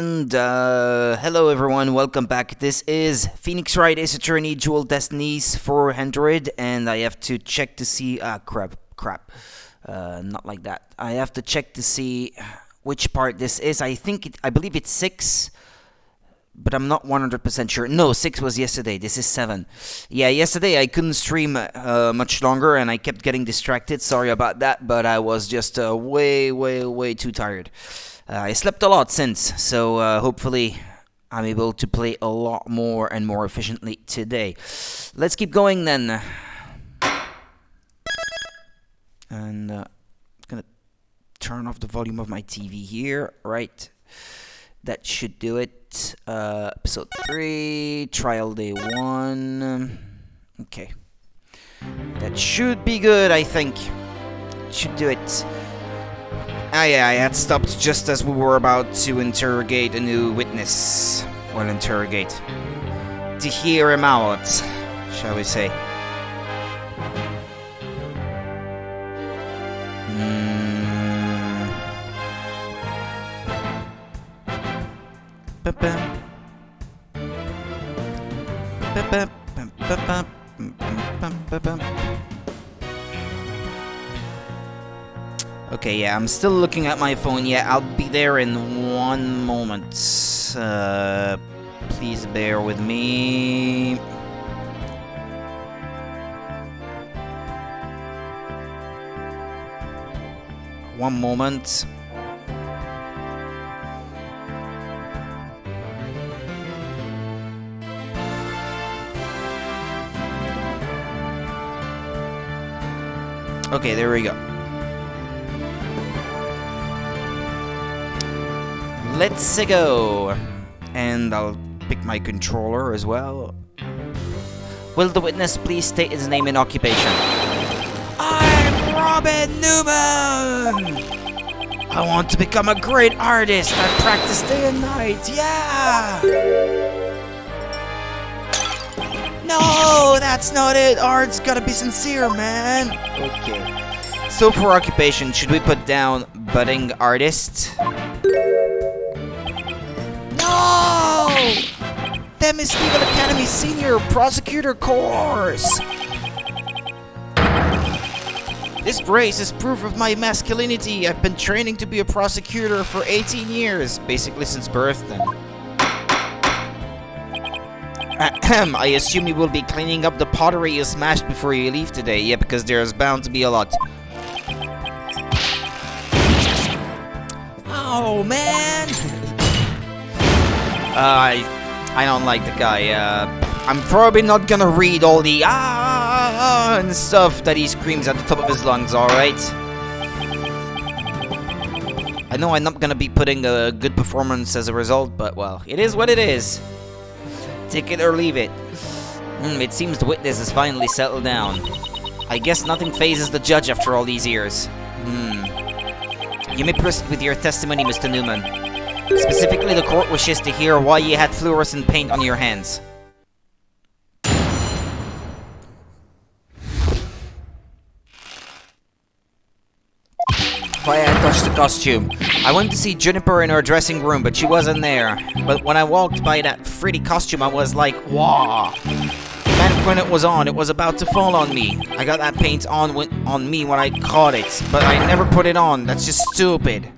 And hello everyone, welcome back. This is Phoenix Wright Ace Attorney Dual Destinies for Android, and I have to check to see crap. Not like that. I have to check to see which part this is. I believe it's 6, but I'm not 100% sure. No, 6 was yesterday. This is 7. Yeah, yesterday I couldn't stream much longer, and I kept getting distracted. Sorry about that, but I was just way too tired. I slept a lot since, so hopefully I'm able to play a lot more and more efficiently today. Let's keep going then. And I'm gonna turn off the volume of my TV here. Right, that should do it. Episode 3, trial day 1. Okay, that should be good, I think. Should do it. Yeah, I had stopped just as we were about to interrogate a new witness. Well, interrogate. To hear him out, shall we say. Okay, yeah, I'm still looking at my phone. Yeah, I'll be there in 1 moment. Please bear with me. One moment. Okay, there we go. Let's go. And I'll pick my controller as well. Will the witness please state his name and occupation? I'm Robin Newman! I want to become a great artist. I practice day and night. Yeah! No, that's not it. Art's gotta be sincere, man. Okay. So for occupation, should we put down budding artist? No! Them is Naval Academy Senior Prosecutor course. This brace is proof of my masculinity. I've been training to be a prosecutor for 18 years, basically since birth then. I assume you will be cleaning up the pottery you smashed before you leave today. Yeah, because there's bound to be a lot. Oh, man! I don't like the guy. I'm probably not gonna read all the and stuff that he screams at the top of his lungs, alright? I know I'm not gonna be putting a good performance as a result, but, well, it is what it is. Take it or leave it. It seems the witness has finally settled down. I guess nothing phases the judge after all these years. You may proceed with your testimony, Mr. Newman. Specifically, the court wishes to hear why you had fluorescent paint on your hands. Why I touched the costume. I went to see Juniper in her dressing room, but she wasn't there. But when I walked by that pretty costume, I was like, wow. And when it was on, it was about to fall on me. I got that paint on me when I caught it, but I never put it on. That's just stupid.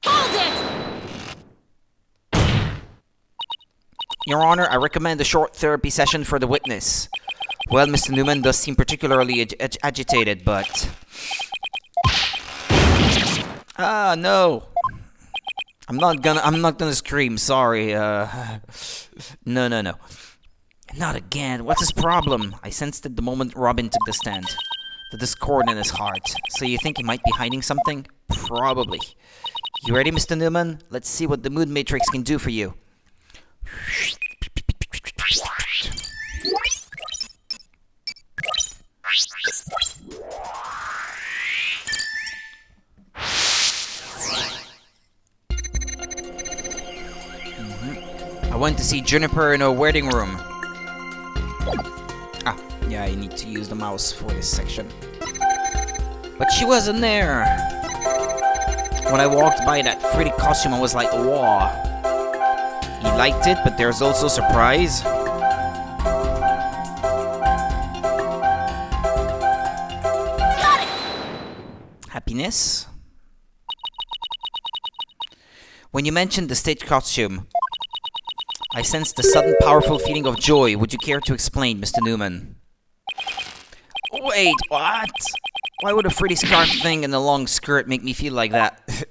Hold it! Your Honor, I recommend a short therapy session for the witness. Well, Mr. Newman does seem particularly agitated, but... no. I'm not gonna scream, sorry, No. Not again. What's his problem? I sensed it the moment Robin took the stand. The discord in his heart. So you think he might be hiding something? Probably. You ready, Mr. Newman? Let's see what the mood matrix can do for you. I went to see Juniper in her wedding room. Yeah, I need to use the mouse for this section. But she wasn't there. When I walked by that pretty costume, I was like, wow. He liked it, but there's also surprise. Got it. Happiness. When you mentioned the stage costume, I sensed a sudden powerful feeling of joy. Would you care to explain, Mr. Newman? Wait, what? Why would a Freddy scarf thing and a long skirt make me feel like that?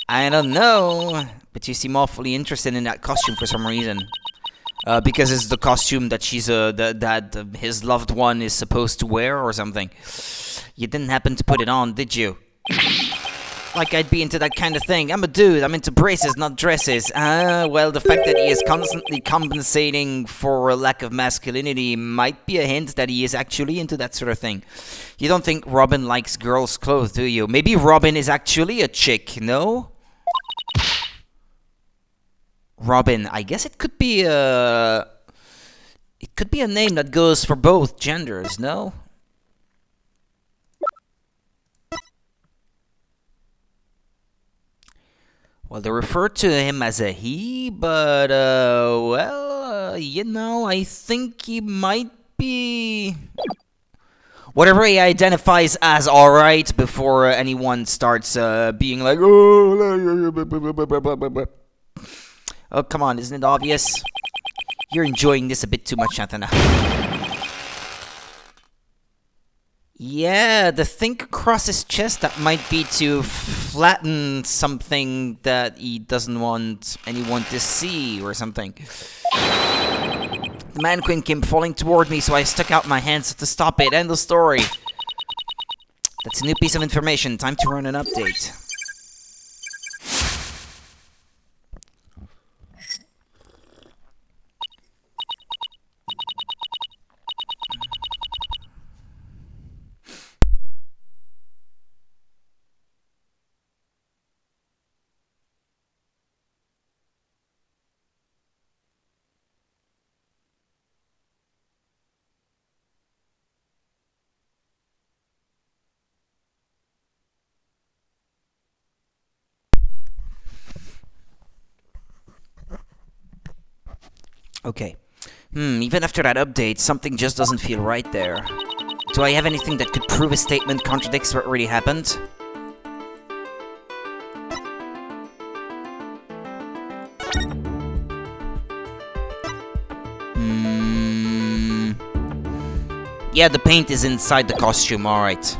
I don't know, but you seem awfully interested in that costume for some reason. Because it's the costume that his loved one is supposed to wear or something. You didn't happen to put it on, did you? Like I'd be into that kind of thing. I'm a dude. I'm into braces, not dresses. Well, the fact that he is constantly compensating for a lack of masculinity might be a hint that he is actually into that sort of thing. You don't think Robin likes girls' clothes, do you? Maybe Robin is actually a chick, no? Robin, I guess it could be a... It could be a name that goes for both genders, no? Well, they refer to him as a he, but, you know, I think he might be... Whatever he identifies as, alright, before anyone starts being like, oh, come on, isn't it obvious? You're enjoying this a bit too much, Nathana. Yeah, the think across his chest, that might be to flatten something that he doesn't want anyone to see or something. The mannequin came falling toward me, so I stuck out my hands to stop it. End of story. That's a new piece of information. Time to run an update. Okay. Even after that update, something just doesn't feel right there. Do I have anything that could prove a statement contradicts what really happened? Yeah, the paint is inside the costume, alright.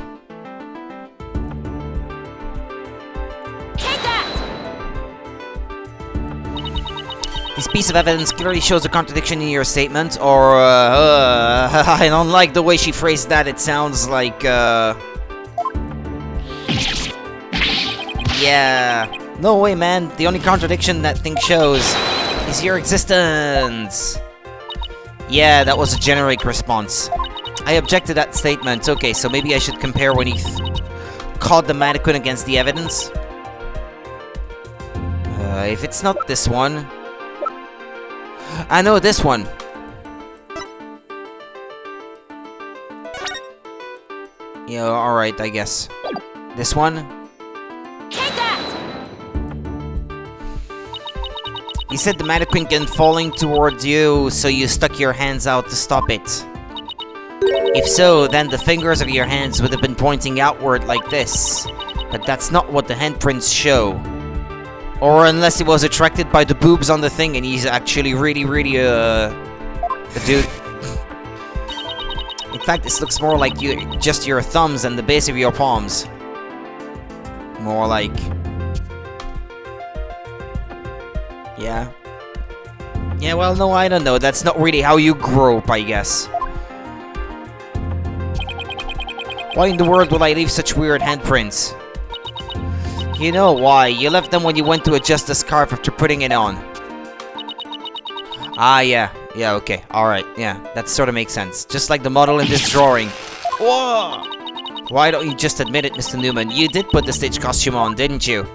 This piece of evidence clearly shows a contradiction in your statement, or, I don't like the way she phrased that. It sounds like, yeah. No way, man. The only contradiction that thing shows is your existence. Yeah, that was a generic response. I object to that statement. Okay, so maybe I should compare when he caught the mannequin against the evidence. If it's not this one... I know this one. Yeah, alright, I guess. This one? Take that! You said the mannequin came falling towards you, so you stuck your hands out to stop it. If so, then the fingers of your hands would have been pointing outward like this. But that's not what the handprints show. Or unless he was attracted by the boobs on the thing and he's actually really, a dude. In fact, this looks more like just your thumbs and the base of your palms. More like... Yeah. Yeah, well, no, I don't know. That's not really how you grope, I guess. Why in the world would I leave such weird handprints? You know why. You left them when you went to adjust the scarf after putting it on. Ah, yeah. Yeah, okay. Alright, yeah. That sort of makes sense. Just like the model in this drawing. Whoa! Why don't you just admit it, Mr. Newman? You did put the stage costume on, didn't you?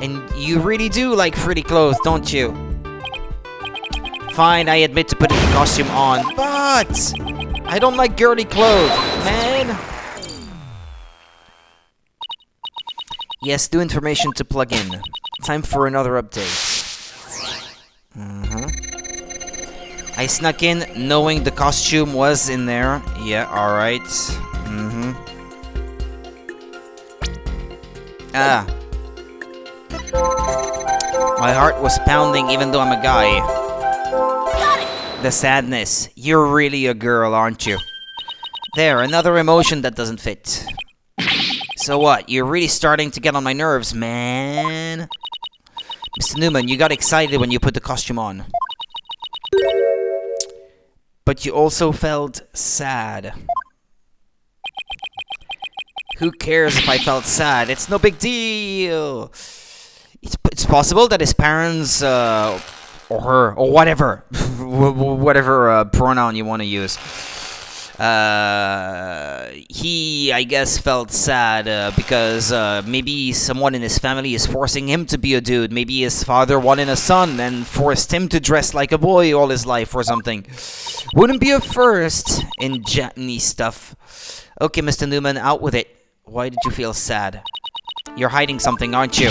And you really do like pretty clothes, don't you? Fine, I admit to putting the costume on, but... I don't like girly clothes, man! Yes, new information to plug in. Time for another update. I snuck in knowing the costume was in there. Yeah, alright. Ah. My heart was pounding even though I'm a guy. Got it. The sadness. You're really a girl, aren't you? There, another emotion that doesn't fit. So what? You're really starting to get on my nerves, man. Mr. Newman, you got excited when you put the costume on. But you also felt sad. Who cares if I felt sad? It's no big deal. It's possible that his parents, or her, or whatever, whatever pronoun you want to use, he, I guess, felt sad because maybe someone in his family is forcing him to be a dude. Maybe his father wanted a son and forced him to dress like a boy all his life or something. Wouldn't be a first in Japanese stuff. Okay, Mr. Newman, out with it. Why did you feel sad? You're hiding something, aren't you?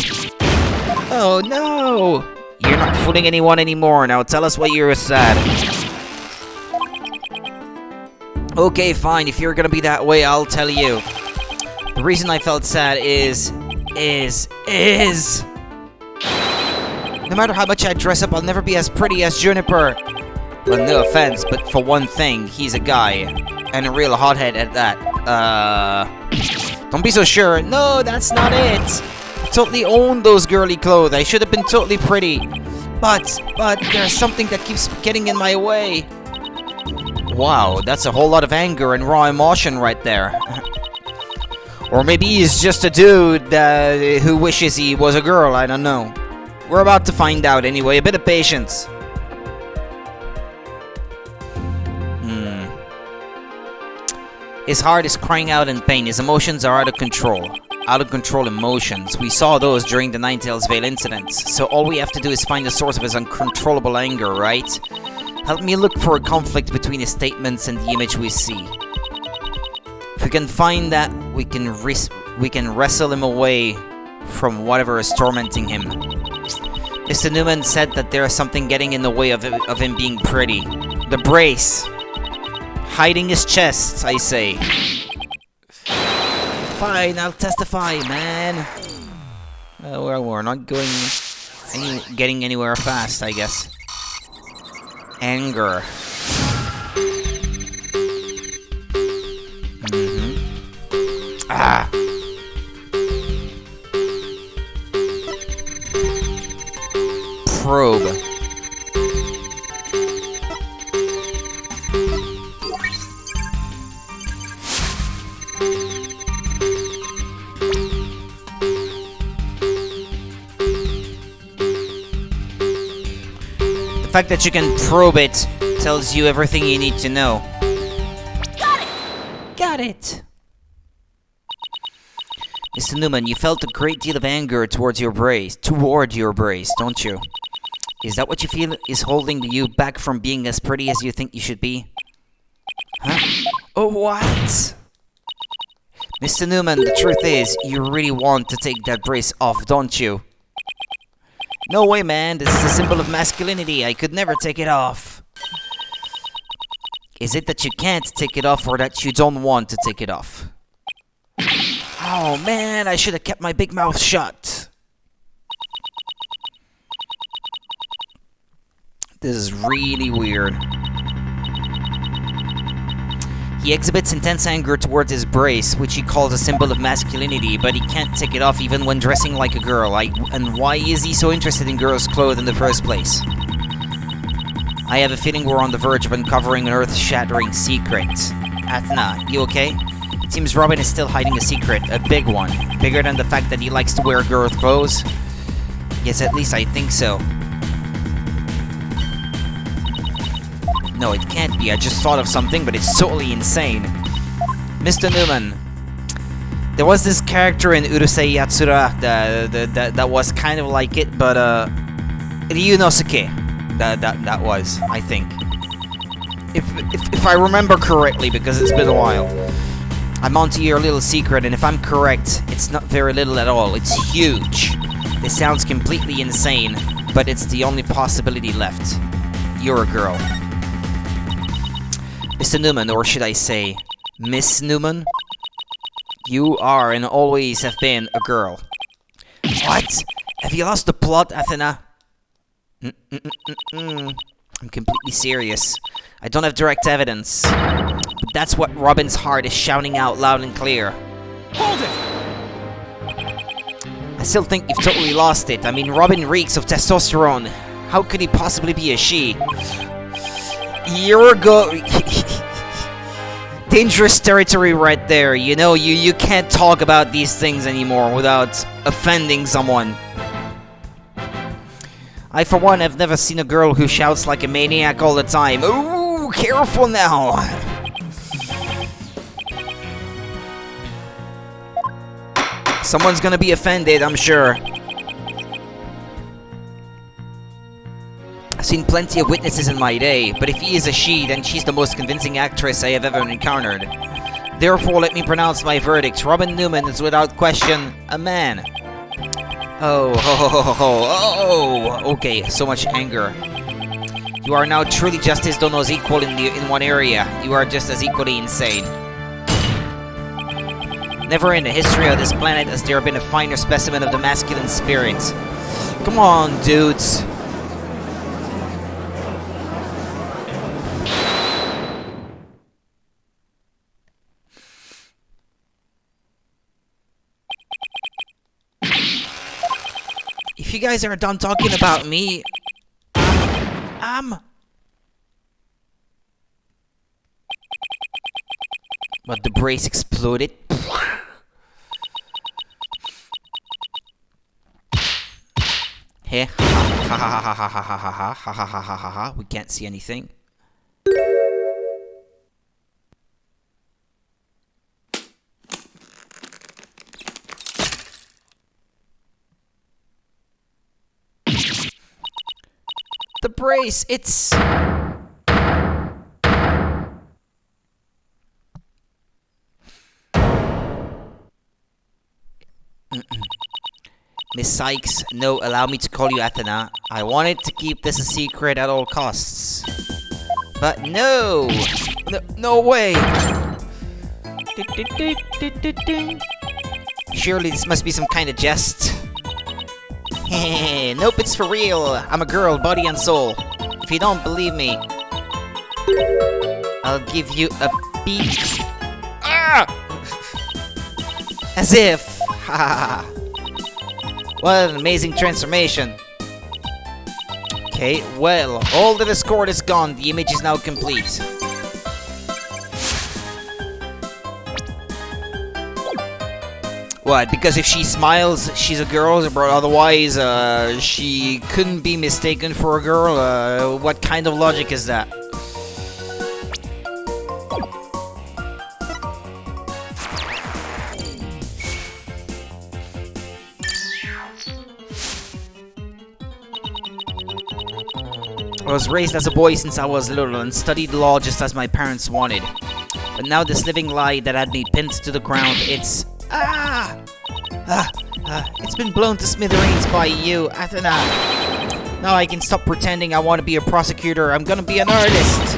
Oh, no! You're not fooling anyone anymore. Now tell us why you're sad. Okay, fine. If you're gonna be that way, I'll tell you. The reason I felt sad is... No matter how much I dress up, I'll never be as pretty as Juniper. Well, no offense, but for one thing, he's a guy. And a real hothead at that. Don't be so sure. No, that's not it. I totally own those girly clothes. I should have been totally pretty. But there's something that keeps getting in my way. Wow, that's a whole lot of anger and raw emotion right there. Or maybe he's just a dude who wishes he was a girl, I don't know. We're about to find out anyway, a bit of patience. His heart is crying out in pain, his emotions are out of control. Out of control emotions. We saw those during the Ninetales Vale incidents, so all we have to do is find the source of his uncontrollable anger, right? Help me look for a conflict between his statements and the image we see. If we can find that, we can wrestle him away from whatever is tormenting him. Mr. Newman said that there is something getting in the way of him being pretty. The brace. Hiding his chest, I say. Fine, I'll testify, man. Well, we're not getting anywhere fast, I guess. Anger. Ah. Probe. The fact that you can probe it tells you everything you need to know. Got it! Got it! Mr. Newman, you felt a great deal of anger toward your brace, don't you? Is that what you feel is holding you back from being as pretty as you think you should be? Huh? Oh, what? Mr. Newman, the truth is, you really want to take that brace off, don't you? No way, man. This is a symbol of masculinity. I could never take it off. Is it that you can't take it off or that you don't want to take it off? Oh, man. I should have kept my big mouth shut. This is really weird. He exhibits intense anger towards his brace, which he calls a symbol of masculinity, but he can't take it off even when dressing like a girl. And why is he so interested in girls' clothes in the first place? I have a feeling we're on the verge of uncovering an earth-shattering secret. Athena, you okay? It seems Robin is still hiding a secret, a big one. Bigger than the fact that he likes to wear girls' clothes? Yes, at least I think so. No, it can't be. I just thought of something, but it's totally insane. Mr. Newman, there was this character in Urusei Yatsura that was kind of like it, but Ryunosuke. That was, I think. If I remember correctly, because it's been a while. I'm onto your little secret, and if I'm correct, it's not very little at all. It's huge. This sounds completely insane, but it's the only possibility left. You're a girl. Mr. Newman, or should I say, Miss Newman? You are and always have been a girl. What? Have you lost the plot, Athena? I'm completely serious. I don't have direct evidence. But that's what Robin's heart is shouting out loud and clear. Hold it! I still think you've totally lost it. I mean, Robin reeks of testosterone. How could he possibly be a she? You're dangerous territory right there. You know, you can't talk about these things anymore without offending someone. I, for one, have never seen a girl who shouts like a maniac all the time. Ooh, careful now! Someone's gonna be offended, I'm sure. I've seen plenty of witnesses in my day, but if he is a she, then she's the most convincing actress I have ever encountered. Therefore, let me pronounce my verdict. Robin Newman is without question a man. Oh, okay, so much anger. You are now truly justice Dono's equal in one area. You are just as equally insane. Never in the history of this planet has there been a finer specimen of the masculine spirit. Come on, dudes. If you guys are done talking about me, but the brace exploded. Hey, ha ha ha ha ha ha ha ha ha ha ha ha ha ha. We can't see anything. The brace, it's... Miss Sykes, no, allow me to call you Athena. I wanted to keep this a secret at all costs. But no! No way! Surely this must be some kind of jest. Nope, it's for real. I'm a girl, body and soul. If you don't believe me, I'll give you a beat. Ah! As if. Ha! What an amazing transformation. Okay, well, all the discord is gone. The image is now complete. What? Because if she smiles, she's a girl, but otherwise, she couldn't be mistaken for a girl? What kind of logic is that? I was raised as a boy since I was little and studied law just as my parents wanted. But now this living lie that had me pinned to the ground, it's... it's been blown to smithereens by you, Athena. Now I can stop pretending I want to be a prosecutor. I'm gonna be an artist.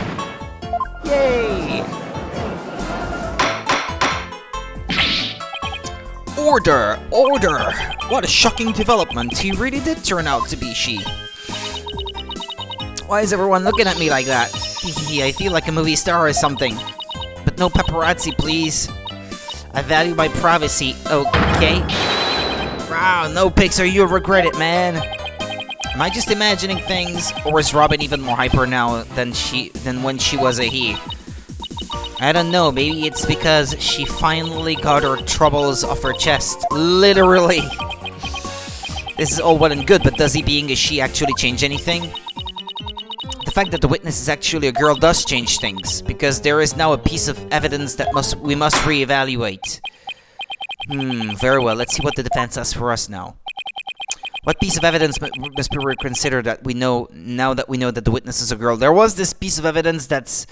Yay! Order! Order! What a shocking development. He really did turn out to be she. Why is everyone looking at me like that? I feel like a movie star or something. But no paparazzi, please. I value my privacy, okay? Wow, no pics or you'll regret it, man. Am I just imagining things? Or is Robin even more hyper now than when she was a he? I don't know, maybe it's because she finally got her troubles off her chest. Literally. This is all well and good, but does he being a she actually change anything? The fact that the witness is actually a girl does change things, because there is now a piece of evidence that we must reevaluate. Very well, let's see what the defense has for us now. What piece of evidence must be reconsidered that we know, now that we know that the witness is a girl? There was this piece of evidence that's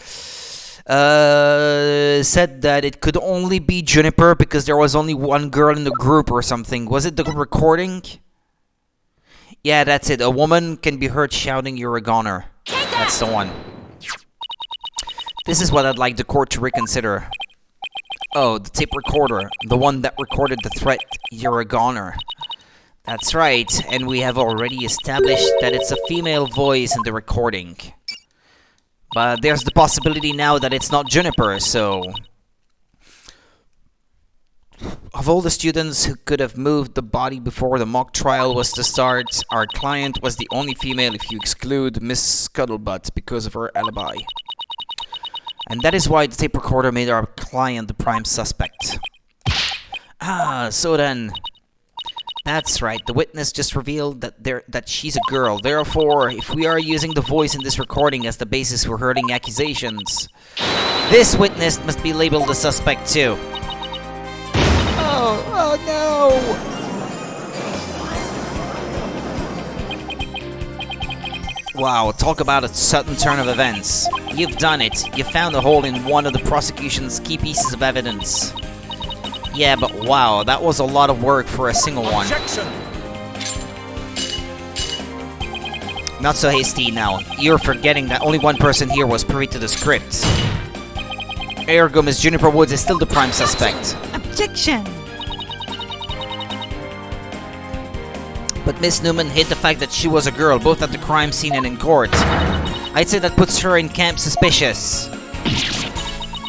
said that it could only be Juniper because there was only one girl in the group or something. Was it the recording? Yeah, that's it. A woman can be heard shouting, "You're a goner." That's the one. This is what I'd like the court to reconsider. Oh, the tape recorder. The one that recorded the threat, "You're a goner." That's right, and we have already established that it's a female voice in the recording. But there's the possibility now that it's not Juniper, so... Of all the students who could have moved the body before the mock trial was to start, our client was the only female if you exclude Miss Scuttlebutt because of her alibi. And that is why the tape recorder made our client the prime suspect. Ah, so then... That's right, the witness just revealed that she's a girl. Therefore, if we are using the voice in this recording as the basis for hurting accusations, this witness must be labeled a suspect too. Oh no! Wow, talk about a sudden turn of events. You've done it. You found a hole in one of the prosecution's key pieces of evidence. Yeah, but wow, that was a lot of work for a single one. Objection. Not so hasty now. You're forgetting that only one person here was privy to the script. Ergo, Miss Juniper Woods is still the prime suspect. Objection! But Miss Newman hid the fact that she was a girl, both at the crime scene and in court. I'd say that puts her in camp suspicious.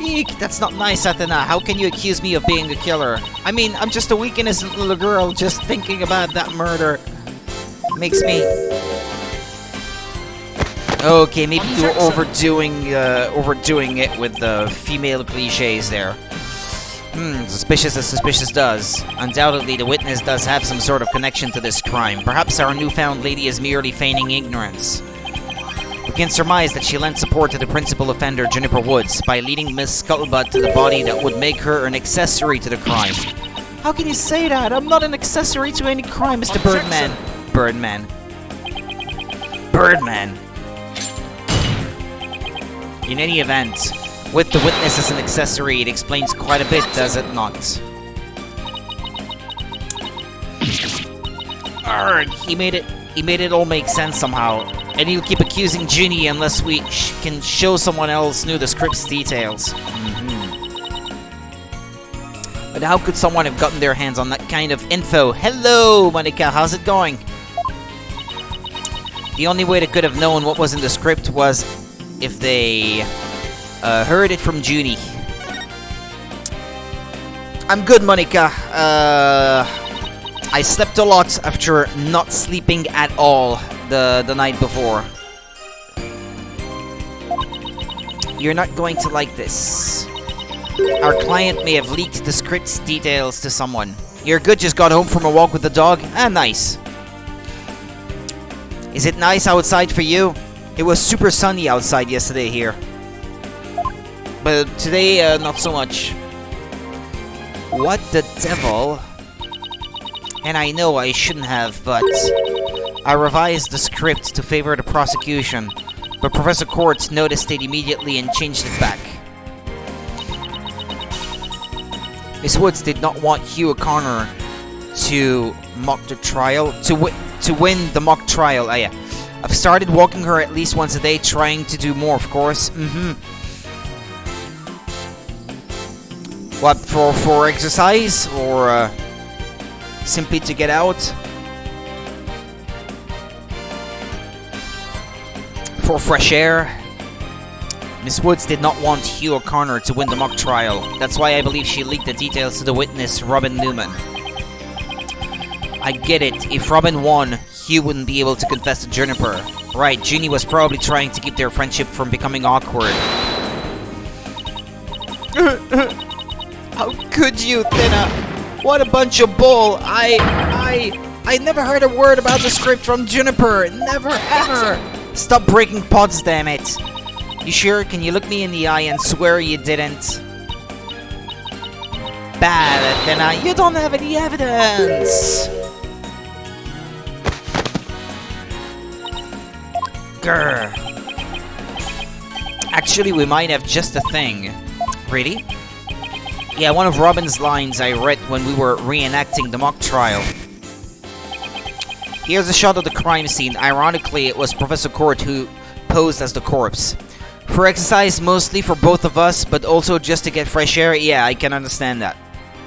Eek, that's not nice, Athena. How can you accuse me of being a killer? I mean, I'm just a weak, innocent little girl. Just thinking about that murder makes me... Okay, maybe you're overdoing it with the female cliches there. Suspicious as suspicious does. Undoubtedly, the witness does have some sort of connection to this crime. Perhaps our newfound lady is merely feigning ignorance. We can surmise that she lent support to the principal offender, Juniper Woods, by leading Miss Scuttlebutt to the body that would make her an accessory to the crime. How can you say that? I'm not an accessory to any crime, Mr. Birdman. Birdman. Birdman. In any event, with the witness as an accessory, it explains quite a bit, does it not? Arrgh, he made it all make sense somehow. And he'll keep accusing Ginny unless we can show someone else knew the script's details. But how could someone have gotten their hands on that kind of info? Hello, Monica, how's it going? The only way they could have known what was in the script was if they heard it from Junie. I'm good, Monica. I slept a lot after not sleeping at all the night before. You're not going to like this. Our client may have leaked the script's details to someone. You're good, just got home from a walk with the dog? Ah, nice. Is it nice outside for you? It was super sunny outside yesterday here. But today, not so much. What the devil? And I know I shouldn't have, but... I revised the script to favor the prosecution, but Professor Courts noticed it immediately and changed it back. Miss Woods did not want Hugh O'Connor to mock the trial, to win the mock trial. Yeah. I've started walking her at least once a day, trying to do more, of course. What, for exercise? Or simply to get out? For fresh air? Miss Woods did not want Hugh O'Connor to win the mock trial. That's why I believe she leaked the details to the witness, Robin Newman. I get it. If Robin won, Hugh wouldn't be able to confess to Juniper. Right, Ginny was probably trying to keep their friendship from becoming awkward. How could you, Thinna? What a bunch of bull! I never heard a word about the script from Juniper. Never ever. Stop breaking pods, damn it. You sure? Can you look me in the eye and swear you didn't? Bad, Thinna. You don't have any evidence. Grr. Actually, we might have just a thing. Really? Yeah, one of Robin's lines I read when we were reenacting the mock trial. Here's a shot of the crime scene. Ironically, it was Professor Court who posed as the corpse. For exercise, mostly for both of us, but also just to get fresh air. Yeah, I can understand that.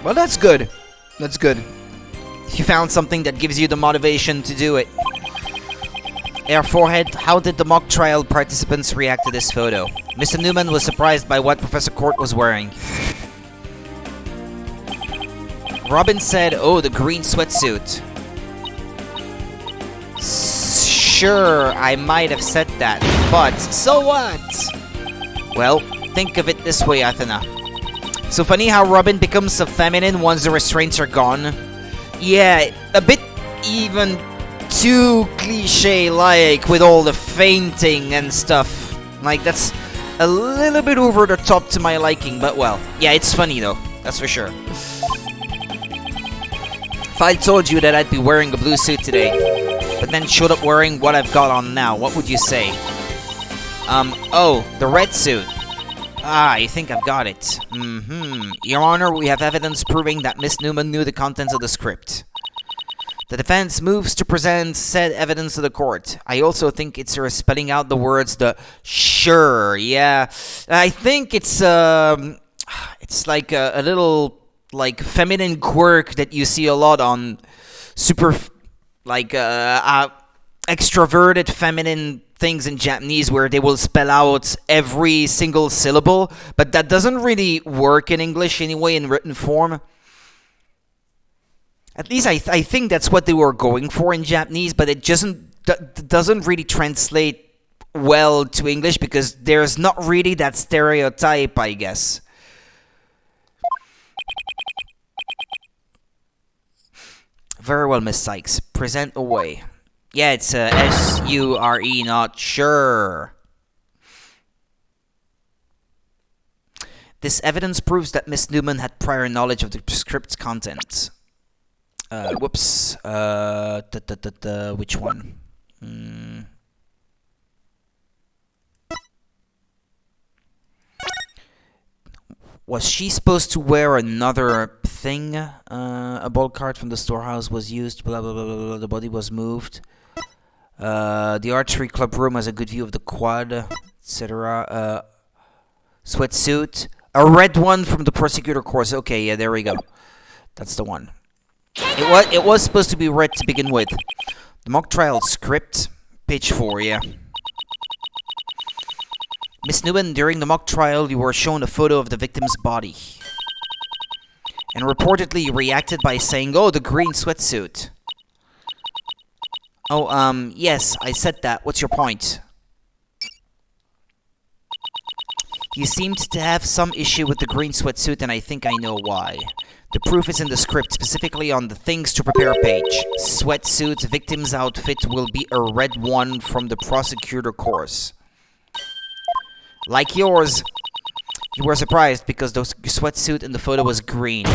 Well, that's good. That's good. If you found something that gives you the motivation to do it. Air forehead, how did the mock trial participants react to this photo? Mr. Newman was surprised by what Professor Court was wearing. Robin said, oh, the green sweatsuit. Sure, I might have said that, but so what? Well, think of it this way, Athena. So funny how Robin becomes so feminine once the restraints are gone. Yeah, a bit even too cliche-like with all the fainting and stuff. Like, that's a little bit over the top to my liking, but well. Yeah, it's funny though, that's for sure. If I told you that I'd be wearing a blue suit today, but then showed up wearing what I've got on now, what would you say? Oh, the red suit. Ah, I think I've got it. Your Honor, we have evidence proving that Miss Newman knew the contents of the script. The defense moves to present said evidence to the court. I also think it's her spelling out the words the sure, yeah. I think it's like a little like feminine quirk that you see a lot on super like extroverted feminine things in Japanese where they will spell out every single syllable, but that doesn't really work in English anyway in written form. At least I think that's what they were going for in Japanese, but it doesn't really translate well to English because there's not really that stereotype, I guess. Very well, Miss Sykes. Present away. Yeah, it's S-U-R-E, not sure. This evidence proves that Miss Newman had prior knowledge of the script's content. Whoops. Which one? Was she supposed to wear another thing? A ball cart from the storehouse was used. Blah blah blah blah blah. The body was moved. The archery club room has a good view of the quad, etc. Sweatsuit, a red one from the prosecutor course. Okay, yeah, there we go. That's the one. It was supposed to be red to begin with. The mock trial script, page 4. Yeah. Miss Newman, during the mock trial, you were shown a photo of the victim's body. And reportedly you reacted by saying, oh, the green sweatsuit. Oh, yes, I said that. What's your point? You seemed to have some issue with the green sweatsuit, and I think I know why. The proof is in the script, specifically on the things to prepare page. Sweatsuit, victim's outfit will be a red one from the prosecutor course. Like yours, you were surprised because the sweatsuit in the photo was green.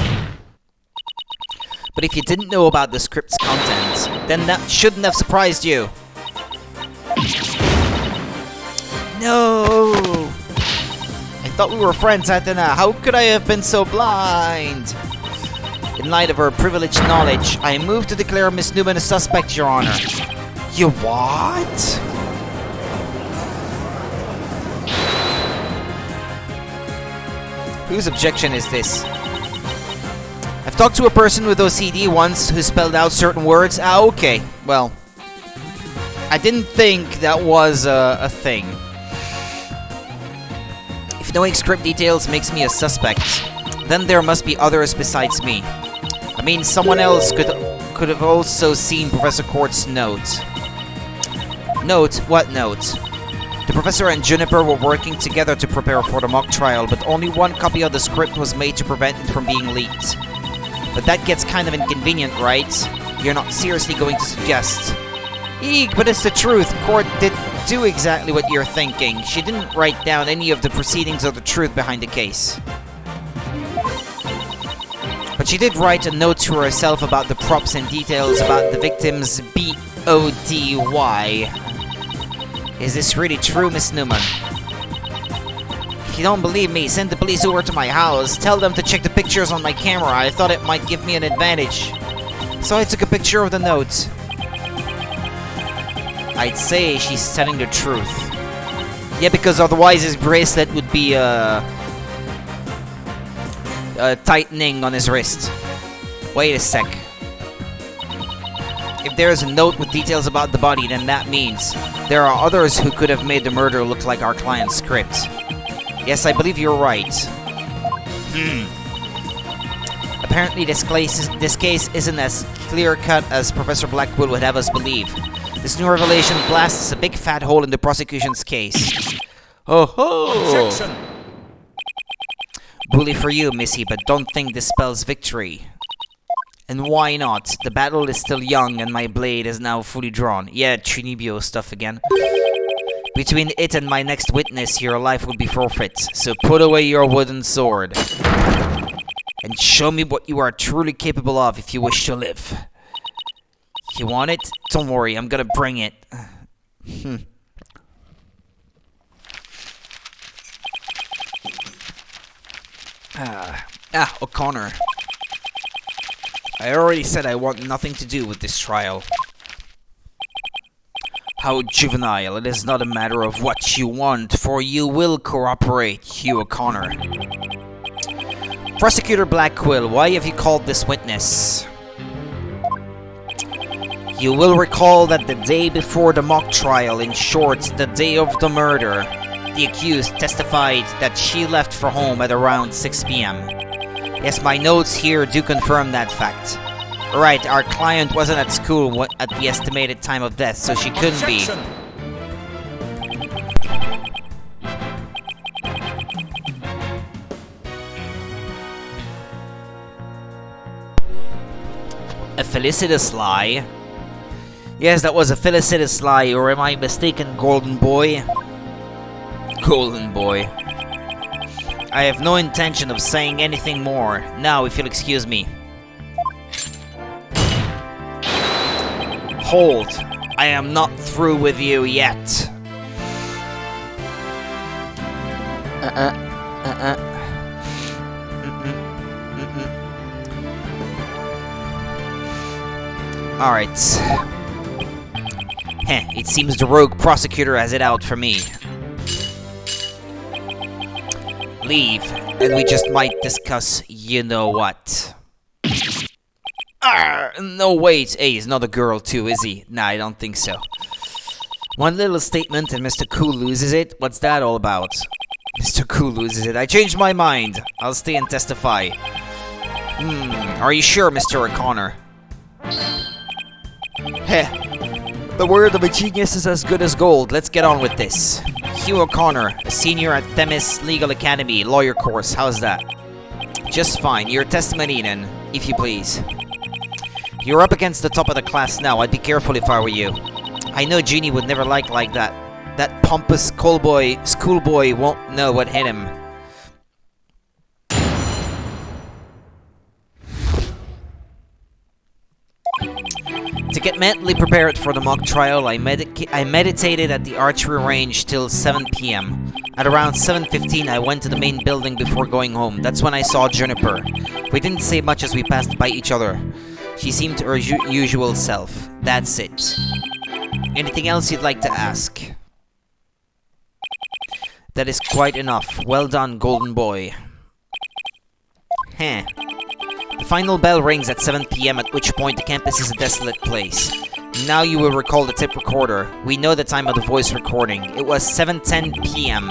But if you didn't know about the script's content, then that shouldn't have surprised you. No! I thought we were friends, Athena. How could I have been so blind? In light of her privileged knowledge, I move to declare Miss Newman a suspect, Your Honor. You what? Whose objection is this? I've talked to a person with OCD once who spelled out certain words. Ah, okay. Well, I didn't think that was a thing. If knowing script details makes me a suspect, then there must be others besides me. I mean, someone else could have also seen Professor Court's note. Note? What note? The professor and Juniper were working together to prepare for the mock trial, but only one copy of the script was made to prevent it from being leaked. But that gets kind of inconvenient, right? You're not seriously going to suggest. Eek, but it's the truth. Court did do exactly what you're thinking. She didn't write down any of the proceedings or the truth behind the case. But she did write a note to herself about the props and details about the victim's BODY. Is this really true, Miss Newman? If you don't believe me, send the police over to my house. Tell them to check the pictures on my camera. I thought it might give me an advantage. So I took a picture of the note. I'd say she's telling the truth. Yeah, because otherwise his bracelet would be tightening on his wrist. Wait a sec. If there is a note with details about the body, then that means there are others who could have made the murder look like our client's script. Yes, I believe you're right. Apparently this case isn't as clear-cut as Professor Blackwood would have us believe. This new revelation blasts a big fat hole in the prosecution's case. Oh ho! Objection! Bully for you, Missy, but don't think this spells victory. And why not? The battle is still young and my blade is now fully drawn. Yeah, Trinibio stuff again. Between it and my next witness, your life will be forfeit. So put away your wooden sword. And show me what you are truly capable of if you wish to live. You want it? Don't worry, I'm gonna bring it. O'Connor. I already said I want nothing to do with this trial. How juvenile. It is not a matter of what you want, for you will cooperate, Hugh O'Connor. Prosecutor Blackquill, why have you called this witness? You will recall that the day before the mock trial, in short, the day of the murder, the accused testified that she left for home at around 6 p.m. Yes, my notes here do confirm that fact. Right, our client wasn't at school at the estimated time of death, so she couldn't be. A felicitous lie? Yes, that was a felicitous lie, or am I mistaken, Golden Boy? Golden Boy. I have no intention of saying anything more. Now, if you'll excuse me. Hold. I am not through with you yet. Alright. It seems the rogue prosecutor has it out for me. Leave, and we just might discuss you-know-what. No, wait. Hey, he's not a girl too, is he? Nah, I don't think so. One little statement and Mr. Cool loses it? What's that all about? Mr. Cool loses it. I changed my mind. I'll stay and testify. Are you sure, Mr. O'Connor? The word of a genius is as good as gold. Let's get on with this. Hugh O'Connor, a senior at Themis Legal Academy, lawyer course. How's that? Just fine. Your testimony then, if you please. You're up against the top of the class now. I'd be careful if I were you. I know Jeannie would never like that. That pompous schoolboy won't know what hit him. To get mentally prepared for the mock trial, I meditated at the archery range till 7 p.m. At around 7:15, I went to the main building before going home. That's when I saw Juniper. We didn't say much as we passed by each other. She seemed her usual self. That's it. Anything else you'd like to ask? That is quite enough. Well done, Golden Boy. The final bell rings at 7 p.m., at which point the campus is a desolate place. Now you will recall the tape recorder. We know the time of the voice recording. It was 7:10 p.m.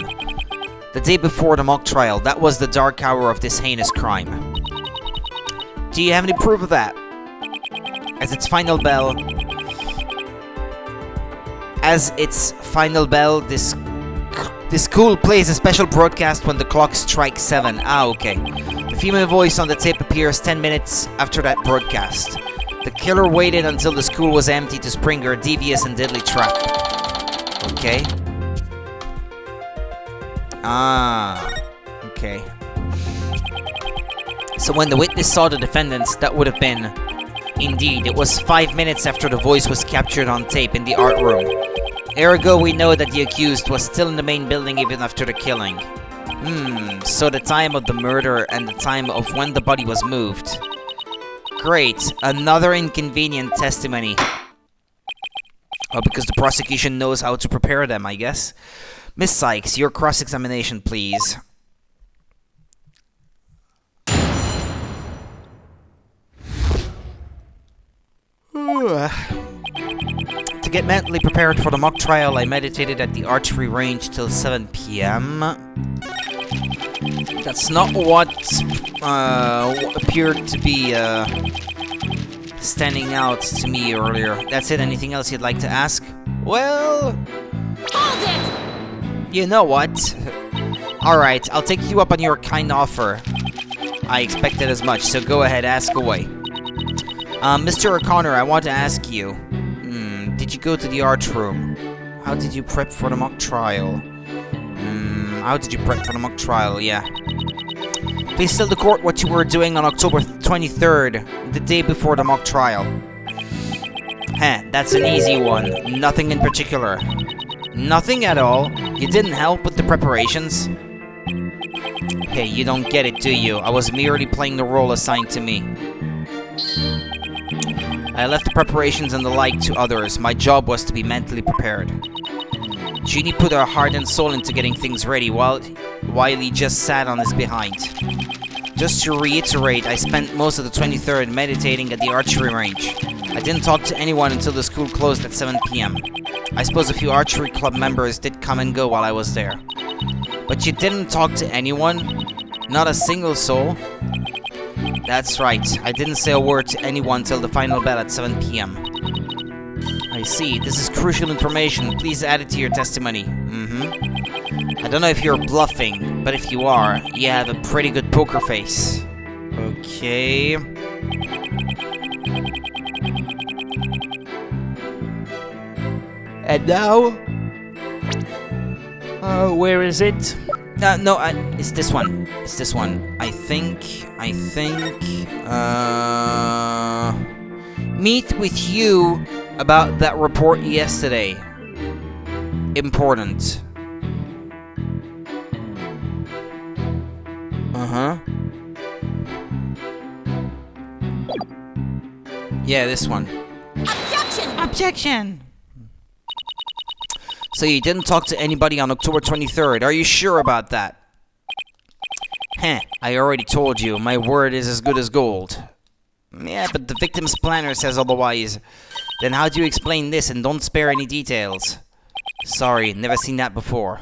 The day before the mock trial. That was the dark hour of this heinous crime. Do you have any proof of that? As its final bell, this school plays a special broadcast when the clock strikes 7. Ah, okay. The female voice on the tape appears 10 minutes after that broadcast. The killer waited until the school was empty to spring her devious and deadly trap. Okay. Ah, okay. So when the witness saw the defendants, that would have been... Indeed, it was 5 minutes after the voice was captured on tape in the art room. Ergo, we know that the accused was still in the main building even after the killing. So the time of the murder and the time of when the body was moved. Great, another inconvenient testimony. Oh, because the prosecution knows how to prepare them, I guess. Miss Sykes, your cross-examination, please. To get mentally prepared for the mock trial, I meditated at the archery range till 7 p.m. That's not what appeared to be standing out to me earlier. That's it. Anything else you'd like to ask? Well, Hold it! you know what? Alright, I'll take you up on your kind offer. I expected as much, so go ahead, ask away. Mr. O'Connor, I want to ask you. Did you go to the art room? How did you prep for the mock trial? How did you prep for the mock trial? Yeah. Please tell the court what you were doing on October 23rd, the day before the mock trial. That's an easy one. Nothing in particular. Nothing at all? You didn't help with the preparations? Hey, you don't get it, do you? I was merely playing the role assigned to me. I left the preparations and the like to others. My job was to be mentally prepared. Jeannie put her heart and soul into getting things ready while he just sat on his behind. Just to reiterate, I spent most of the 23rd meditating at the archery range. I didn't talk to anyone until the school closed at 7 p.m. I suppose a few archery club members did come and go while I was there. But you didn't talk to anyone? Not a single soul? That's right, I didn't say a word to anyone till the final bell at 7 p.m. I see, this is crucial information. Please add it to your testimony. I don't know if you're bluffing, but if you are, you have a pretty good poker face. Okay. And now? Where is it? No, it's this one. It's this one. I think, meet with you about that report yesterday. Important. Yeah, this one. Objection! Objection! So you didn't talk to anybody on October 23rd. Are you sure about that? I already told you. My word is as good as gold. Yeah, but the victim's planner says otherwise. Then how do you explain this and don't spare any details? Sorry, never seen that before.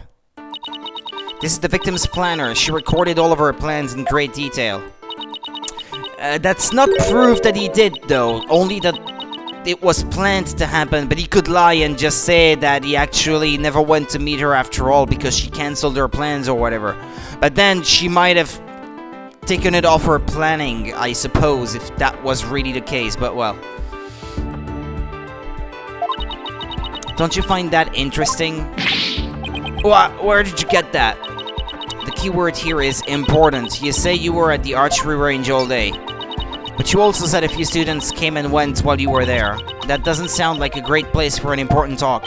This is the victim's planner. She recorded all of her plans in great detail. That's not proof that he did, though. Only that it was planned to happen, but he could lie and just say that he actually never went to meet her after all because she cancelled her plans or whatever. But then she might have taken it off her planning, I suppose, if that was really the case, but well. Don't you find that interesting? Where did you get that? The key word here is important. You say you were at the archery range all day. But you also said a few students came and went while you were there. That doesn't sound like a great place for an important talk.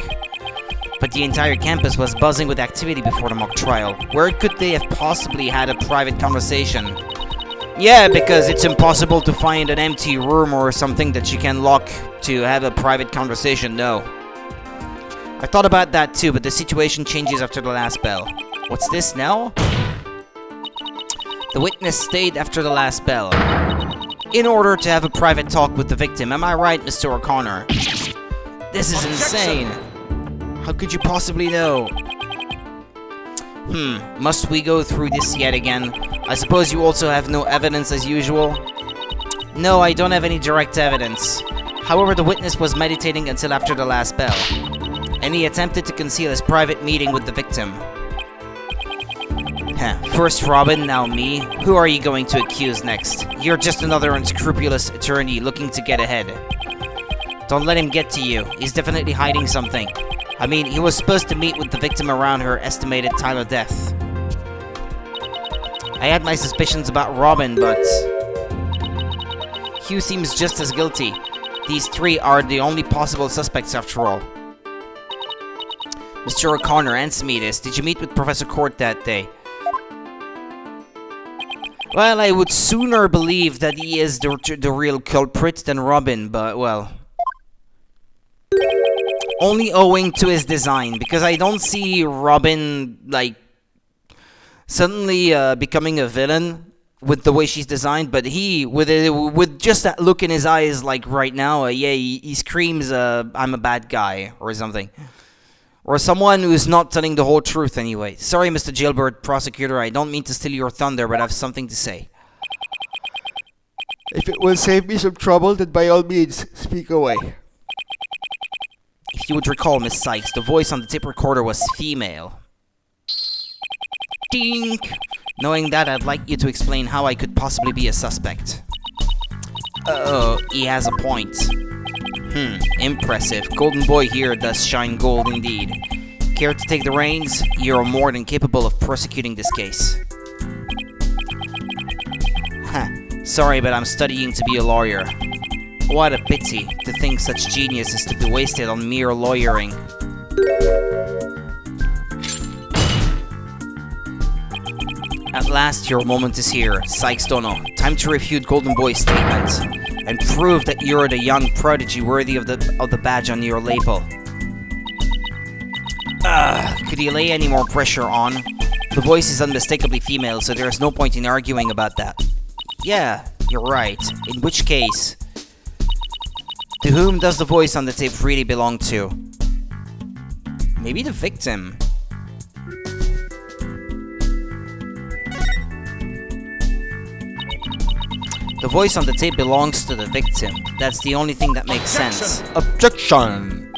But the entire campus was buzzing with activity before the mock trial. Where could they have possibly had a private conversation? Yeah, because it's impossible to find an empty room or something that you can lock to have a private conversation, no. I thought about that too, but the situation changes after the last bell. What's this now? The witness stayed after the last bell in order to have a private talk with the victim. Am I right, Mr. O'Connor? This is insane. How could you possibly know? Must we go through this yet again? I suppose you also have no evidence as usual? No, I don't have any direct evidence. However, the witness was meditating until after the last bell, and he attempted to conceal his private meeting with the victim. First Robin, now me. Who are you going to accuse next? You're just another unscrupulous attorney looking to get ahead. Don't let him get to you. He's definitely hiding something. I mean, he was supposed to meet with the victim around her estimated time of death. I had my suspicions about Robin, but Hugh seems just as guilty. These three are the only possible suspects after all. Mr. O'Connor, answer me this. Did you meet with Professor Court that day? Well, I would sooner believe that he is the real culprit than Robin, but well. Only owing to his design, because I don't see Robin, like, suddenly becoming a villain with the way she's designed, but he, with just that look in his eyes, like right now, yeah, he screams, I'm a bad guy, or something. Or someone who's not telling the whole truth anyway. Sorry, Mr. Jailbird Prosecutor, I don't mean to steal your thunder, but I have something to say. If it will save me some trouble, then by all means, speak away. If you would recall, Miss Sykes, the voice on the tape recorder was female. Dink! Knowing that, I'd like you to explain how I could possibly be a suspect. Oh, he has a point. Impressive. Golden Boy here does shine gold indeed. Care to take the reins? You're more than capable of prosecuting this case. Sorry, but I'm studying to be a lawyer. What a pity to think such genius is to be wasted on mere lawyering. At last, your moment is here, Sykes Dono. Time to refute Golden Boy's statement and prove that you're the young prodigy worthy of the badge on your label. Could you lay any more pressure on? The voice is unmistakably female, so there's no point in arguing about that. Yeah, you're right. In which case, to whom does the voice on the tape really belong to? Maybe the victim. The voice on the tape belongs to the victim. That's the only thing that makes sense. Objection!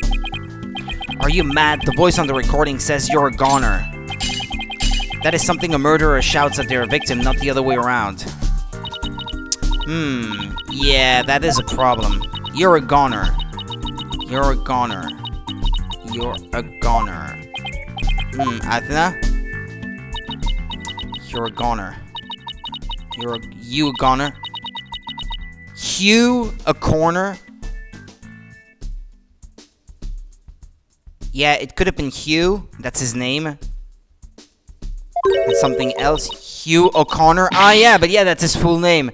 Are you mad? The voice on the recording says you're a goner. That is something a murderer shouts at their victim, not the other way around. Yeah, that is a problem. You're a goner. You're a goner. You're a goner. Athena? You're a goner. You a goner? Hugh a corner? Yeah, it could have been Hugh. That's his name. And something else. Hugh O'Connor. Ah, yeah, but yeah, that's his full name.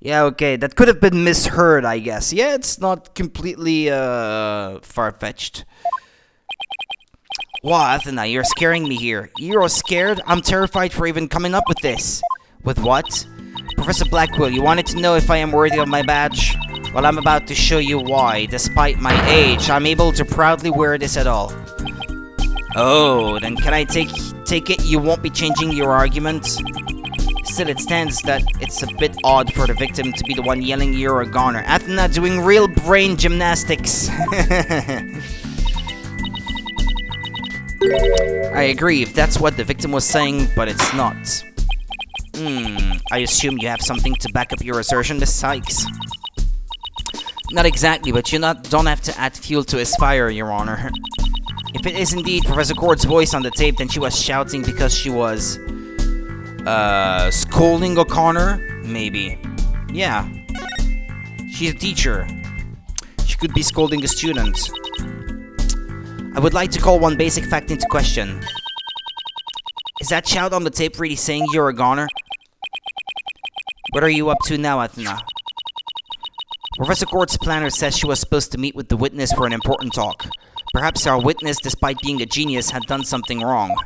Yeah, okay. That could have been misheard, I guess. Yeah, it's not completely, far-fetched. Wow, Athena, you're scaring me here. You're scared? I'm terrified for even coming up with this. With what? Professor Blackwell, you wanted to know if I am worthy of my badge? Well, I'm about to show you why. Despite my age, I'm able to proudly wear this at all. Oh, then can I take it you won't be changing your argument? Still, it stands that it's a bit odd for the victim to be the one yelling you're a goner. Athena doing real brain gymnastics. I agree, if that's what the victim was saying, but it's not. I assume you have something to back up your assertion, Miss Sykes. Not exactly, but you don't have to add fuel to his fire, Your Honor. If it is indeed Professor Cord's voice on the tape, then she was shouting because she was, scolding O'Connor? Maybe. Yeah. She's a teacher. She could be scolding a student. I would like to call one basic fact into question. Is that shout on the tape really saying you're a goner? What are you up to now, Athena? Professor Cord's planner says she was supposed to meet with the witness for an important talk. Perhaps our witness, despite being a genius, had done something wrong.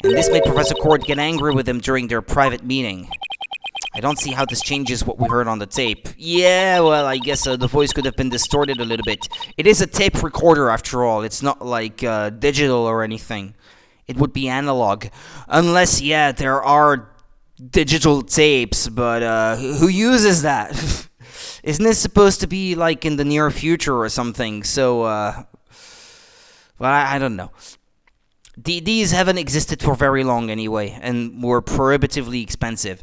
And this made Professor Cord get angry with him during their private meeting. I don't see how this changes what we heard on the tape. Yeah, well, I guess the voice could have been distorted a little bit. It is a tape recorder, after all. It's not like digital or anything. It would be analog. Unless, yeah, there are digital tapes, but who uses that? Isn't this supposed to be like in the near future or something? So, well, I don't know. These haven't existed for very long anyway, and were prohibitively expensive.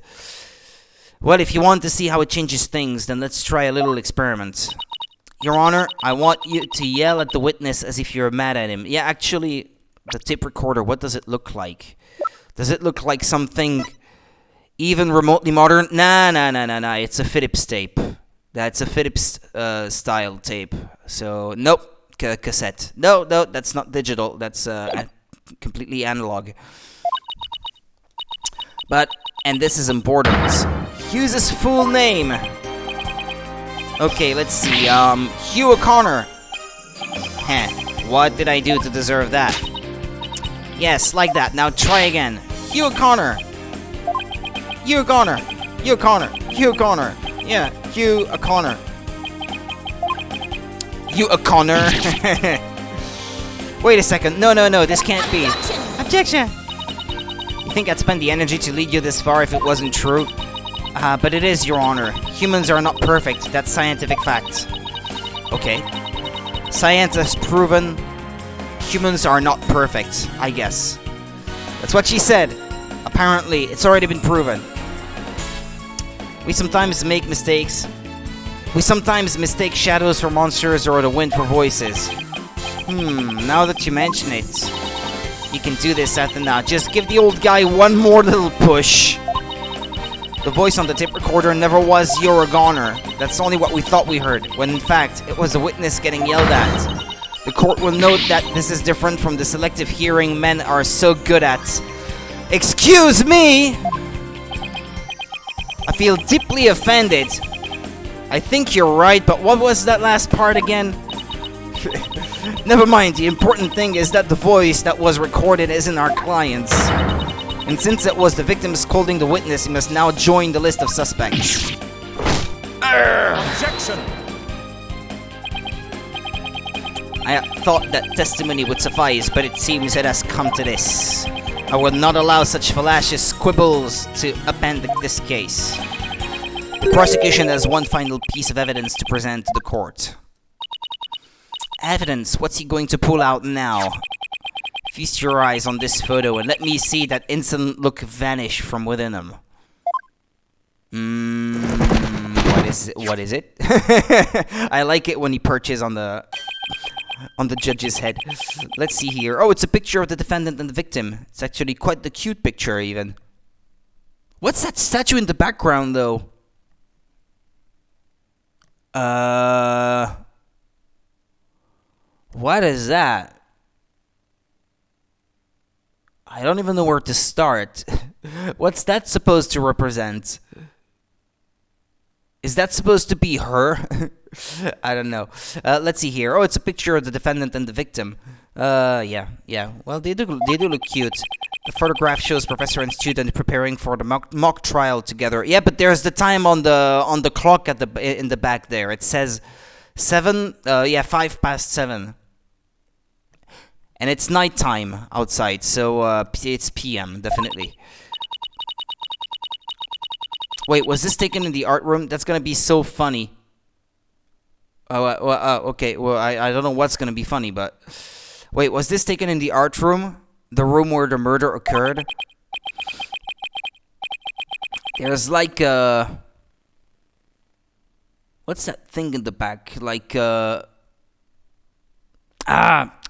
Well, if you want to see how it changes things, then let's try a little experiment. Your Honor, I want you to yell at the witness as if you're mad at him. Yeah, actually, the tape recorder, what does it look like? Does it look like something even remotely modern? Nah, it's a Philips tape. That's a Philips style tape. So, nope, cassette. No, that's not digital. That's completely analog. But, and this is important, use his full name. Okay, let's see. Hugh O'Connor. Heh. What did I do to deserve that? Yes, like that. Now try again. Hugh O'Connor. Hugh O'Connor. Hugh O'Connor. Hugh O'Connor. Yeah, Hugh O'Connor. Hugh O'Connor. Wait a second. No, this can't be. Objection! You think I'd spend the energy to lead you this far if it wasn't true? But it is, Your Honor. Humans are not perfect. That's scientific fact. Okay. Science has proven humans are not perfect, I guess. That's what she said. Apparently, it's already been proven. We sometimes make mistakes. We sometimes mistake shadows for monsters or the wind for voices. Now that you mention it, you can do this, Athena. Just give the old guy one more little push. The voice on the tape recorder never was Hugh O'Connor. That's only what we thought we heard, when in fact, it was a witness getting yelled at. The court will note that this is different from the selective hearing men are so good at. Excuse me! I feel deeply offended. I think you're right, but what was that last part again? Never mind, the important thing is that the voice that was recorded isn't our client's. And since it was the victim scolding the witness, he must now join the list of suspects. Objection! I thought that testimony would suffice, but it seems it has come to this. I will not allow such fallacious quibbles to append this case. The prosecution has one final piece of evidence to present to the court. Evidence? What's he going to pull out now? Feast your eyes on this photo and let me see that insolent look vanish from within him. What is it? I like it when he perches on the judge's head. Let's see here. Oh, it's a picture of the defendant and the victim. It's actually quite the cute picture, even. What's that statue in the background, though? What is that? I don't even know where to start. What's that supposed to represent? Is that supposed to be her? I don't know. Let's see here. Oh, it's a picture of the defendant and the victim. Yeah. Well, they do look cute. The photograph shows professor and student preparing for the mock trial together. Yeah, but there's the time on the clock in the back there. It says 7. And it's nighttime outside, so it's PM, definitely. Wait, was this taken in the art room? That's gonna be so funny. Okay, well, I don't know what's gonna be funny, but... Wait, was this taken in the art room? The room where the murder occurred? There's like a... What's that thing in the back? Like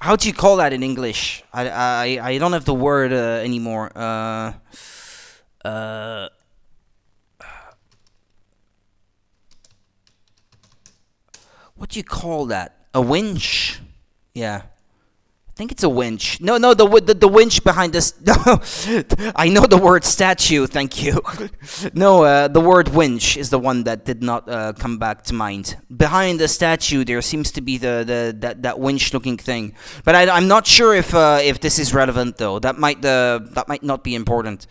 how do you call that in English? I don't have the word anymore. What do you call that? A winch? Yeah. I think it's a winch. No, the winch behind this. No, I know the word statue. Thank you. No, the word winch is the one that did not come back to mind. Behind the statue, there seems to be that winch-looking thing. But I'm not sure if this is relevant though. That might not be important.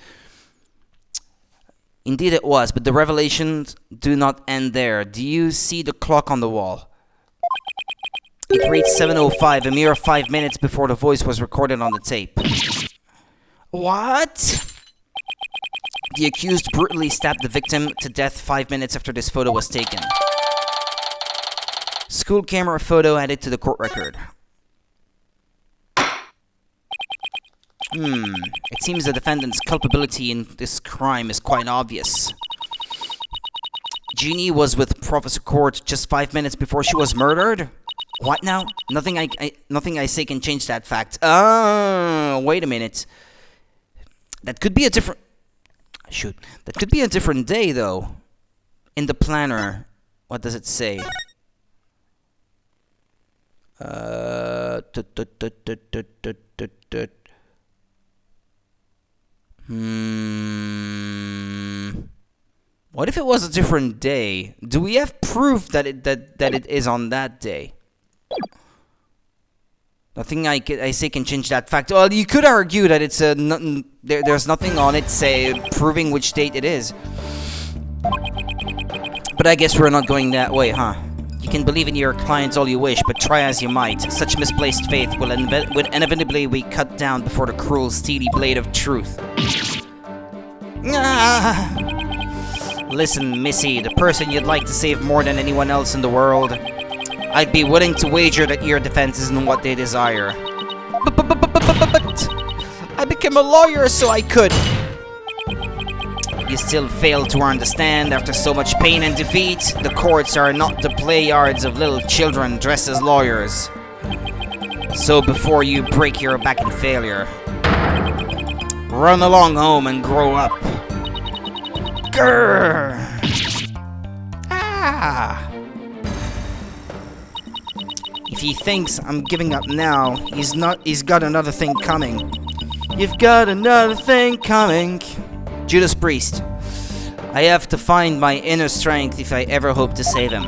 Indeed, it was. But the revelations do not end there. Do you see the clock on the wall? It reads 7:05, a mere 5 minutes before the voice was recorded on the tape. What? The accused brutally stabbed the victim to death 5 minutes after this photo was taken. School camera photo added to the court record. It seems the defendant's culpability in this crime is quite obvious. Jeannie was with Professor Court just 5 minutes before she was murdered? What now? Nothing I say can change that fact. Oh, wait a minute. That could be a different... Shoot. That could be a different day, though. In the planner. What does it say? What if it was a different day? Do we have proof that it is on that day? Nothing I say can change that fact. Well, you could argue that it's there's nothing on it say proving which date it is. But I guess we're not going that way, huh? You can believe in your clients all you wish, but try as you might, such misplaced faith will inevitably be cut down before the cruel, steely blade of truth. Ah. Listen, Missy, the person you'd like to save more than anyone else in the world, I'd be willing to wager that your defense isn't what they desire. But I became a lawyer so I could. You still fail to understand after so much pain and defeat. The courts are not the play yards of little children dressed as lawyers. So before you break your back in failure, run along home and grow up. Grrr. Ah. If he thinks I'm giving up now, he's not. He's got another thing coming. You've got another thing coming. Judas Priest. I have to find my inner strength if I ever hope to save him.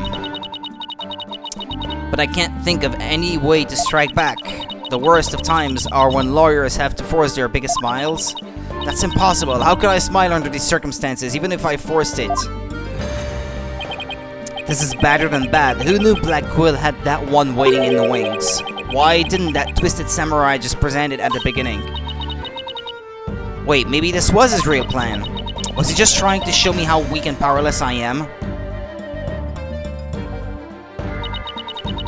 But I can't think of any way to strike back. The worst of times are when lawyers have to force their biggest smiles. That's impossible. How could I smile under these circumstances, even if I forced it? This is badder than bad. Who knew Black Quill had that one waiting in the wings? Why didn't that twisted samurai just present it at the beginning? Wait, maybe this was his real plan. Was he just trying to show me how weak and powerless I am?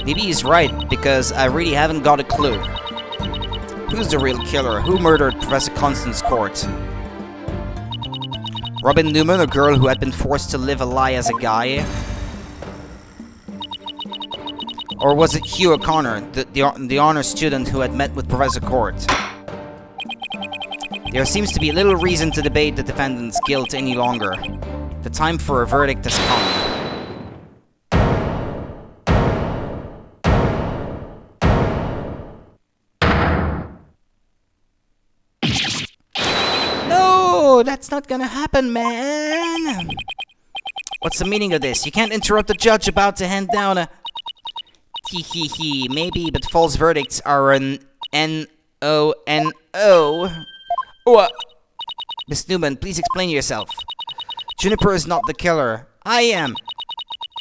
Maybe he's right, because I really haven't got a clue. Who's the real killer? Who murdered Professor Constance Court? Robin Newman, a girl who had been forced to live a lie as a guy? Or was it Hugh O'Connor, the honor student who had met with Professor Court? There seems to be little reason to debate the defendant's guilt any longer. The time for a verdict has come. No, that's not gonna happen, man! What's the meaning of this? You can't interrupt the judge about to hand down a... Hee, maybe, but false verdicts are an N-O-N-O. What? Miss Newman, please explain yourself. Juniper is not the killer. I am.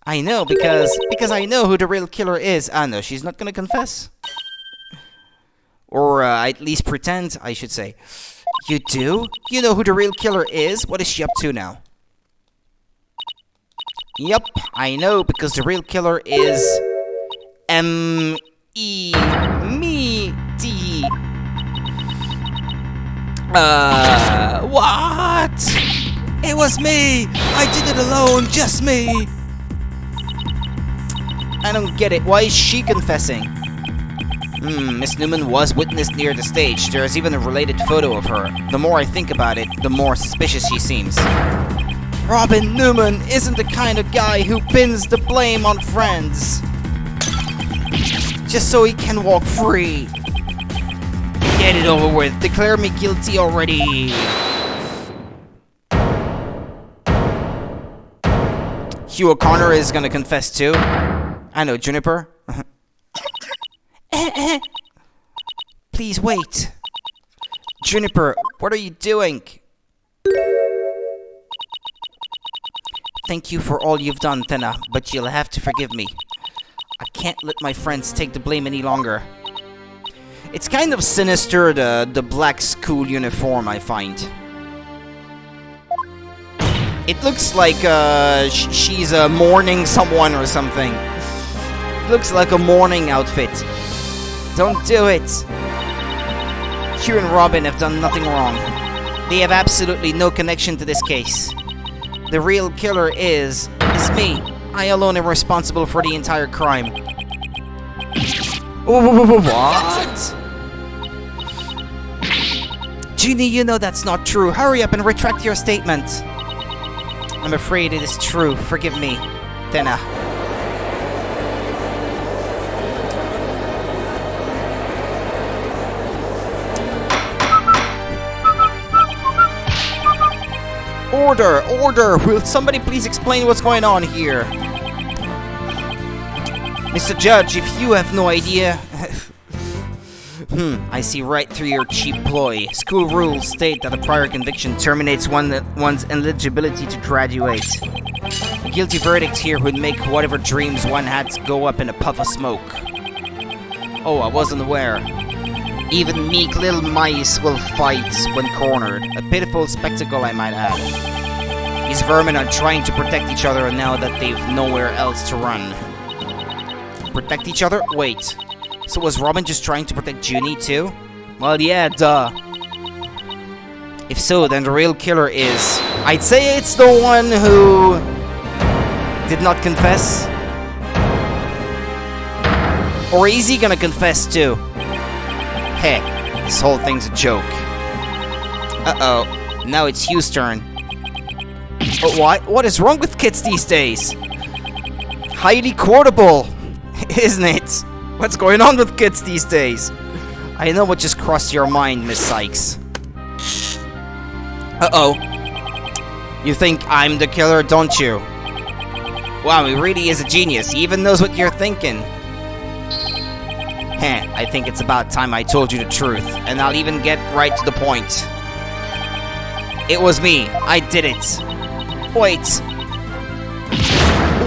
I know, because I know who the real killer is. Ah, no, she's not gonna confess. Or at least pretend, I should say. You do? You know who the real killer is? What is she up to now? Yup, I know, because the real killer is... M-E-Me-D. What? It was me! I did it alone, just me! I don't get it. Why is she confessing? Miss Newman was witnessed near the stage. There is even a related photo of her. The more I think about it, the more suspicious she seems. Robin Newman isn't the kind of guy who pins the blame on friends. Just so he can walk free. Get it over with. Declare me guilty already. Hugh O'Connor is gonna confess too. I know, Juniper. Please wait. Juniper, what are you doing? Thank you for all you've done, Tena, but you'll have to forgive me. I can't let my friends take the blame any longer. It's kind of sinister, the black school uniform, I find. It looks like she's mourning someone or something. It looks like a mourning outfit. Don't do it. Hugh and Robin have done nothing wrong. They have absolutely no connection to this case. The real killer is me. I alone am responsible for the entire crime. What? Jeannie, you know that's not true. Hurry up and retract your statement. I'm afraid it is true. Forgive me, Tena. Order! Order! Will somebody please explain what's going on here? Mr. Judge, if you have no idea... I see right through your cheap ploy. School rules state that a prior conviction terminates one's eligibility to graduate. A guilty verdict here would make whatever dreams one had to go up in a puff of smoke. Oh, I wasn't aware. Even meek little mice will fight when cornered. A pitiful spectacle, I might add. These vermin are trying to protect each other now that they've nowhere else to run. Protect each other? Wait. So was Robin just trying to protect Junie too? Well, yeah, duh. If so, then the real killer is... I'd say it's the one who... did not confess? Or is he gonna confess too? Hey, this whole thing's a joke. Uh-oh. Now it's Hugh's turn. But what? What is wrong with kids these days? Highly quotable, isn't it? What's going on with kids these days? I know what just crossed your mind, Miss Sykes. Uh-oh. You think I'm the killer, don't you? Wow, he really is a genius. He even knows what you're thinking. Heh, I think it's about time I told you the truth, and I'll even get right to the point. It was me. I did it. Wait.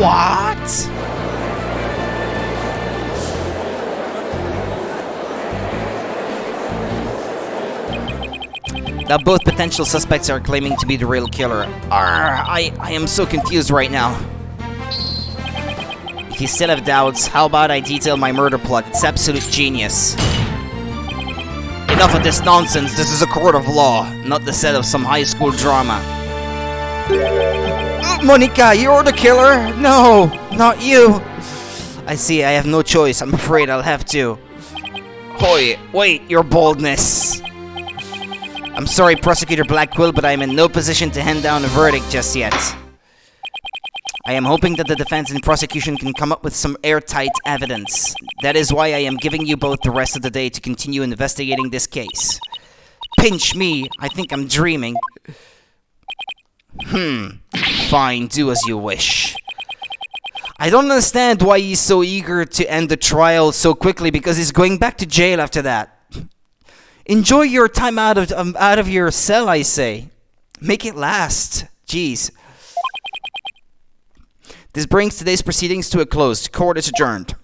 What? Now both potential suspects are claiming to be the real killer. I am so confused right now. If you still have doubts, how about I detail my murder plot? It's absolute genius. Enough of this nonsense. This is a court of law, not the set of some high school drama. Monica, you're the killer? No, not you. I see, I have no choice. I'm afraid I'll have to. Hoy, wait, your boldness. I'm sorry, Prosecutor Blackquill, but I am in no position to hand down a verdict just yet. I am hoping that the defense and prosecution can come up with some airtight evidence. That is why I am giving you both the rest of the day to continue investigating this case. Pinch me, I think I'm dreaming. Fine, do as you wish. I don't understand why he's so eager to end the trial so quickly, because he's going back to jail after that. Enjoy your time out of your cell, I say. Make it last. Jeez. This brings today's proceedings to a close. Court is adjourned.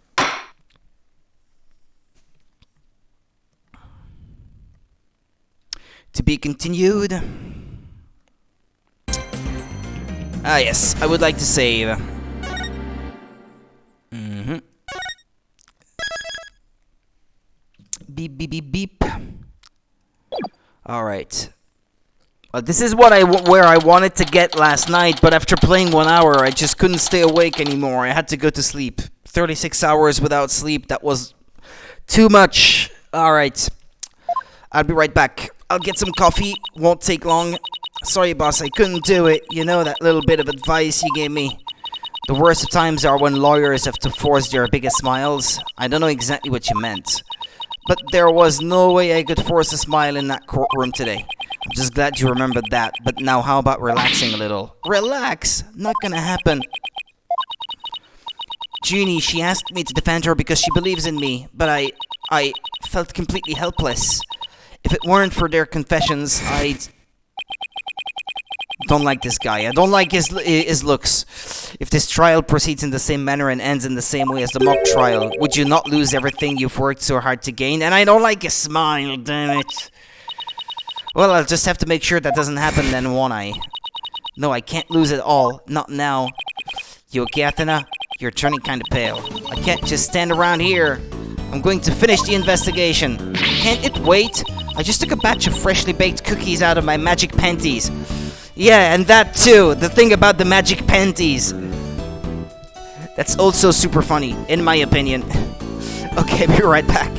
To be continued. Ah, yes. I would like to save. Beep, beep, beep, beep. Alright. This is where I wanted to get last night, but after playing 1 hour, I just couldn't stay awake anymore. I had to go to sleep. 36 hours without sleep, that was too much. Alright. I'll be right back. I'll get some coffee, won't take long. Sorry, boss, I couldn't do it. You know, that little bit of advice you gave me. The worst of times are when lawyers have to force their biggest smiles. I don't know exactly what you meant. But there was no way I could force a smile in that courtroom today. I'm just glad you remembered that. But now how about relaxing a little? Relax? Not gonna happen. Junie, she asked me to defend her because she believes in me. But I felt completely helpless. If it weren't for their confessions, I'd... Don't like this guy. I don't like his looks. If this trial proceeds in the same manner and ends in the same way as the mock trial, would you not lose everything you've worked so hard to gain? And I don't like his smile, damn it. Well, I'll just have to make sure that doesn't happen then, won't I? No, I can't lose it all. Not now. You okay, Athena? You're turning kind of pale. I can't just stand around here. I'm going to finish the investigation. Can't it wait? I just took a batch of freshly baked cookies out of my magic panties. Yeah, and that too. The thing about the magic panties. That's also super funny, in my opinion. Okay, be right back.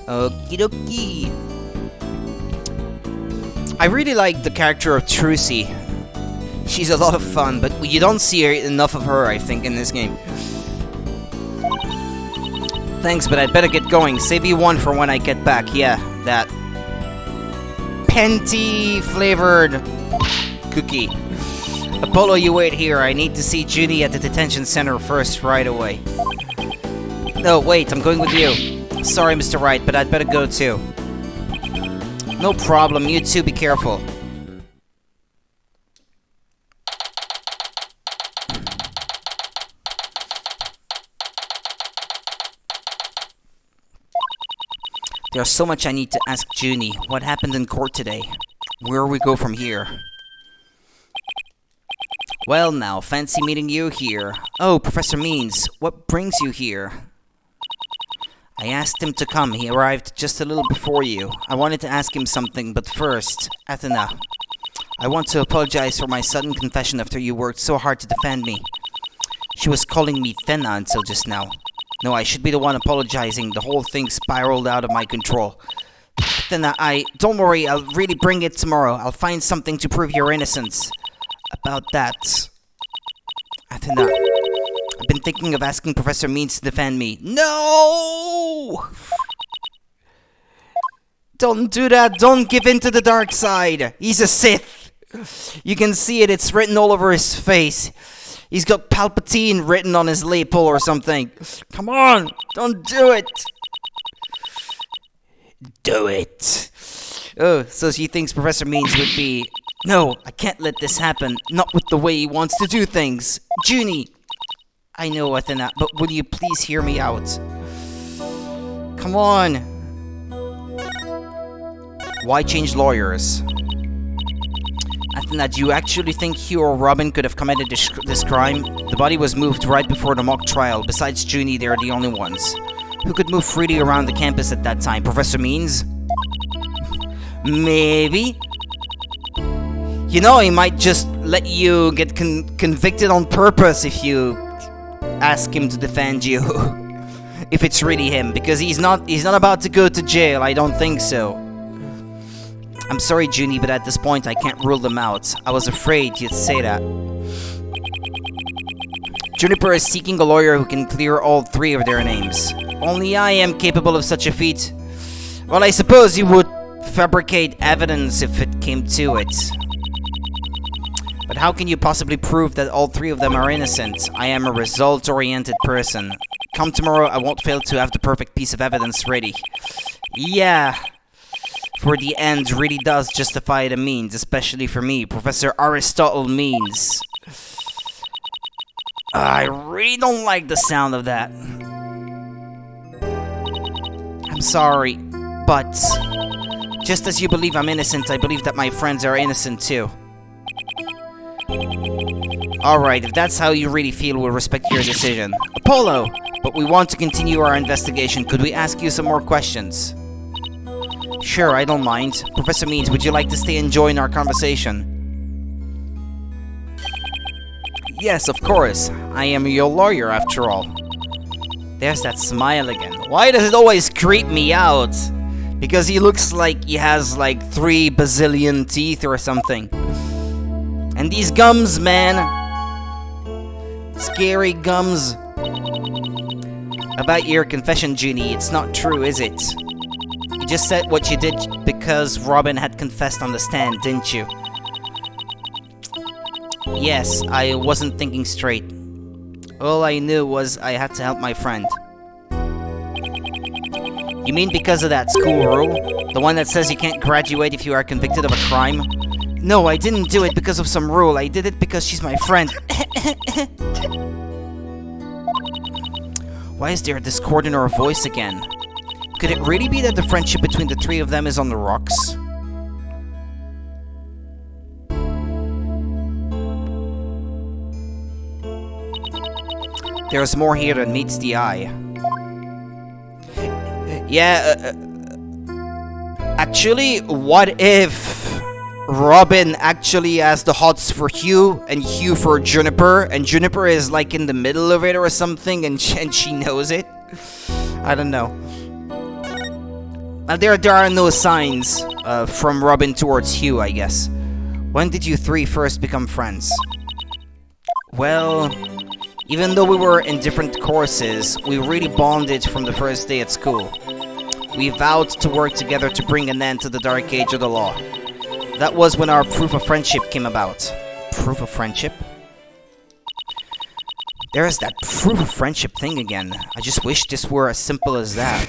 Okie dokie. I really like the character of Trucy. She's a lot of fun, but you don't see enough of her, I think, in this game. Thanks, but I'd better get going. Save you one for when I get back. Yeah, that Penty flavored cookie. Apollo, you wait here. I need to see Junie at the detention center first, right away. No, wait, I'm going with you. Sorry, Mr. Wright, but I'd better go too. No problem, you too, be careful. There's so much I need to ask Junie. What happened in court today? Where we go from here? Well now, fancy meeting you here. Oh, Professor Means, what brings you here? I asked him to come. He arrived just a little before you. I wanted to ask him something, but first, Athena. I want to apologize for my sudden confession after you worked so hard to defend me. She was calling me Thena until just now. No, I should be the one apologizing. The whole thing spiraled out of my control. Thena, don't worry, I'll really bring it tomorrow. I'll find something to prove your innocence. About that, Athena, I've been thinking of asking Professor Means to defend me. No! Don't do that. Don't give in to the dark side. He's a Sith. You can see it. It's written all over his face. He's got Palpatine written on his lapel or something. Come on. Don't do it. Do it. Oh, so she thinks Professor Means would be... No, I can't let this happen. Not with the way he wants to do things. Junie. I know, Athena, but will you please hear me out? Come on. Why change lawyers? Athena, do you actually think Hugh or Robin could have committed this crime? The body was moved right before the mock trial. Besides Junie, they're the only ones. Who could move freely around the campus at that time? Professor Means? Maybe? You know, he might just let you get convicted on purpose if you ask him to defend you. If it's really him, because he's not about to go to jail. I don't think so. I'm sorry, Junie, but at this point I can't rule them out. I was afraid you'd say that. Juniper is seeking a lawyer who can clear all three of their names. Only I am capable of such a feat. Well, I suppose you would fabricate evidence if it came to it. But how can you possibly prove that all three of them are innocent? I am a result-oriented person. Come tomorrow, I won't fail to have the perfect piece of evidence ready. Yeah. For the end really does justify the means, especially for me, Professor Aristotle Means. I really don't like the sound of that. I'm sorry, but just as you believe I'm innocent, I believe that my friends are innocent too. Alright, if that's how you really feel, we'll respect your decision. Apollo! But we want to continue our investigation. Could we ask you some more questions? Sure, I don't mind. Professor Means, would you like to stay and join our conversation? Yes, of course. I am your lawyer, after all. There's that smile again. Why does it always creep me out? Because he looks like he has like 3 bazillion teeth or something. And these gums, man. Scary gums. About your confession, Junie, it's not true, is it? You just said what you did because Robin had confessed on the stand, didn't you? Yes, I wasn't thinking straight. All I knew was I had to help my friend. You mean because of that school rule? The one that says you can't graduate if you are convicted of a crime? No, I didn't do it because of some rule. I did it because she's my friend. Why is there a discord in her voice again? Could it really be that the friendship between the 3 of them is on the rocks? There's more here than meets the eye. Yeah, actually, what if Robin actually has the hots for Hugh, and Hugh for Juniper, and Juniper is like in the middle of it or something, and she knows it? I don't know. There are no signs from Robin towards Hugh, I guess. When did you three first become friends? Well, even though we were in different courses, we really bonded from the first day at school. We vowed to work together to bring an end to the dark age of the law. That was when our proof of friendship came about. Proof of friendship? There's that proof of friendship thing again. I just wish this were as simple as that.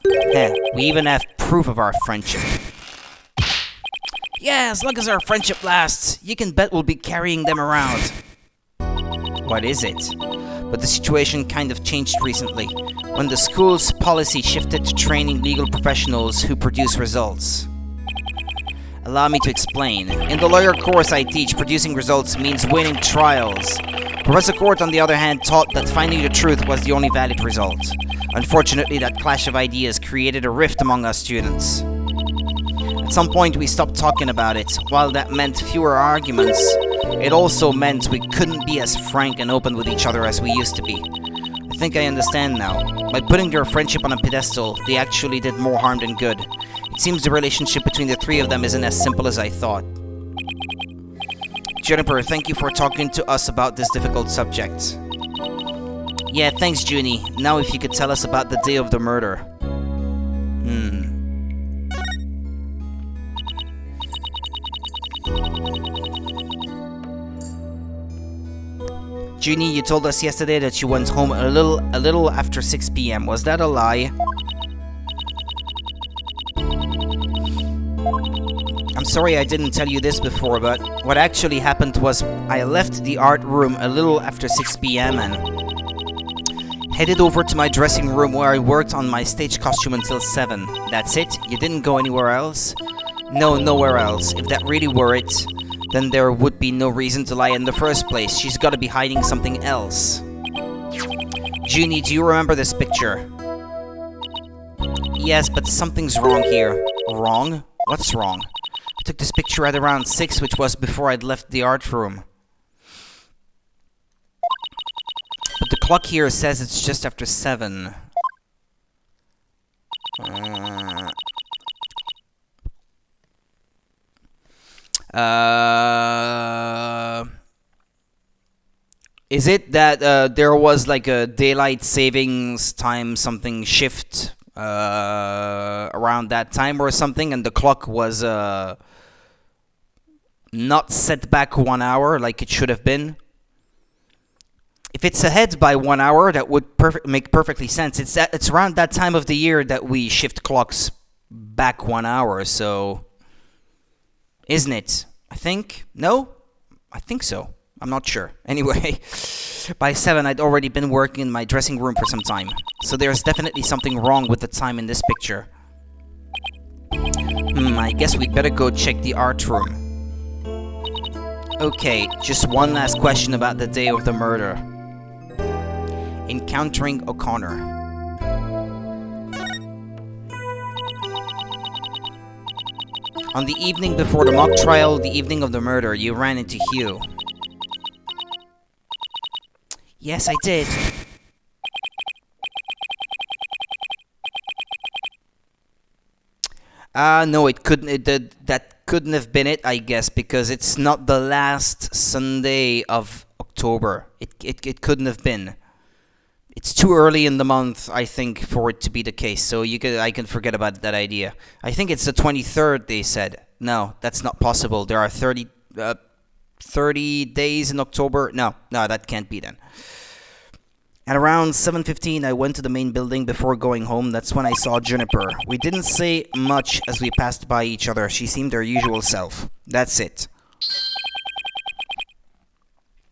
Heh, we even have proof of our friendship. Yeah, as long as our friendship lasts, you can bet we'll be carrying them around. What is it? But the situation kind of changed recently, when the school's policy shifted to training legal professionals who produce results. Allow me to explain. In the lawyer course I teach, producing results means winning trials. Professor Court, on the other hand, taught that finding the truth was the only valid result. Unfortunately, that clash of ideas created a rift among us students. At some point, we stopped talking about it. While that meant fewer arguments, it also meant we couldn't be as frank and open with each other as we used to be. I think I understand now. By putting their friendship on a pedestal, they actually did more harm than good. It seems the relationship between the three of them isn't as simple as I thought. Juniper, thank you for talking to us about this difficult subject. Yeah, thanks, Junie. Now if you could tell us about the day of the murder. Junie, you told us yesterday that you went home a little after 6 p.m. Was that a lie? I'm sorry I didn't tell you this before, but what actually happened was I left the art room a little after 6 p.m. and headed over to my dressing room where I worked on my stage costume until 7. That's it? You didn't go anywhere else? No, nowhere else. If that really were it, then there would be no reason to lie in the first place. She's gotta be hiding something else. Junie, do you remember this picture? Yes, but something's wrong here. Wrong? What's wrong? I took this picture at around 6, which was before I'd left the art room. But the clock here says it's just after 7. Is it that there was like a daylight savings time something shift around that time or something, and the clock was not set back 1 hour like it should have been? If it's ahead by 1 hour, that would make perfectly sense. It's around that time of the year that we shift clocks back 1 hour, so isn't it? I think. No? I think so. I'm not sure. Anyway, by 7 I'd already been working in my dressing room for some time, so there's definitely something wrong with the time in this picture. I guess we'd better go check the art room. Okay, just one last question about the day of the murder. Encountering O'Connor. On the evening before the mock trial, the evening of the murder, you ran into Hugh. Yes, I did. No, it couldn't. That couldn't have been it, I guess, because it's not the last Sunday of October. It couldn't have been. It's too early in the month, I think, for it to be the case. So I can forget about that idea. I think it's the 23rd. They said no, that's not possible. There are 30 days in October. No, that can't be then. At around 7:15, I went to the main building before going home. That's when I saw Juniper. We didn't say much as we passed by each other. She seemed her usual self. That's it.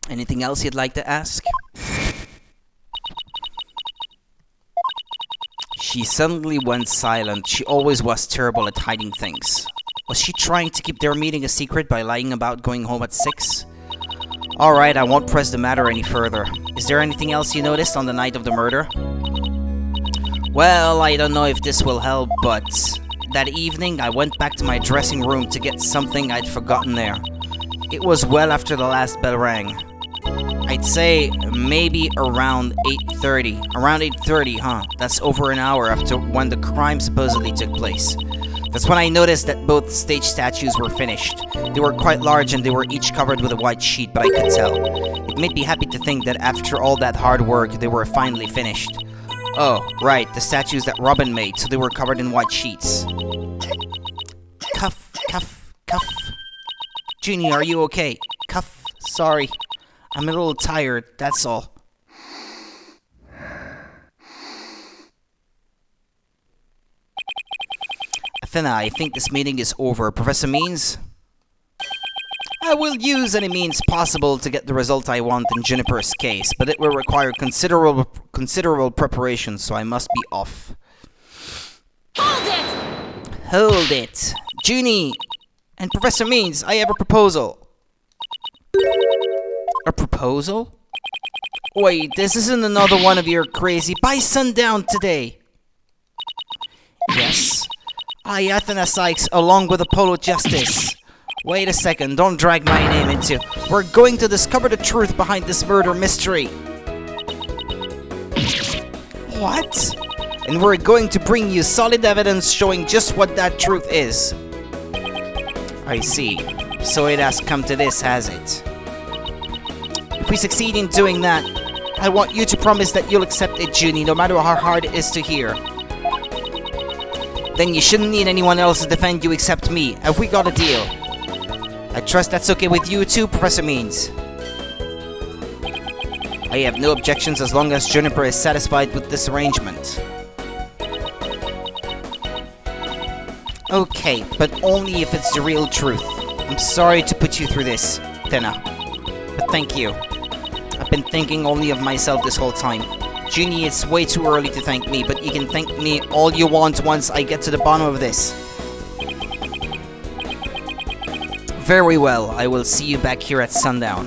Anything else you'd like to ask? She suddenly went silent. She always was terrible at hiding things. Was she trying to keep their meeting a secret by lying about going home at 6? Alright, I won't press the matter any further. Is there anything else you noticed on the night of the murder? Well, I don't know if this will help, but that evening I went back to my dressing room to get something I'd forgotten there. It was well after the last bell rang. I'd say maybe around 8:30. Around 8:30, huh? That's over an hour after when the crime supposedly took place. That's when I noticed that both stage statues were finished. They were quite large and they were each covered with a white sheet, but I could tell. It made me happy to think that after all that hard work, they were finally finished. Oh, right, the statues that Robin made, so they were covered in white sheets. Cuff, cuff, cuff. Junie, are you okay? Cuff, sorry. I'm a little tired, that's all. Athena, I think this meeting is over. Professor Means? I will use any means possible to get the result I want in Juniper's case, but it will require considerable preparation, so I must be off. Hold it! Hold it! Junie and Professor Means, I have a proposal. A proposal? Wait, this isn't another one of your crazy by sundown today. Yes. I, Athena Sykes, along with Apollo Justice. Wait a second, don't drag my name into. We're going to discover the truth behind this murder mystery. What? And we're going to bring you solid evidence showing just what that truth is. I see. So it has come to this, has it? If we succeed in doing that, I want you to promise that you'll accept it, Junie, no matter how hard it is to hear. Then you shouldn't need anyone else to defend you except me. Have we got a deal? I trust that's okay with you too, Professor Means. I have no objections as long as Juniper is satisfied with this arrangement. Okay, but only if it's the real truth. I'm sorry to put you through this, Athena. But thank you. I've been thinking only of myself this whole time. Junie, it's way too early to thank me, but you can thank me all you want once I get to the bottom of this. Very well, I will see you back here at sundown.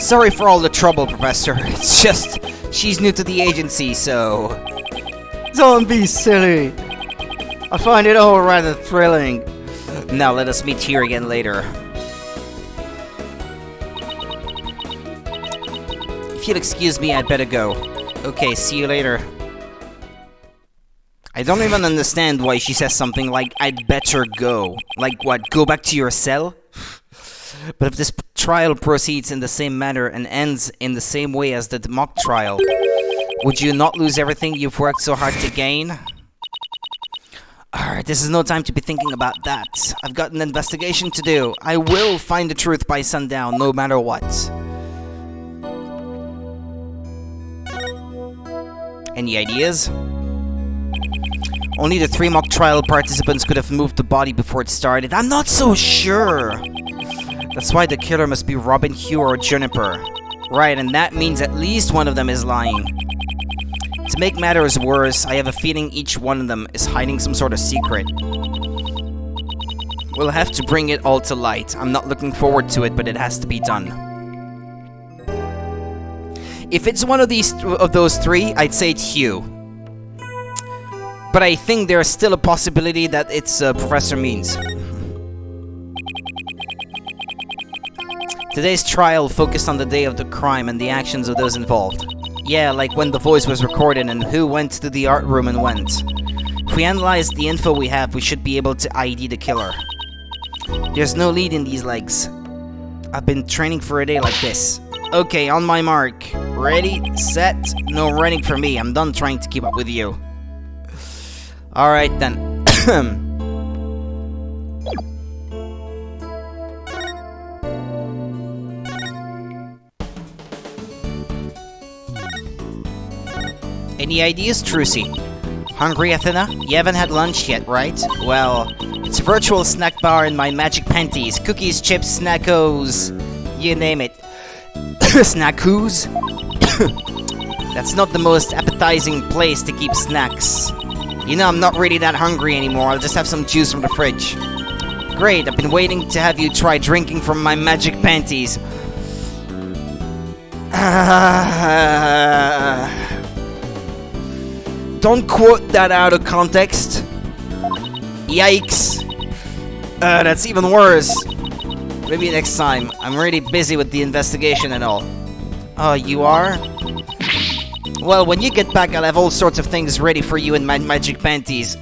Sorry for all the trouble, Professor. It's just, she's new to the agency, so... Don't be silly. I find it all rather thrilling. Now let us meet here again later. If you'll excuse me, I'd better go. Okay, see you later. I don't even understand why she says something like, I'd better go. Like what, go back to your cell? But if this trial proceeds in the same manner and ends in the same way as the mock trial, would you not lose everything you've worked so hard to gain? Alright, this is no time to be thinking about that. I've got an investigation to do. I will find the truth by sundown, no matter what. Any ideas? Only the 3 mock trial participants could have moved the body before it started. I'm not so sure! That's why the killer must be Robin, Hugh, or Juniper. Right, and that means at least one of them is lying. To make matters worse, I have a feeling each one of them is hiding some sort of secret. We'll have to bring it all to light. I'm not looking forward to it, but it has to be done. If it's one of those 3, I'd say it's Hugh. But I think there's still a possibility that it's Professor Means. Today's trial focused on the day of the crime and the actions of those involved. Yeah, like when the voice was recorded and who went to the art room and went. If we analyze the info we have, we should be able to ID the killer. There's no lead in these legs. I've been training for a day like this. Okay, on my mark. Ready, set, no running for me. I'm done trying to keep up with you. Alright then. Any ideas, Trucy? Hungry, Athena? You haven't had lunch yet, right? Well, it's a virtual snack bar in my magic panties. Cookies, chips, snackos. You name it. Snackos? That's not the most appetizing place to keep snacks. You know, I'm not really that hungry anymore. I'll just have some juice from the fridge. Great, I've been waiting to have you try drinking from my magic panties. Don't quote that out of context. Yikes. That's even worse. Maybe next time. I'm really busy with the investigation and all. Oh, you are? Well, when you get back, I'll have all sorts of things ready for you in my magic panties.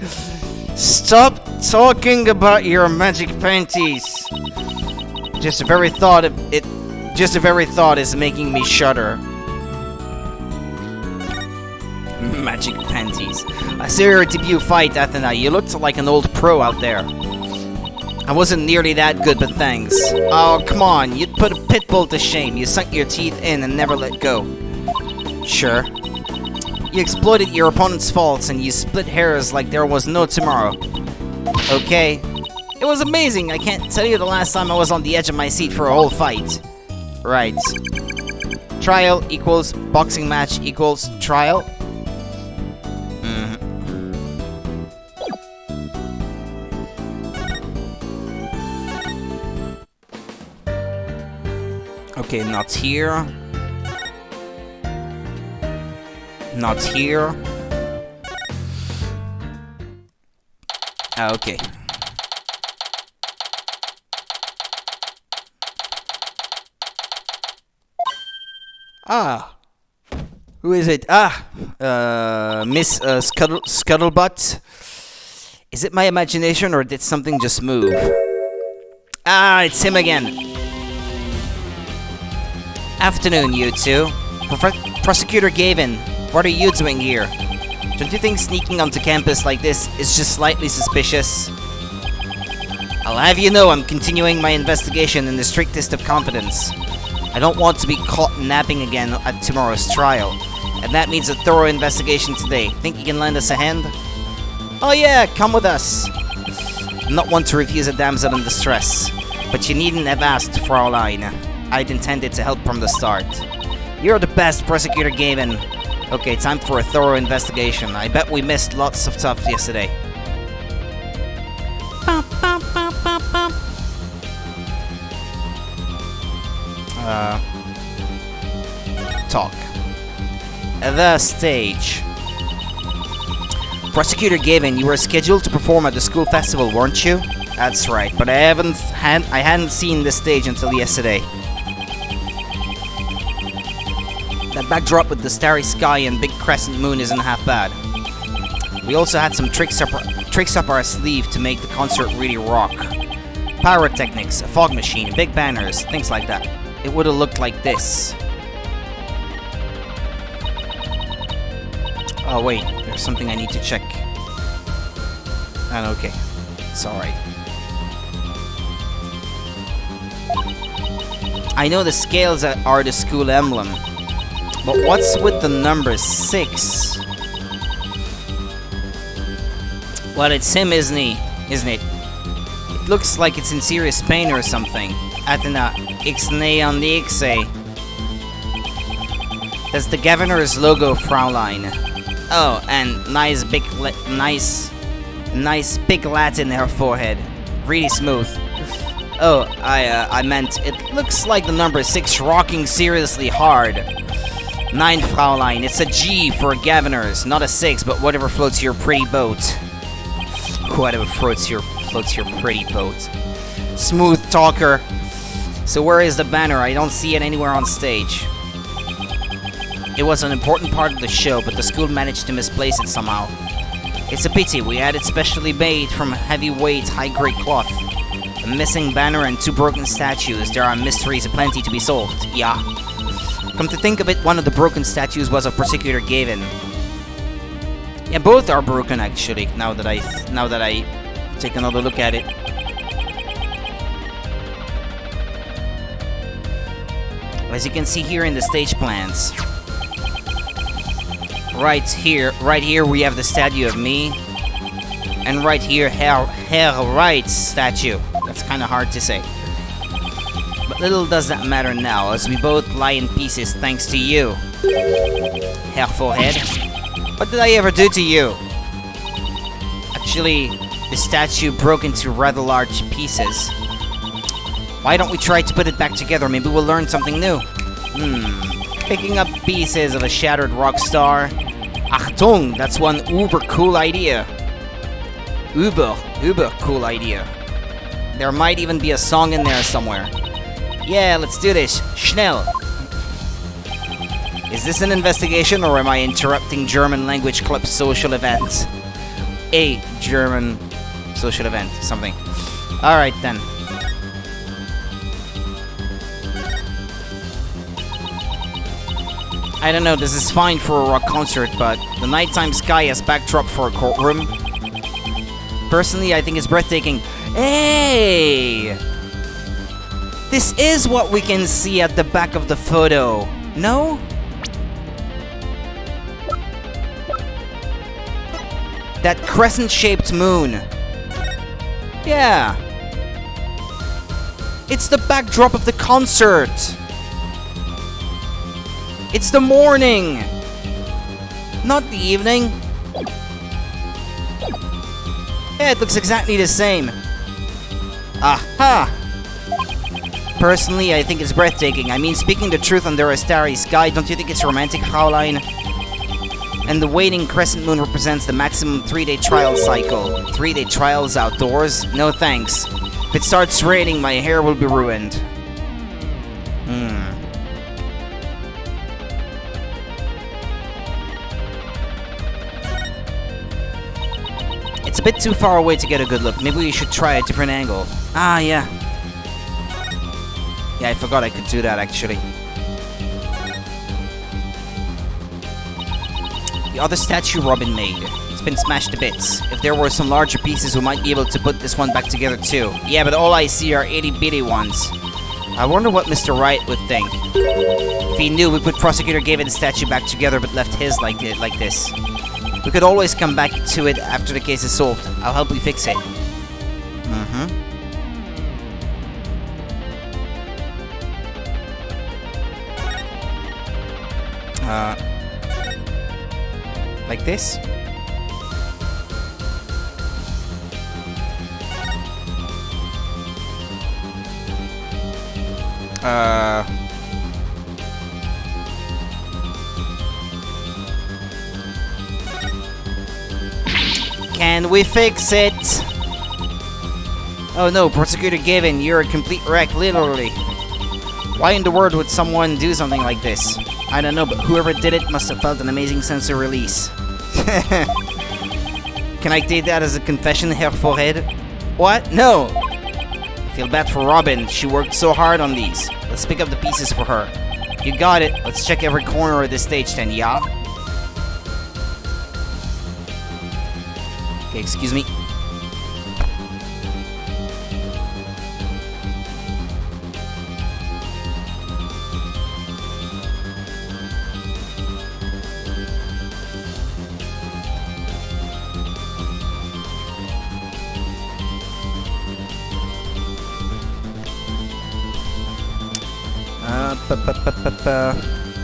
Stop talking about your magic panties. Just the very thought of it. Just the very thought is making me shudder. Magic panties. I saw your debut fight, Athena. You looked like an old pro out there. I wasn't nearly that good, but thanks. Oh, come on. You'd put a pit bull to shame. You sunk your teeth in and never let go. Sure. You exploited your opponent's faults and you split hairs like there was no tomorrow. Okay. It was amazing. I can't tell you the last time I was on the edge of my seat for a whole fight. Right. Trial equals boxing match equals trial. Okay, not here. Not here. Okay. Ah. Who is it? Miss Scuttlebutt. Is it my imagination or did something just move? Ah, it's him again. Afternoon, you two. Prosecutor Gavin, what are you doing here? Don't you think sneaking onto campus like this is just slightly suspicious? I'll have you know I'm continuing my investigation in the strictest of confidence. I don't want to be caught napping again at tomorrow's trial, and that means a thorough investigation today. Think you can lend us a hand? Oh yeah, come with us. I'm not one to refuse a damsel in distress, but you needn't have asked, Fraulein. I'd intended to help from the start. You're the best, Prosecutor Gavin. Okay, time for a thorough investigation. I bet we missed lots of stuff yesterday. Talk. The stage. Prosecutor Gavin, you were scheduled to perform at the school festival, weren't you? That's right, but I hadn't seen the stage until yesterday. That backdrop with the starry sky and big crescent moon isn't half bad. We also had some tricks up our sleeve to make the concert really rock. Pyrotechnics, a fog machine, big banners, things like that. It would have looked like this. Oh wait, there's something I need to check. And okay, it's alright. I know the scales are the school emblem, but what's with the number 6? Well, it's him, isn't it? It looks like it's in serious pain or something. Athena, ixnay on the ixe. That's the governor's logo, Fraulein. Oh, and nice big Latin in her forehead. Really smooth. Oh, I meant, it looks like the number 6 rocking seriously hard. 9, Fraulein. It's a G for governors, not a 6, but whatever floats your pretty boat. Whatever floats your pretty boat. Smooth talker. So where is the banner? I don't see it anywhere on stage. It was an important part of the show, but the school managed to misplace it somehow. It's a pity. We had it specially made from heavyweight, high-grade cloth. A missing banner and 2 broken statues. There are mysteries aplenty to be solved. Yeah. Come to think of it, one of the broken statues was of Prosecutor Gavin. Yeah, both are broken actually. Now that I take another look at it. As you can see here in the stage plans. Right here we have the statue of me. And right here, Herr Wright's statue. That's kind of hard to say. But little does that matter now, as we both lie in pieces thanks to you. Herr Forehead. What did I ever do to you? Actually, the statue broke into rather large pieces. Why don't we try to put it back together? Maybe we'll learn something new. Picking up pieces of a shattered rock star. Achtung, that's one uber cool idea. Uber cool idea. There might even be a song in there somewhere. Yeah, let's do this. Schnell. Is this an investigation or am I interrupting German language club social events? A German social event, something. Alright then. I don't know, this is fine for a rock concert, but the nighttime sky as backdrop for a courtroom. Personally, I think it's breathtaking. Hey! This is what we can see at the back of the photo. No? That crescent-shaped moon. Yeah. It's the backdrop of the concert. It's the morning. Not the evening. Yeah, it looks exactly the same. Aha! Personally, I think it's breathtaking. I mean, speaking the truth under a starry sky, don't you think it's romantic, Fraulein? And the waning crescent moon represents the maximum 3-day trial cycle. 3-day trials outdoors? No thanks. If it starts raining, my hair will be ruined. It's a bit too far away to get a good look. Maybe we should try a different angle. Ah, yeah. Yeah, I forgot I could do that, actually. The other statue Robin made. It's been smashed to bits. If there were some larger pieces, we might be able to put this one back together too. Yeah, but all I see are itty-bitty ones. I wonder what Mr. Wright would think. If he knew we put Prosecutor Gavin's statue back together but left his like this. We could always come back to it after the case is solved. I'll help you fix it. Like this? Can we fix it? Oh no, Prosecutor Gavin, you're a complete wreck, literally. Why in the world would someone do something like this? I don't know, but whoever did it must have felt an amazing sense of release. Can I take that as a confession, Herr Forehead? What? No! I feel bad for Robin. She worked so hard on these. Let's pick up the pieces for her. You got it. Let's check every corner of the stage then, yeah? Okay, excuse me.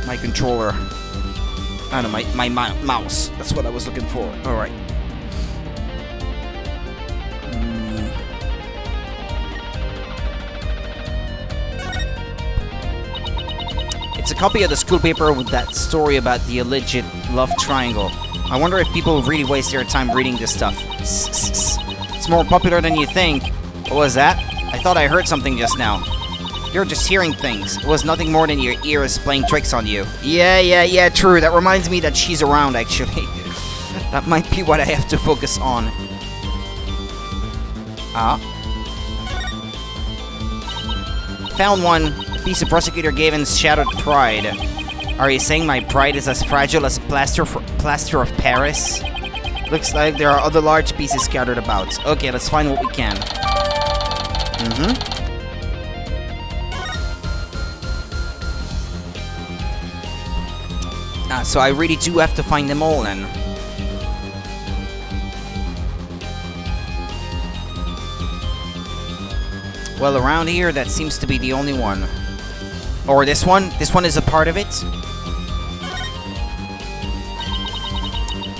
My controller. I don't know, my mouse. That's what I was looking for. Alright. It's a copy of the school paper with that story about the alleged love triangle. I wonder if people really waste their time reading this stuff. It's more popular than you think. What was that? I thought I heard something just now. You're just hearing things. It was nothing more than your ears playing tricks on you. Yeah, true. That reminds me that she's around, actually. That might be what I have to focus on. Found one. A piece of Prosecutor Gavin's shattered pride. Are you saying my pride is as fragile as a plaster of Paris? Looks like there are other large pieces scattered about. Okay, let's find what we can. So I really do have to find them all then. Well, around here, that seems to be the only one. Or this one? This one is a part of it?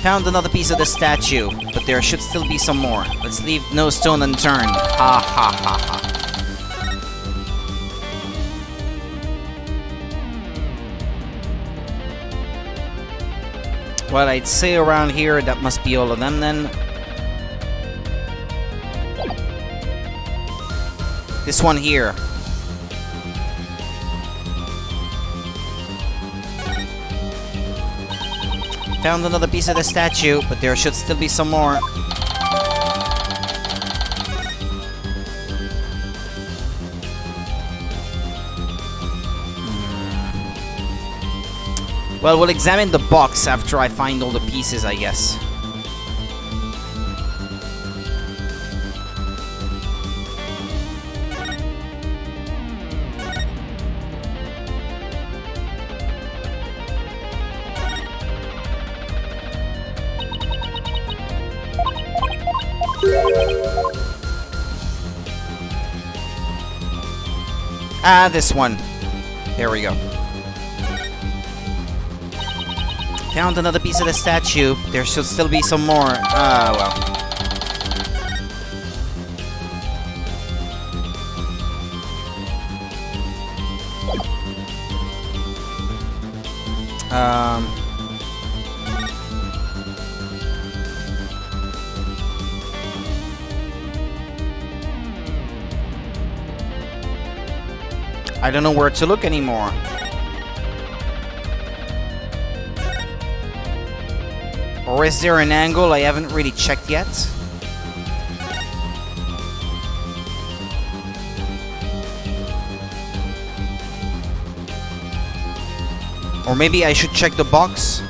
Found another piece of the statue, but there should still be some more. Let's leave no stone unturned. Ha ha ha ha. Well, I'd say around here, that must be all of them then. This one here. Found another piece of the statue, but there should still be some more. Well, we'll examine the box after I find all the pieces, I guess. Ah, this one. There we go. Found another piece of the statue. There should still be some more. Well. I don't know where to look anymore. Or is there an angle I haven't really checked yet? Or maybe I should check the box?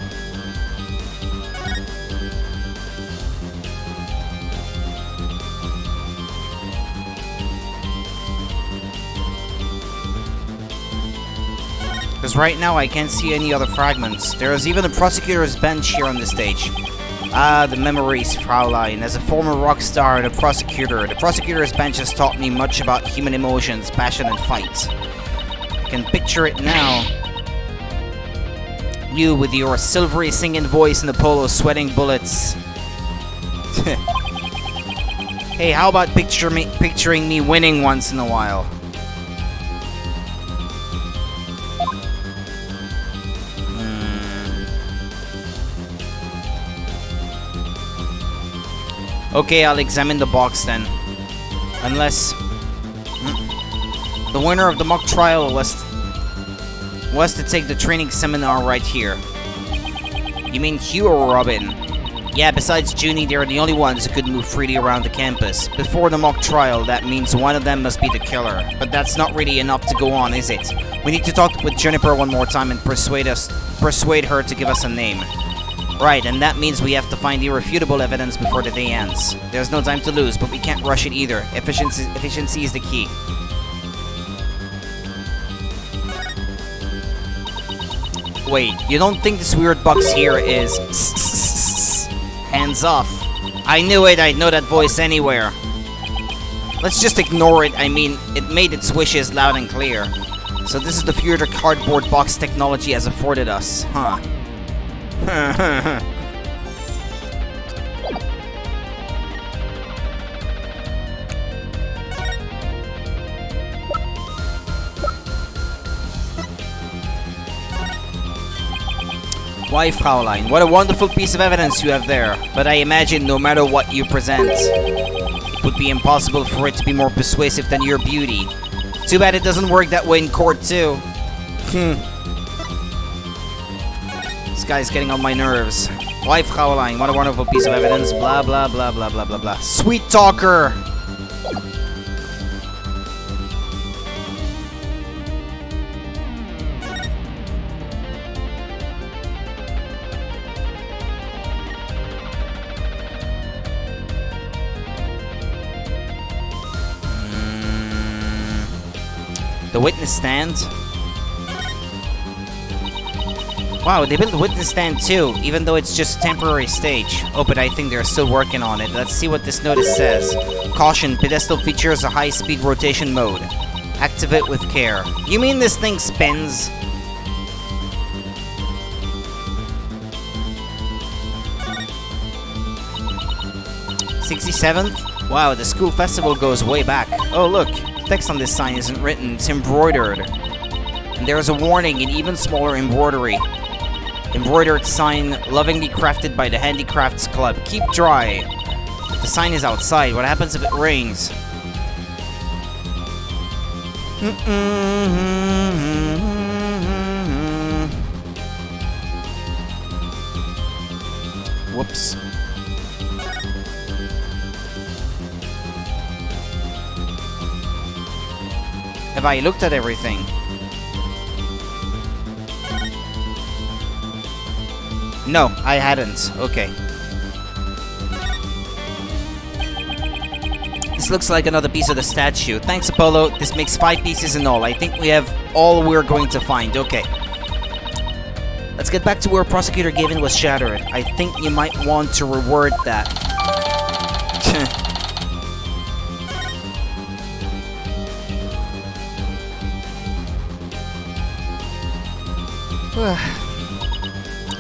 Because right now I can't see any other fragments. There is even a prosecutor's bench here on the stage. Ah, the memories, Fraulein. As a former rock star and a prosecutor, the prosecutor's bench has taught me much about human emotions, passion, and fight. I can picture it now. You with your silvery singing voice and the polo sweating bullets. Hey, how about picturing me winning once in a while? Okay, I'll examine the box then. Unless... The winner of the mock trial was to take the training seminar right here. You mean Hugh or Robin? Yeah, besides Junie, they're the only ones who could move freely around the campus. Before the mock trial, that means one of them must be the killer. But that's not really enough to go on, is it? We need to talk with Juniper one more time and persuade her to give us a name. Right, and that means we have to find irrefutable evidence before the day ends. There's no time to lose, but we can't rush it either. Efficiency is the key. Wait, you don't think this weird box here is... Hands off. I knew it, I'd know that voice anywhere. Let's just ignore it, I mean, it made its wishes loud and clear. So this is the future cardboard box technology has afforded us, huh? Why, Fraulein, what a wonderful piece of evidence you have there. But I imagine no matter what you present, it would be impossible for it to be more persuasive than your beauty. Too bad it doesn't work that way in court, too. This guy's getting on my nerves. Why, Fraulein, what a wonderful piece of evidence. Blah, blah, blah, blah, blah, blah, blah. Sweet talker! The witness stand? Wow, they built the witness stand too, even though it's just a temporary stage. Oh, but I think they're still working on it. Let's see what this notice says. Caution, pedestal features a high-speed rotation mode. Activate with care. You mean this thing spins? '67th? Wow, the school festival goes way back. Oh look, the text on this sign isn't written, it's embroidered. And there's a warning in even smaller embroidery. Embroidered sign, lovingly crafted by the Handicrafts Club. Keep dry. The sign is outside. What happens if it rains? Whoops. Have I looked at everything? No, I hadn't. Okay. This looks like another piece of the statue. Thanks, Apollo. This makes 5 pieces in all. I think we have all we're going to find. Okay. Let's get back to where Prosecutor Gavin was shattered. I think you might want to reword that.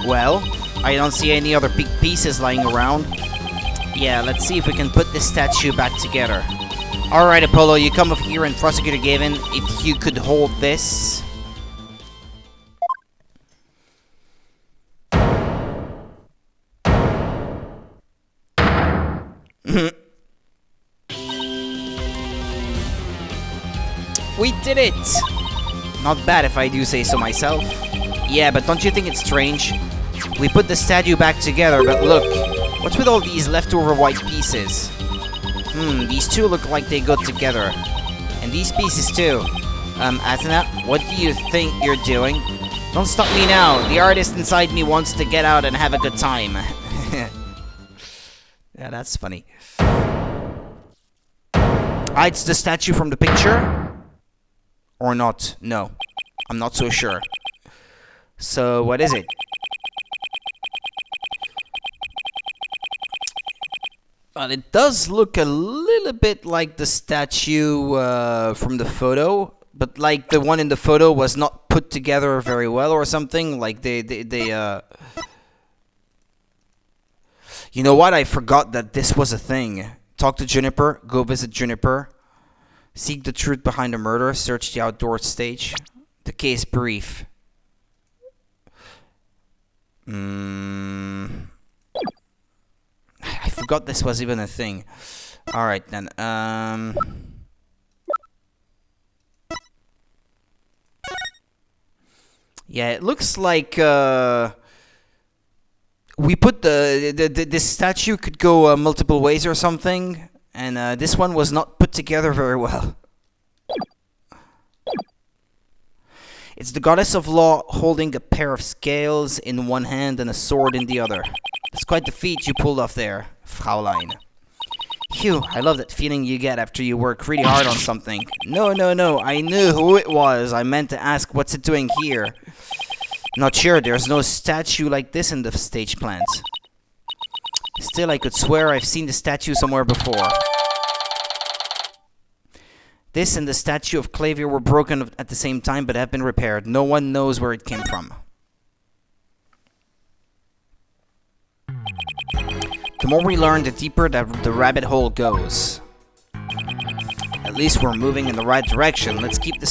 Well, I don't see any other big pieces lying around. Yeah, let's see if we can put this statue back together. Alright, Apollo, you come over here, and Prosecutor Gavin, if you could hold this. We did it! Not bad if I do say so myself. Yeah, but don't you think it's strange? We put the statue back together, but look, what's with all these leftover white pieces? These two look like they go together. And these pieces too. Athena, what do you think you're doing? Don't stop me now. The artist inside me wants to get out and have a good time. Yeah, that's funny. It's the statue from the picture? Or not? No. I'm not so sure. So, what is it? Well, it does look a little bit like the statue from the photo, but like the one in the photo was not put together very well or something. Like they You know what? I forgot that this was a thing. Talk to Juniper. Go visit Juniper. Seek the truth behind the murder. Search the outdoor stage. The case brief. I forgot this was even a thing. Alright then. Yeah, it looks like we put this statue could go multiple ways or something, and this one was not put together very well. It's the goddess of law holding a pair of scales in one hand and a sword in the other. It's quite the feat you pulled off there, Fraulein. Phew, I love that feeling you get after you work really hard on something. No, I knew who it was. I meant to ask what's it doing here. Not sure, there's no statue like this in the stage plans. Still, I could swear I've seen the statue somewhere before. This and the statue of Clavier were broken at the same time, but have been repaired. No one knows where it came from. The more we learn, the deeper the rabbit hole goes. At least we're moving in the right direction. Let's keep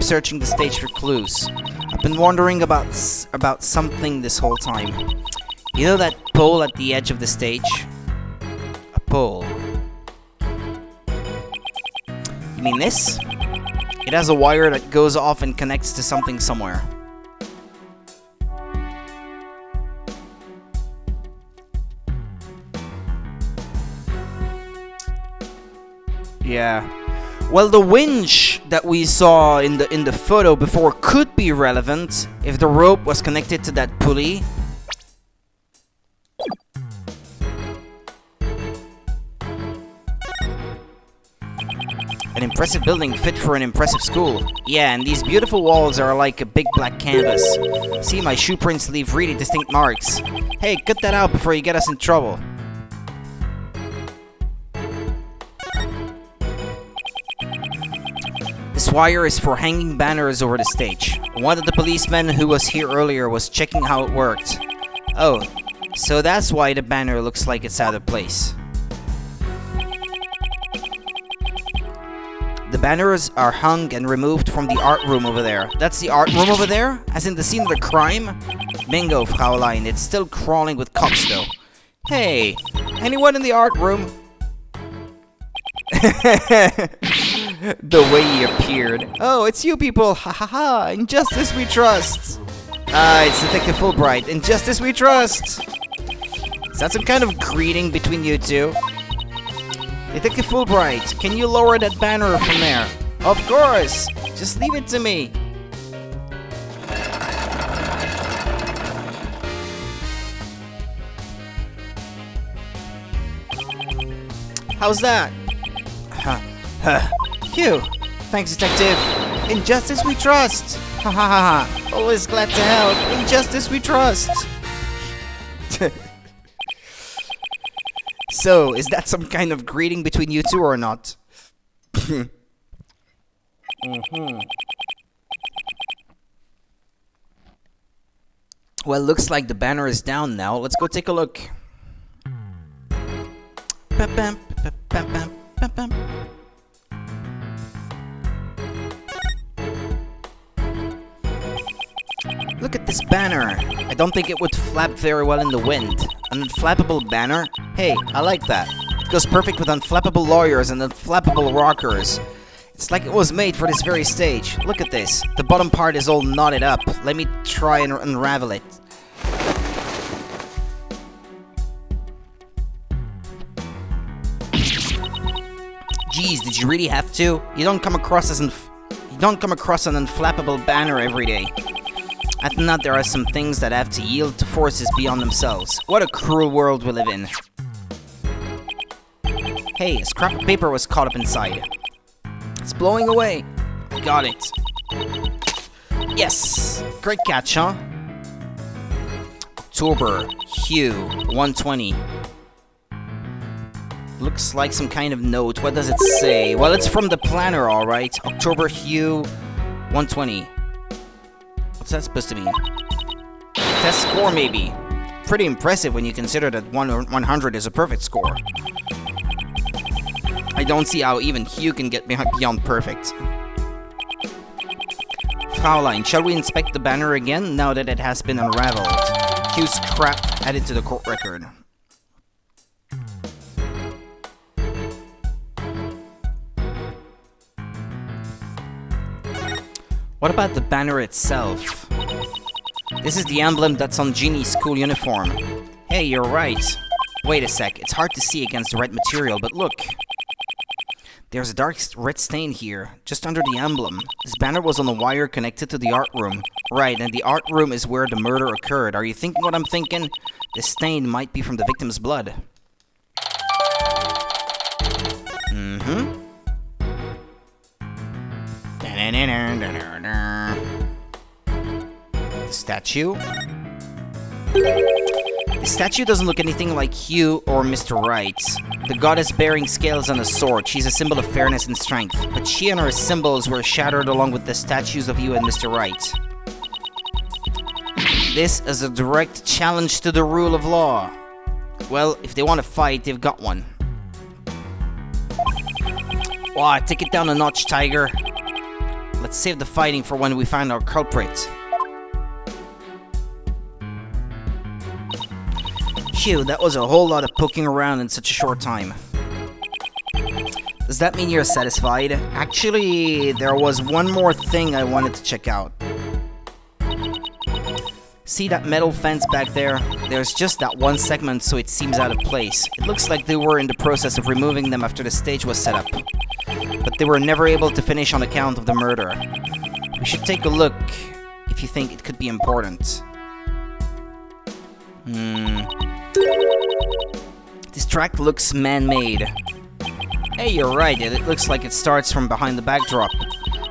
searching the stage for clues. I've been wondering about something this whole time. You know that pole at the edge of the stage? A pole. You mean this? It has a wire that goes off and connects to something somewhere. Yeah. Well, the winch that we saw in the photo before could be relevant if the rope was connected to that pulley. An impressive building fit for an impressive school. Yeah, and these beautiful walls are like a big black canvas. See, my shoe prints leave really distinct marks. Hey, cut that out before you get us in trouble. This wire is for hanging banners over the stage. One of the policemen who was here earlier was checking how it worked. Oh, so that's why the banner looks like it's out of place. The banners are hung and removed from the art room over there. That's the art room over there? As in the scene of the crime? Bingo, Fraulein. It's still crawling with cops, though. Hey, anyone in the art room? The way he appeared. Oh, it's you people. Ha ha ha. In justice we trust. It's Detective Fulbright. In justice we trust. Is that some kind of greeting between you two? Detective Fulbright, can you lower that banner from there? Of course! Just leave it to me. How's that? Phew. Thanks, Detective. In justice we trust. Ha ha ha ha. Always glad to help. In justice we trust. So, is that some kind of greeting between you two or not? Well, looks like the banner is down now. Let's go take a look. Look at this banner. I don't think it would flap very well in the wind. An unflappable banner? Hey, I like that. It goes perfect with unflappable lawyers and unflappable rockers. It's like it was made for this very stage. Look at this. The bottom part is all knotted up. Let me try and unravel it. Geez, did you really have to? You don't come across an unflappable banner every day. At not there are some things that have to yield to forces beyond themselves. What a cruel world we live in. Hey, a scrap of paper was caught up inside. It's blowing away. Got it. Yes! Great catch, huh? October, Hue, 120. Looks like some kind of note. What does it say? Well, it's from the planner, alright. October, Hue, 120. What's that supposed to mean? Test score, maybe. Pretty impressive when you consider that 100 is a perfect score. I don't see how even Hugh can get beyond perfect. Fraulein, shall we inspect the banner again now that it has been unraveled? Hugh's crap added to the court record. What about the banner itself? This is the emblem that's on Jeannie's school uniform. Hey, you're right. Wait a sec, it's hard to see against the red material, but look. There's a dark red stain here, just under the emblem. This banner was on a wire connected to the art room. Right, and the art room is where the murder occurred. Are you thinking what I'm thinking? The stain might be from the victim's blood. The statue? The statue doesn't look anything like Hugh or Mr. Wright. The goddess bearing scales on a sword. She's a symbol of fairness and strength. But she and her symbols were shattered along with the statues of Hugh and Mr. Wright. This is a direct challenge to the rule of law. Well, if they want to fight, they've got one. Wow, take it down a notch, Tiger. Let's save the fighting for when we find our culprit. Phew, that was a whole lot of poking around in such a short time. Does that mean you're satisfied? Actually, there was one more thing I wanted to check out. See that metal fence back there? There's just that one segment, so it seems out of place. It looks like they were in the process of removing them after the stage was set up. But they were never able to finish on account of the murder. We should take a look if you think it could be important. This track looks man-made. Hey, you're right, it looks like it starts from behind the backdrop.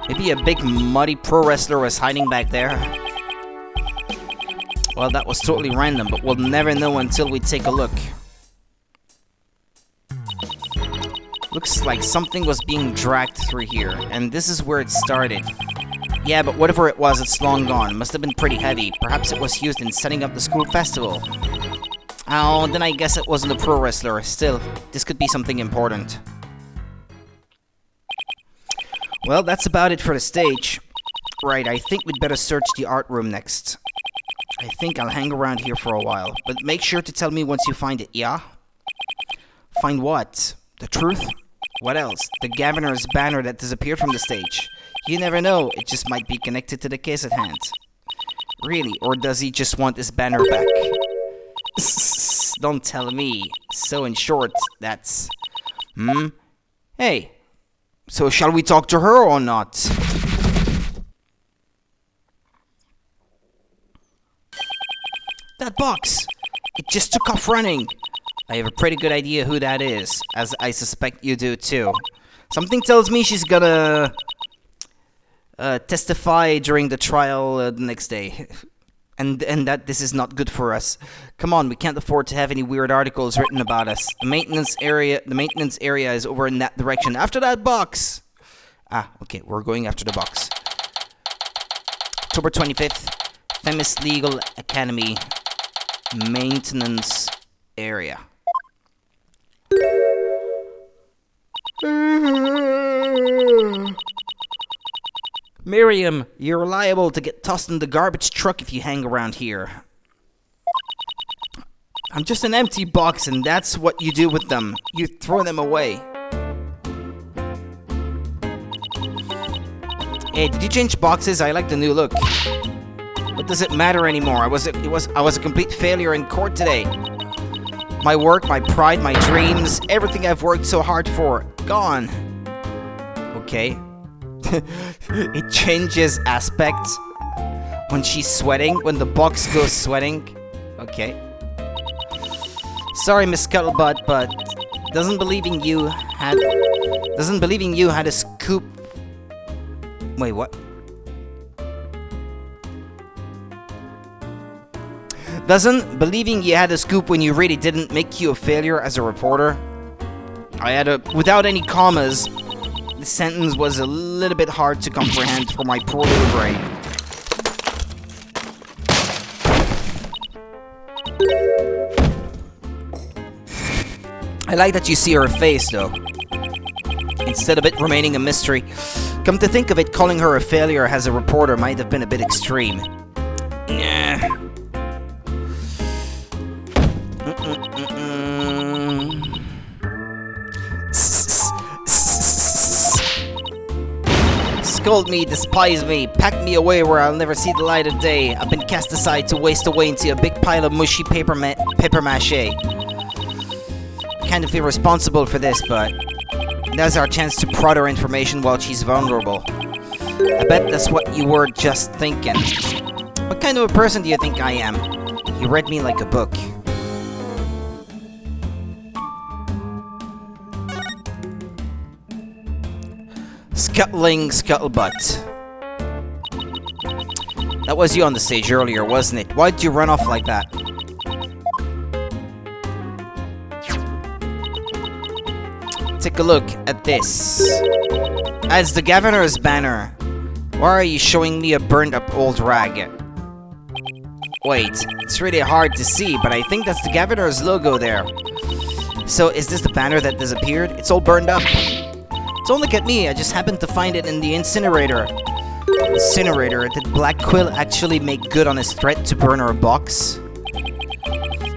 Maybe a big muddy pro wrestler was hiding back there. Well, that was totally random, but we'll never know until we take a look. Looks like something was being dragged through here, and this is where it started. Yeah, but whatever it was, it's long gone. Must have been pretty heavy. Perhaps it was used in setting up the school festival. Oh, then I guess it wasn't a pro wrestler. Still, this could be something important. Well, that's about it for the stage. Right, I think we'd better search the art room next. I think I'll hang around here for a while, but make sure to tell me once you find it, yeah? Find what? The truth? What else? The governor's banner that disappeared from the stage. You never know, it just might be connected to the case at hand. Really, or does he just want his banner back? Don't tell me. So in short, that's... Hey, so shall we talk to her or not? That box! It just took off running. I have a pretty good idea who that is, as I suspect you do too. Something tells me she's gonna testify during the trial the next day. And that this is not good for us. Come on, we can't afford to have any weird articles written about us. The maintenance area is over in that direction. After that box! Ah, okay, we're going after the box. October 25th, Themis Legal Academy maintenance area. Miriam, you're liable to get tossed in the garbage truck if you hang around here. I'm just an empty box, and that's what you do with them. You throw them away. Hey, did you change boxes? I like the new look. What does it matter anymore? I was a complete failure in court today. My work, my pride, my dreams, everything I've worked so hard for, gone. Okay. It changes aspects when she's sweating, when the box goes sweating. Okay. Sorry, Miss Scuttlebutt, but doesn't believing you had a scoop. Wait, what? Doesn't believing you had a scoop when you really didn't make you a failure as a reporter? Without any commas, the sentence was a little bit hard to comprehend for my poor little brain. I like that you see her face, though, instead of it remaining a mystery. Come to think of it, calling her a failure as a reporter might have been a bit extreme. Nah. Scold me, despise me, pack me away where I'll never see the light of day. I've been cast aside to waste away into a big pile of mushy paper mache. Kind of feel responsible for this, but now's our chance to prod her information while she's vulnerable. I bet that's what you were just thinking. What kind of a person do you think I am? You read me like a book. Scuttling Scuttlebutt. That was you on the stage earlier, wasn't it? Why'd you run off like that? Take a look at this. As the governor's banner. Why are you showing me a burned up old rag? Wait, it's really hard to see, but I think that's the governor's logo there. So is this the banner that disappeared? It's all burned up. Don't look at me, I just happened to find it in the incinerator. Incinerator? Did Black Quill actually make good on his threat to burn our box?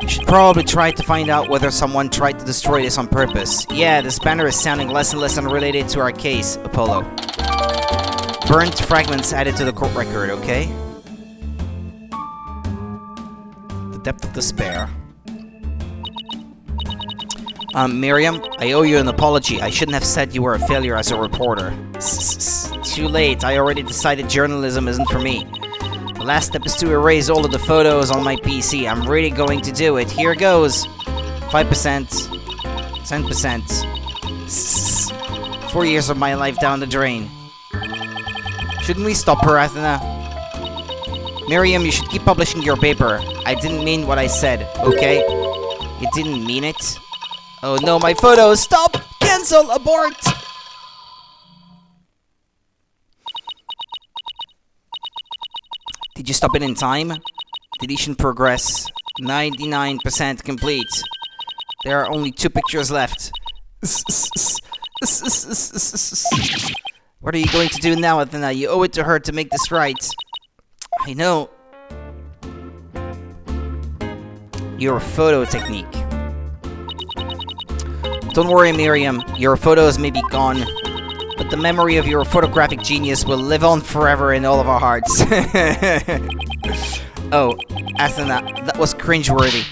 You should probably try to find out whether someone tried to destroy this on purpose. Yeah, this banner is sounding less and less unrelated to our case, Apollo. Burnt fragments added to the court record, okay? The depth of despair. Miriam, I owe you an apology. I shouldn't have said you were a failure as a reporter. Too late. I already decided journalism isn't for me. The last step is to erase all of the photos on my PC. I'm really going to do it. Here goes. 5%. 10%. 4 years of my life down the drain. Shouldn't we stop her, Athena? Miriam, you should keep publishing your paper. I didn't mean what I said, okay? You didn't mean it? Oh no, my photos! Stop! Cancel! Abort! Did you stop it in time? Deletion progress. 99% complete. There are only 2 pictures left. What are you going to do now, Athena? You owe it to her to make this right. I know. Your photo technique. Don't worry, Miriam. Your photos may be gone, but the memory of your photographic genius will live on forever in all of our hearts. Oh, Athena, that was cringeworthy.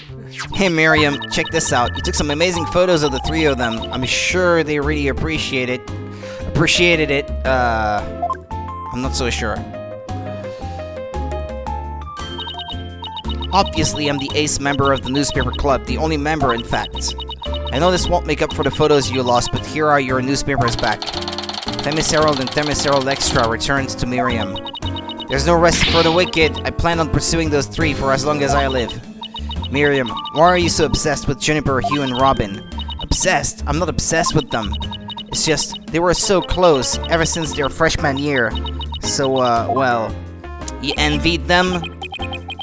Hey Miriam, check this out. You took some amazing photos of the three of them. I'm sure they really appreciated it. I'm not so sure. Obviously, I'm the ace member of the newspaper club, the only member, in fact. I know this won't make up for the photos you lost, but here are your newspapers back. Themis Herald and Themis Herald Extra returns to Miriam. There's no rest for the wicked. I plan on pursuing those three for as long as I live. Miriam, why are you so obsessed with Juniper, Hugh, and Robin? Obsessed? I'm not obsessed with them. It's just, they were so close ever since their freshman year. So, well, you envied them?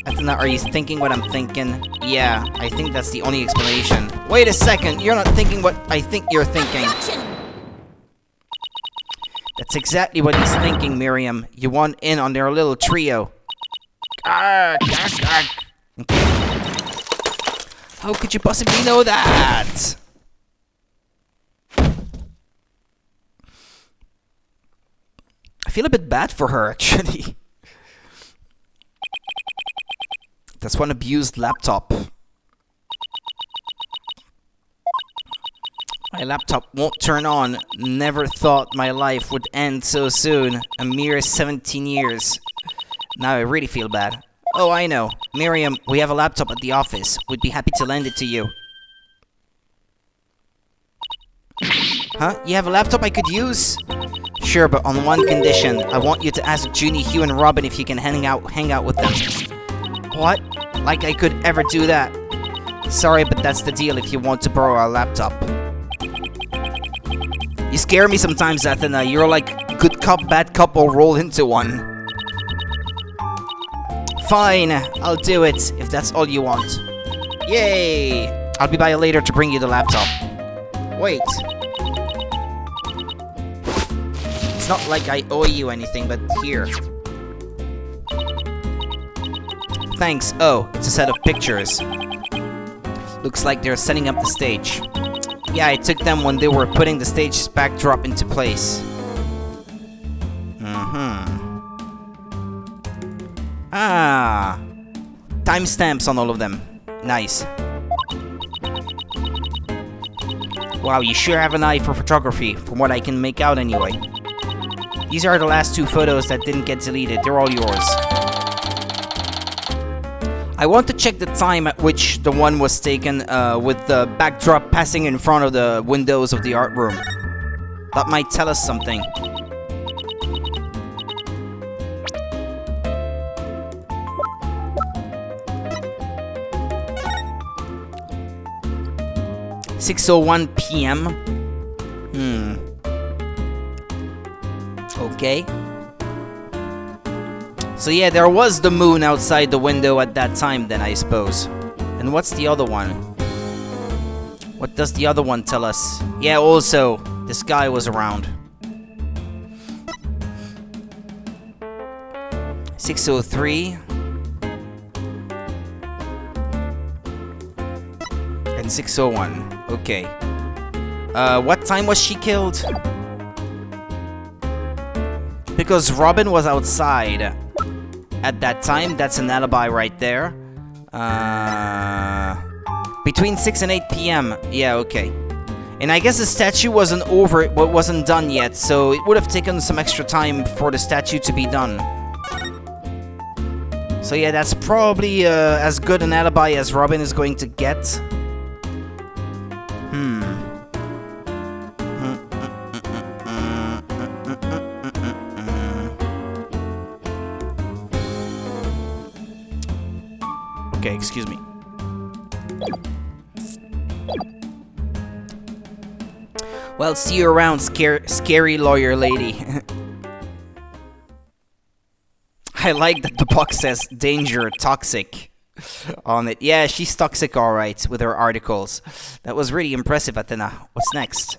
Athena, are you thinking what I'm thinking? Yeah, I think that's the only explanation. Wait a second, you're not thinking what I think you're thinking. That's exactly what he's thinking, Miriam. You want in on their little trio. Okay. How could you possibly know that? I feel a bit bad for her, actually. That's one abused laptop. My laptop won't turn on. Never thought my life would end so soon. A mere 17 years. Now I really feel bad. Oh, I know. Miriam, we have a laptop at the office. We'd be happy to lend it to you. Huh? You have a laptop I could use? Sure, but on one condition. I want you to ask Junie, Hugh, and Robin if you can hang out with them. What? Like I could ever do that? Sorry, but that's the deal if you want to borrow our laptop. You scare me sometimes, Athena. You're like good cop, bad cop, all rolled into one. Fine, I'll do it, if that's all you want. Yay! I'll be by later to bring you the laptop. Wait. It's not like I owe you anything, but here. Thanks. Oh, it's a set of pictures. Looks like they're setting up the stage. Yeah, I took them when they were putting the stage backdrop into place. Ah, timestamps on all of them. Nice. Wow, you sure have an eye for photography, from what I can make out anyway. These are the last two photos that didn't get deleted. They're all yours. I want to check the time at which the one was taken with the backdrop passing in front of the windows of the art room. That might tell us something. (6:01 p.m.) Okay. So yeah, there was the moon outside the window at that time then, I suppose. And what's the other one? What does the other one tell us? Yeah, also, this guy was around. 6:03. And 6:01. Okay. What time was she killed? Because Robin was outside at that time. That's an alibi right there. Between 6 and 8 p.m. Yeah, okay. And I guess the statue wasn't done yet, so it would have taken some extra time for the statue to be done. So yeah, that's probably as good an alibi as Robin is going to get. Okay, excuse me. Well, see you around, scary lawyer lady. I like that the box says danger, toxic on it. Yeah, she's toxic alright with her articles. That was really impressive, Athena. What's next?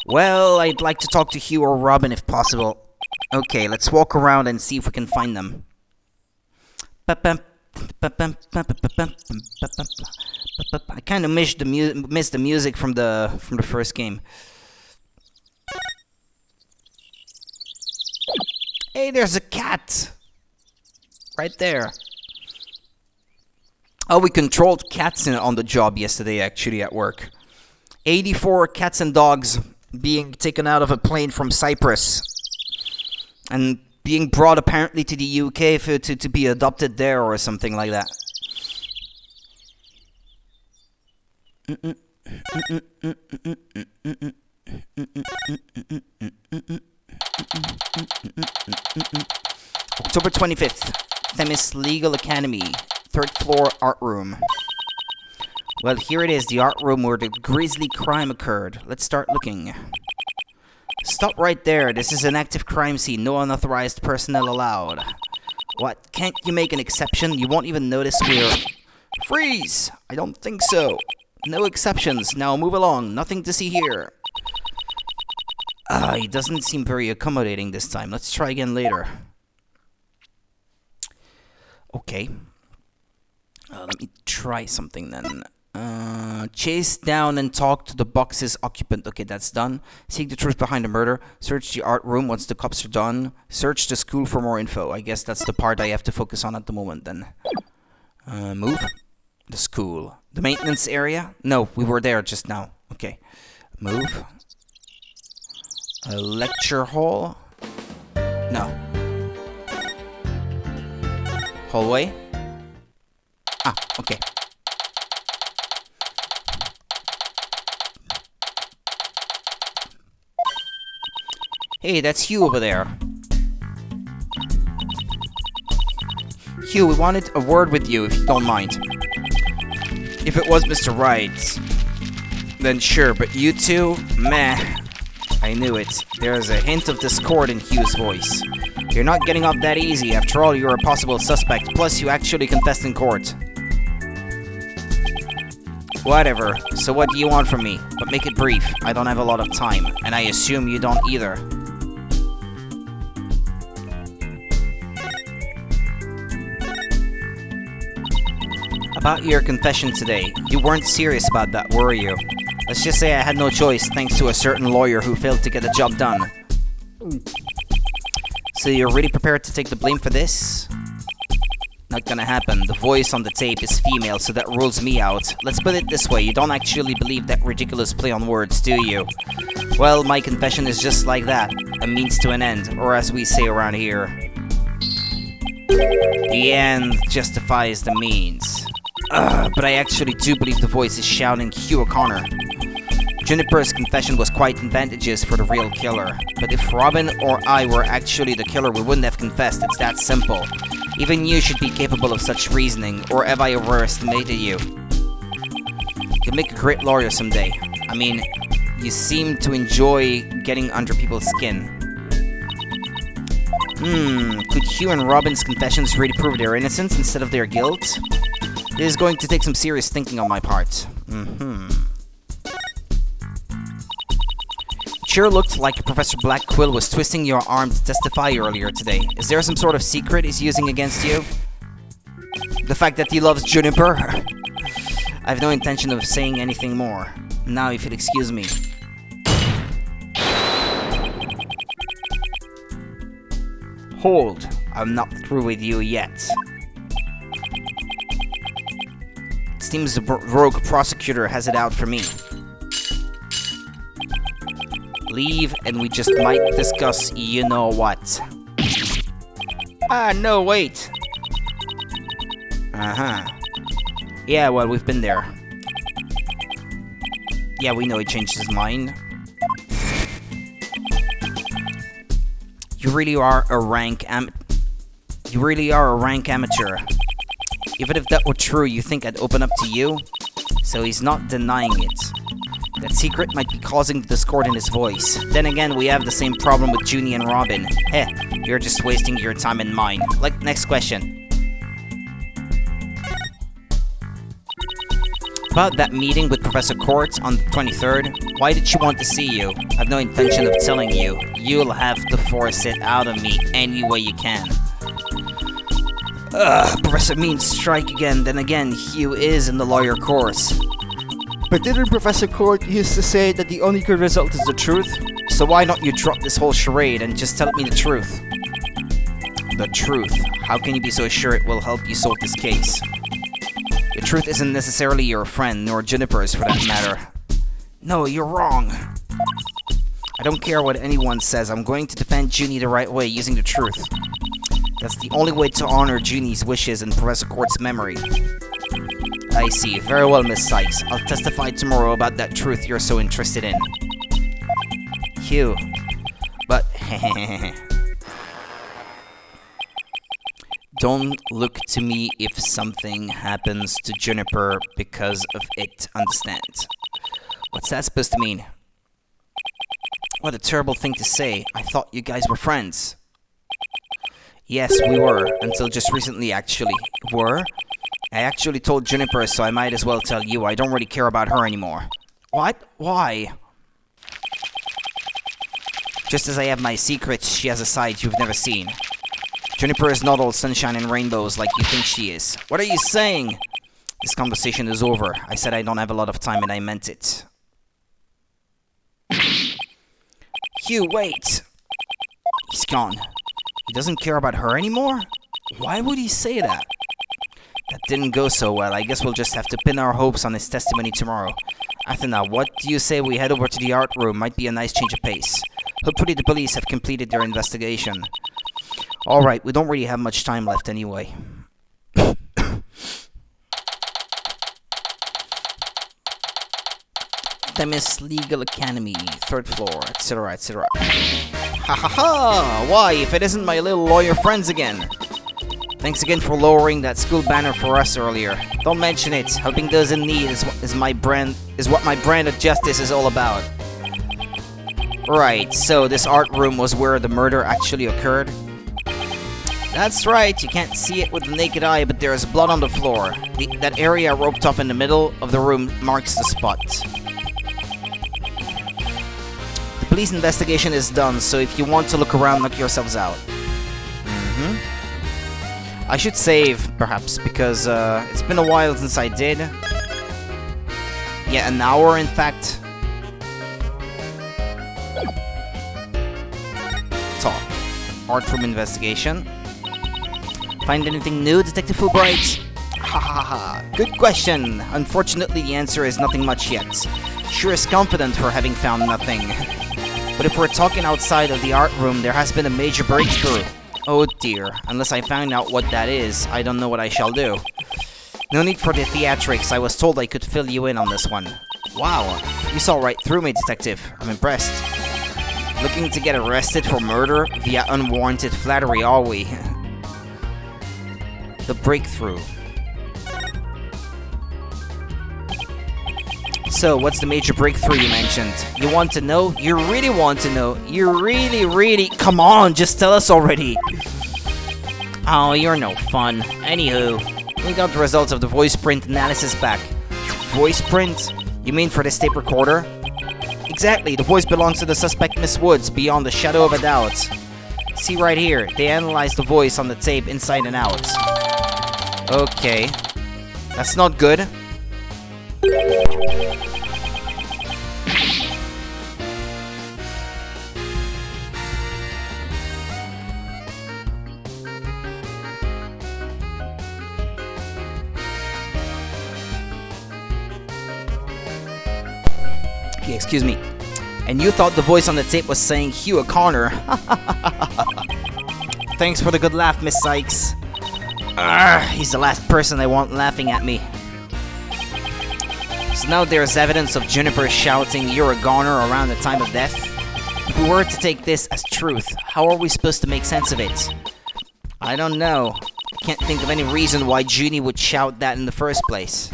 Well, I'd like to talk to Hugh or Robin if possible. Okay, let's walk around and see if we can find them. I kind of missed the music from the first game. Hey, there's a cat right there. Oh, we controlled cats on the job yesterday, actually, at work. 84 cats and dogs being taken out of a plane from Cyprus and being brought apparently to the UK to be adopted there or something like that. October 25th, Themis Legal Academy, 3rd floor art room. Well, here it is, the art room where the grisly crime occurred. Let's start looking. Stop right there. This is an active crime scene. No unauthorized personnel allowed. What? Can't you make an exception? You won't even notice we're... Freeze! I don't think so. No exceptions. Now move along. Nothing to see here. He doesn't seem very accommodating this time. Let's try again later. Okay. Let me try something then. Chase down and talk to the box's occupant. Okay, that's done. Seek the truth behind the murder. Search the art room once the cops are done. Search the school for more info. I guess that's the part I have to focus on at the moment then. Move. The school. The maintenance area? No, we were there just now. Okay. Move. A lecture hall? No. Hallway? Ah, okay. Hey, that's Hugh over there. Hugh, we wanted a word with you, if you don't mind. If it was Mr. Wright, then sure, but you two? Meh. I knew it. There's a hint of discord in Hugh's voice. You're not getting off that easy. After all, you're a possible suspect. Plus, you actually confessed in court. Whatever. So what do you want from me? But make it brief. I don't have a lot of time. And I assume you don't either. About your confession today. You weren't serious about that, were you? Let's just say I had no choice thanks to a certain lawyer who failed to get the job done. So you're really prepared to take the blame for this? Not gonna happen. The voice on the tape is female, so that rules me out. Let's put it this way, you don't actually believe that ridiculous play on words, do you? Well, my confession is just like that. A means to an end, or as we say around here, the end justifies the means. But I actually do believe the voice is shouting Hugh O'Connor. Juniper's confession was quite advantageous for the real killer. But if Robin or I were actually the killer, we wouldn't have confessed. It's that simple. Even you should be capable of such reasoning, or have I overestimated you? You'll make a great lawyer someday. I mean, you seem to enjoy getting under people's skin. Could Hugh and Robin's confessions really prove their innocence instead of their guilt? This is going to take some serious thinking on my part. Sure looked like Professor Black Quill was twisting your arm to testify earlier today. Is there some sort of secret he's using against you? The fact that he loves Juniper? I have no intention of saying anything more. Now, if you'd excuse me. Hold. I'm not through with you yet. It seems the rogue prosecutor has it out for me. Leave and we just might discuss you know what. Ah, no, wait. Yeah, well, we've been there. Yeah, we know he changed his mind. You really are a rank amateur. Even if that were true, you think I'd open up to you? So he's not denying it. That secret might be causing the discord in his voice. Then again, we have the same problem with Junie and Robin. Heh, you're just wasting your time and mine. Like, next question. About that meeting with Professor Court on the 23rd, why did she want to see you? I have no intention of telling you. You'll have to force it out of me any way you can. Professor Means strike again. Then again, Hugh is in the lawyer course. But didn't Professor Court used to say that the only good result is the truth? So why don't you drop this whole charade and just tell me the truth? The truth? How can you be so sure it will help you solve this case? The truth isn't necessarily your friend, nor Juniper's for that matter. No, you're wrong. I don't care what anyone says. I'm going to defend Junie the right way, using the truth. That's the only way to honor Junie's wishes and Professor Court's memory. I see. Very well, Miss Sykes. I'll testify tomorrow about that truth you're so interested in. Phew. But, don't look to me if something happens to Juniper because of it, understand? What's that supposed to mean? What a terrible thing to say. I thought you guys were friends. Yes, we were, until just recently, actually. Were? I actually told Juniper, so I might as well tell you. I don't really care about her anymore. What? Why? Just as I have my secrets, she has a side you've never seen. Juniper is not all sunshine and rainbows like you think she is. What are you saying? This conversation is over. I said I don't have a lot of time and I meant it. Hugh, wait! He's gone. He doesn't care about her anymore? Why would he say that? That didn't go so well. I guess we'll just have to pin our hopes on his testimony tomorrow. Athena, what do you say we head over to the art room? Might be a nice change of pace. Hopefully the police have completed their investigation. Alright, we don't really have much time left anyway. Themis Legal Academy, 3rd floor, etc., etc. Ha ha ha! Why, if it isn't my little lawyer friends again? Thanks again for lowering that school banner for us earlier. Don't mention it. Helping those in need is what my brand of justice is all about. Right, so this art room was where the murder actually occurred? That's right, you can't see it with the naked eye, but there is blood on the floor. That area roped off in the middle of the room marks the spot. The police investigation is done, so if you want to look around, knock yourselves out. I should save, perhaps, because it's been a while since I did. Yeah, an hour, in fact. Talk. Art room investigation. Find anything new, Detective Fulbright? Ha ha ha. Good question. Unfortunately, the answer is nothing much yet. Sure is confident for having found nothing. But if we're talking outside of the art room, there has been a major breakthrough. Oh dear, unless I find out what that is, I don't know what I shall do. No need for the theatrics, I was told I could fill you in on this one. Wow, you saw right through me, Detective. I'm impressed. Looking to get arrested for murder via unwarranted flattery, are we? The breakthrough. So, what's the major breakthrough you mentioned? You want to know? You really want to know? You really... Come on, just tell us already! Oh, you're no fun. Anywho, we got the results of the voice print analysis back. Voice print? You mean for this tape recorder? Exactly, the voice belongs to the suspect Miss Woods, beyond the shadow of a doubt. See right here, they analyzed the voice on the tape inside and out. Okay. That's not good. Okay, excuse me. And you thought the voice on the tape was saying Hugh O'Connor. Thanks for the good laugh, Miss Sykes. He's the last person I want laughing at me. So now there's evidence of Juniper shouting "You're a goner" around the time of death. If we were to take this as truth, how are we supposed to make sense of it? I don't know. I can't think of any reason why Junie would shout that in the first place.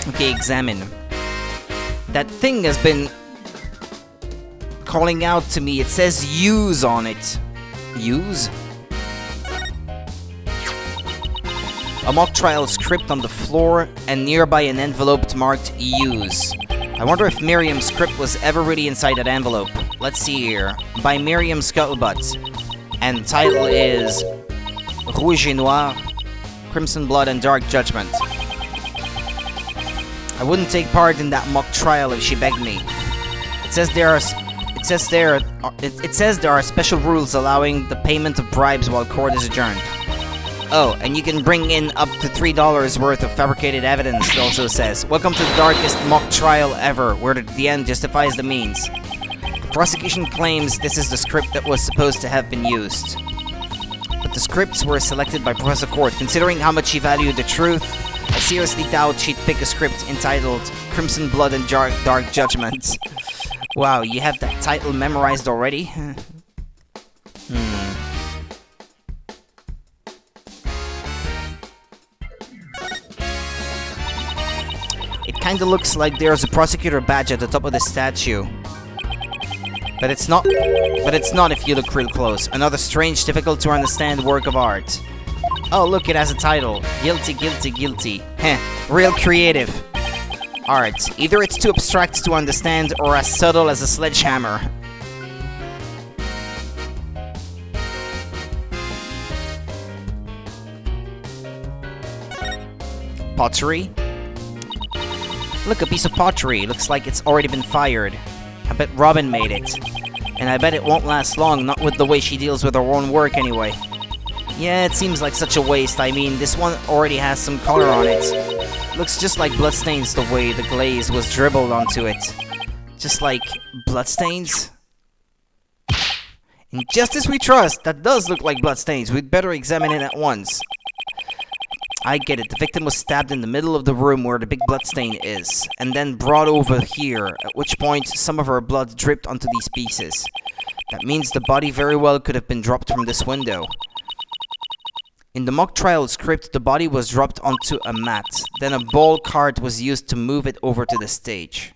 Okay, examine. That thing has been calling out to me. It says use on it. Use? A mock trial script on the floor and nearby an envelope marked use. I wonder if Miriam's script was ever really inside that envelope. Let's see here. By Miriam Scuttlebutt. And the title is Rouge et Noir. Crimson Blood and Dark Judgment. I wouldn't take part in that mock trial if she begged me. It says there are special rules allowing the payment of bribes while court is adjourned. Oh, and you can bring in up to $3 worth of fabricated evidence, it also says. Welcome to the darkest mock trial ever, where the end justifies the means. The prosecution claims this is the script that was supposed to have been used. But the scripts were selected by Professor Court. Considering how much she valued the truth, I seriously doubt she'd pick a script entitled Crimson Blood and Dark Judgment. Wow, you have that title memorized already? It kinda looks like there's a prosecutor badge at the top of the statue. But it's not if you look real close. Another strange, difficult to understand work of art. Oh look, it has a title. Guilty, guilty, guilty. Heh, real creative. Art. Either it's too abstract to understand or as subtle as a sledgehammer. Pottery? Look, a piece of pottery. Looks like it's already been fired. I bet Robin made it. And I bet it won't last long, not with the way she deals with her own work anyway. Yeah, it seems like such a waste. I mean, this one already has some color on it. Looks just like bloodstains the way the glaze was dribbled onto it. Just like bloodstains? In justice we trust, that does look like bloodstains. We'd better examine it at once. I get it. The victim was stabbed in the middle of the room where the big bloodstain is, and then brought over here, at which point some of her blood dripped onto these pieces. That means the body very well could have been dropped from this window. In the mock trial script, the body was dropped onto a mat. Then a ball cart was used to move it over to the stage.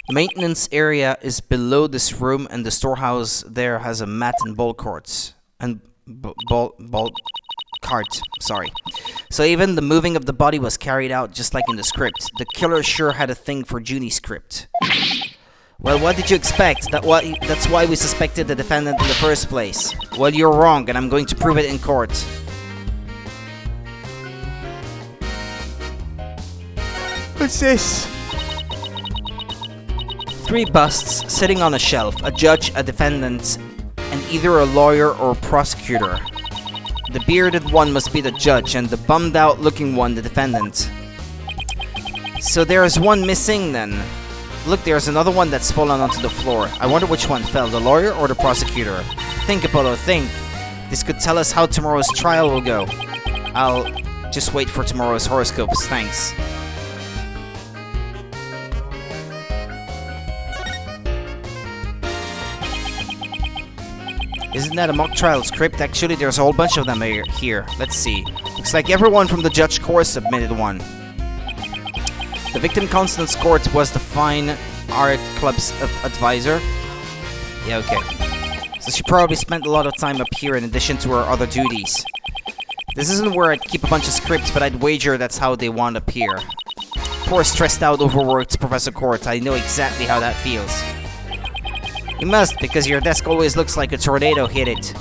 The maintenance area is below this room, and the storehouse there has a mat and ball carts. And ball cart, sorry. So even the moving of the body was carried out just like in the script. The killer sure had a thing for Junie's script. Well, what did you expect? That's why we suspected the defendant in the first place. Well, you're wrong, and I'm going to prove it in court. What's this? 3 busts sitting on a shelf, a judge, a defendant, and either a lawyer or a prosecutor. The bearded one must be the judge, and the bummed out looking one the defendant. So there's one missing then. Look, there's another one that's fallen onto the floor. I wonder which one fell, the lawyer or the prosecutor? Think, Apollo, think. This could tell us how tomorrow's trial will go. I'll just wait for tomorrow's horoscopes, thanks. Isn't that a mock trial script? Actually, there's a whole bunch of them here. Let's see. Looks like everyone from the judge course submitted one. The victim Constance Court was the Fine Art Club's advisor. Yeah, okay. So she probably spent a lot of time up here in addition to her other duties. This isn't where I'd keep a bunch of scripts, but I'd wager that's how they wound up here. Poor stressed out, overworked Professor Court. I know exactly how that feels. You must, because your desk always looks like a tornado hit it.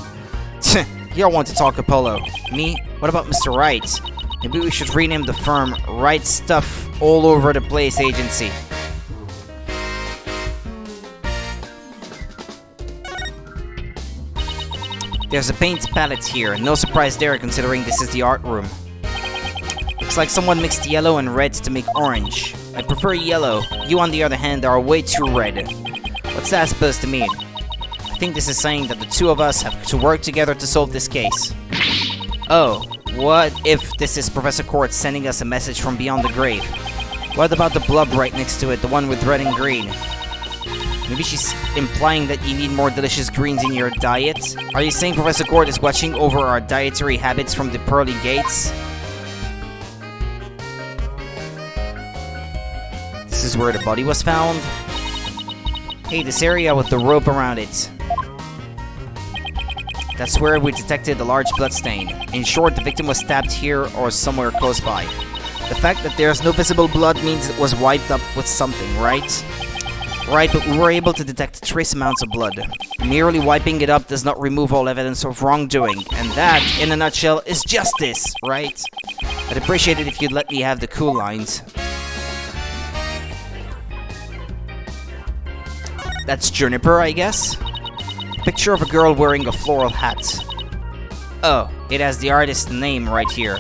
You don't want to talk Apollo. Me? What about Mr. Wright? Maybe we should rename the firm Wright Stuff All Over the Place Agency. There's a paint palette here. No surprise there considering this is the art room. Looks like someone mixed yellow and red to make orange. I prefer yellow. You on the other hand are way too red. What's that supposed to mean? I think this is saying that the two of us have to work together to solve this case. Oh, what if this is Professor Court sending us a message from beyond the grave? What about the blub right next to it, the one with red and green? Maybe she's implying that you need more delicious greens in your diet? Are you saying Professor Court is watching over our dietary habits from the pearly gates? This is where the body was found? Hey, this area with the rope around it. That's where we detected a large bloodstain. In short, the victim was stabbed here or somewhere close by. The fact that there's no visible blood means it was wiped up with something, right? Right, but we were able to detect trace amounts of blood. Merely wiping it up does not remove all evidence of wrongdoing, and that, in a nutshell, is justice, right? I'd appreciate it if you'd let me have the cool lines. That's Juniper, I guess? Picture of a girl wearing a floral hat. Oh, it has the artist's name right here.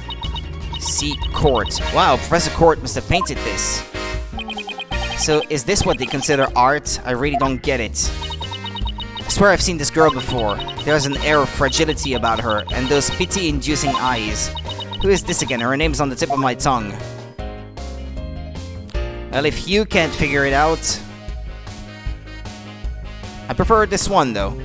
C. Court. Wow, Professor Court must have painted this. So, is this what they consider art? I really don't get it. I swear I've seen this girl before. There's an air of fragility about her, and those pity-inducing eyes. Who is this again? Her name's on the tip of my tongue. Well, if you can't figure it out... I prefer this one, though.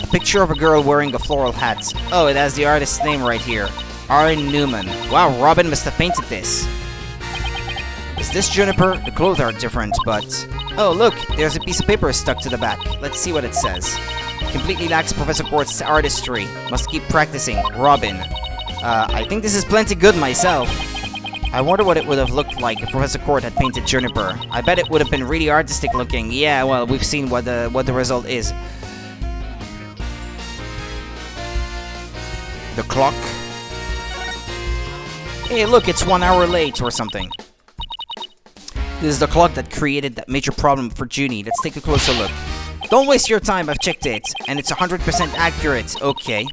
A picture of a girl wearing a floral hat. Oh, it has the artist's name right here. R. Newman. Wow, Robin must have painted this. Is this Juniper? The clothes are different, but... Oh, look! There's a piece of paper stuck to the back. Let's see what it says. Completely lacks Professor Court's artistry. Must keep practicing. Robin. I think this is plenty good myself. I wonder what it would have looked like if Professor Court had painted Juniper. I bet it would have been really artistic looking. Yeah, well, we've seen what the result is. The clock. Hey, look, it's 1 hour late or something. This is the clock that created that major problem for Junie. Let's take a closer look. Don't waste your time, I've checked it. And it's 100% accurate. Okay.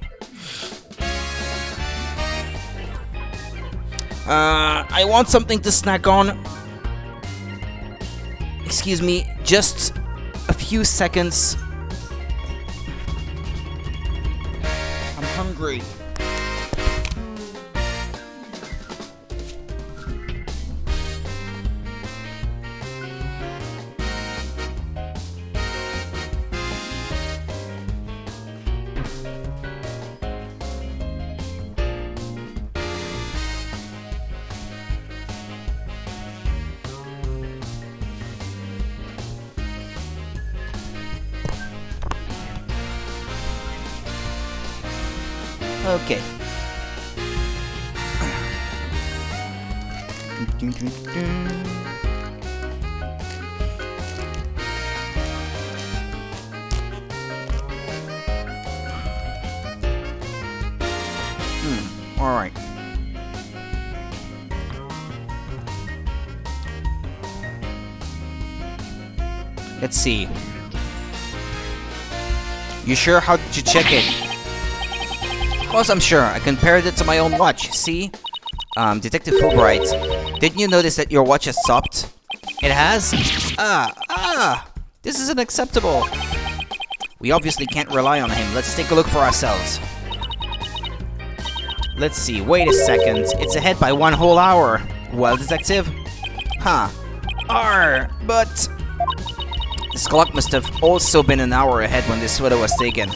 I want something to snack on. Excuse me, just a few seconds. I'm hungry. Okay. All right. Let's see. You sure? How did you check it? Of course I'm sure. I compared it to my own watch. See? Detective Fulbright, didn't you notice that your watch has stopped? It has? This is unacceptable. We obviously can't rely on him. Let's take a look for ourselves. Let's see. Wait a second. It's ahead by 1 whole hour. Well, detective? Huh. But... This clock must have also been an hour ahead when this photo was taken.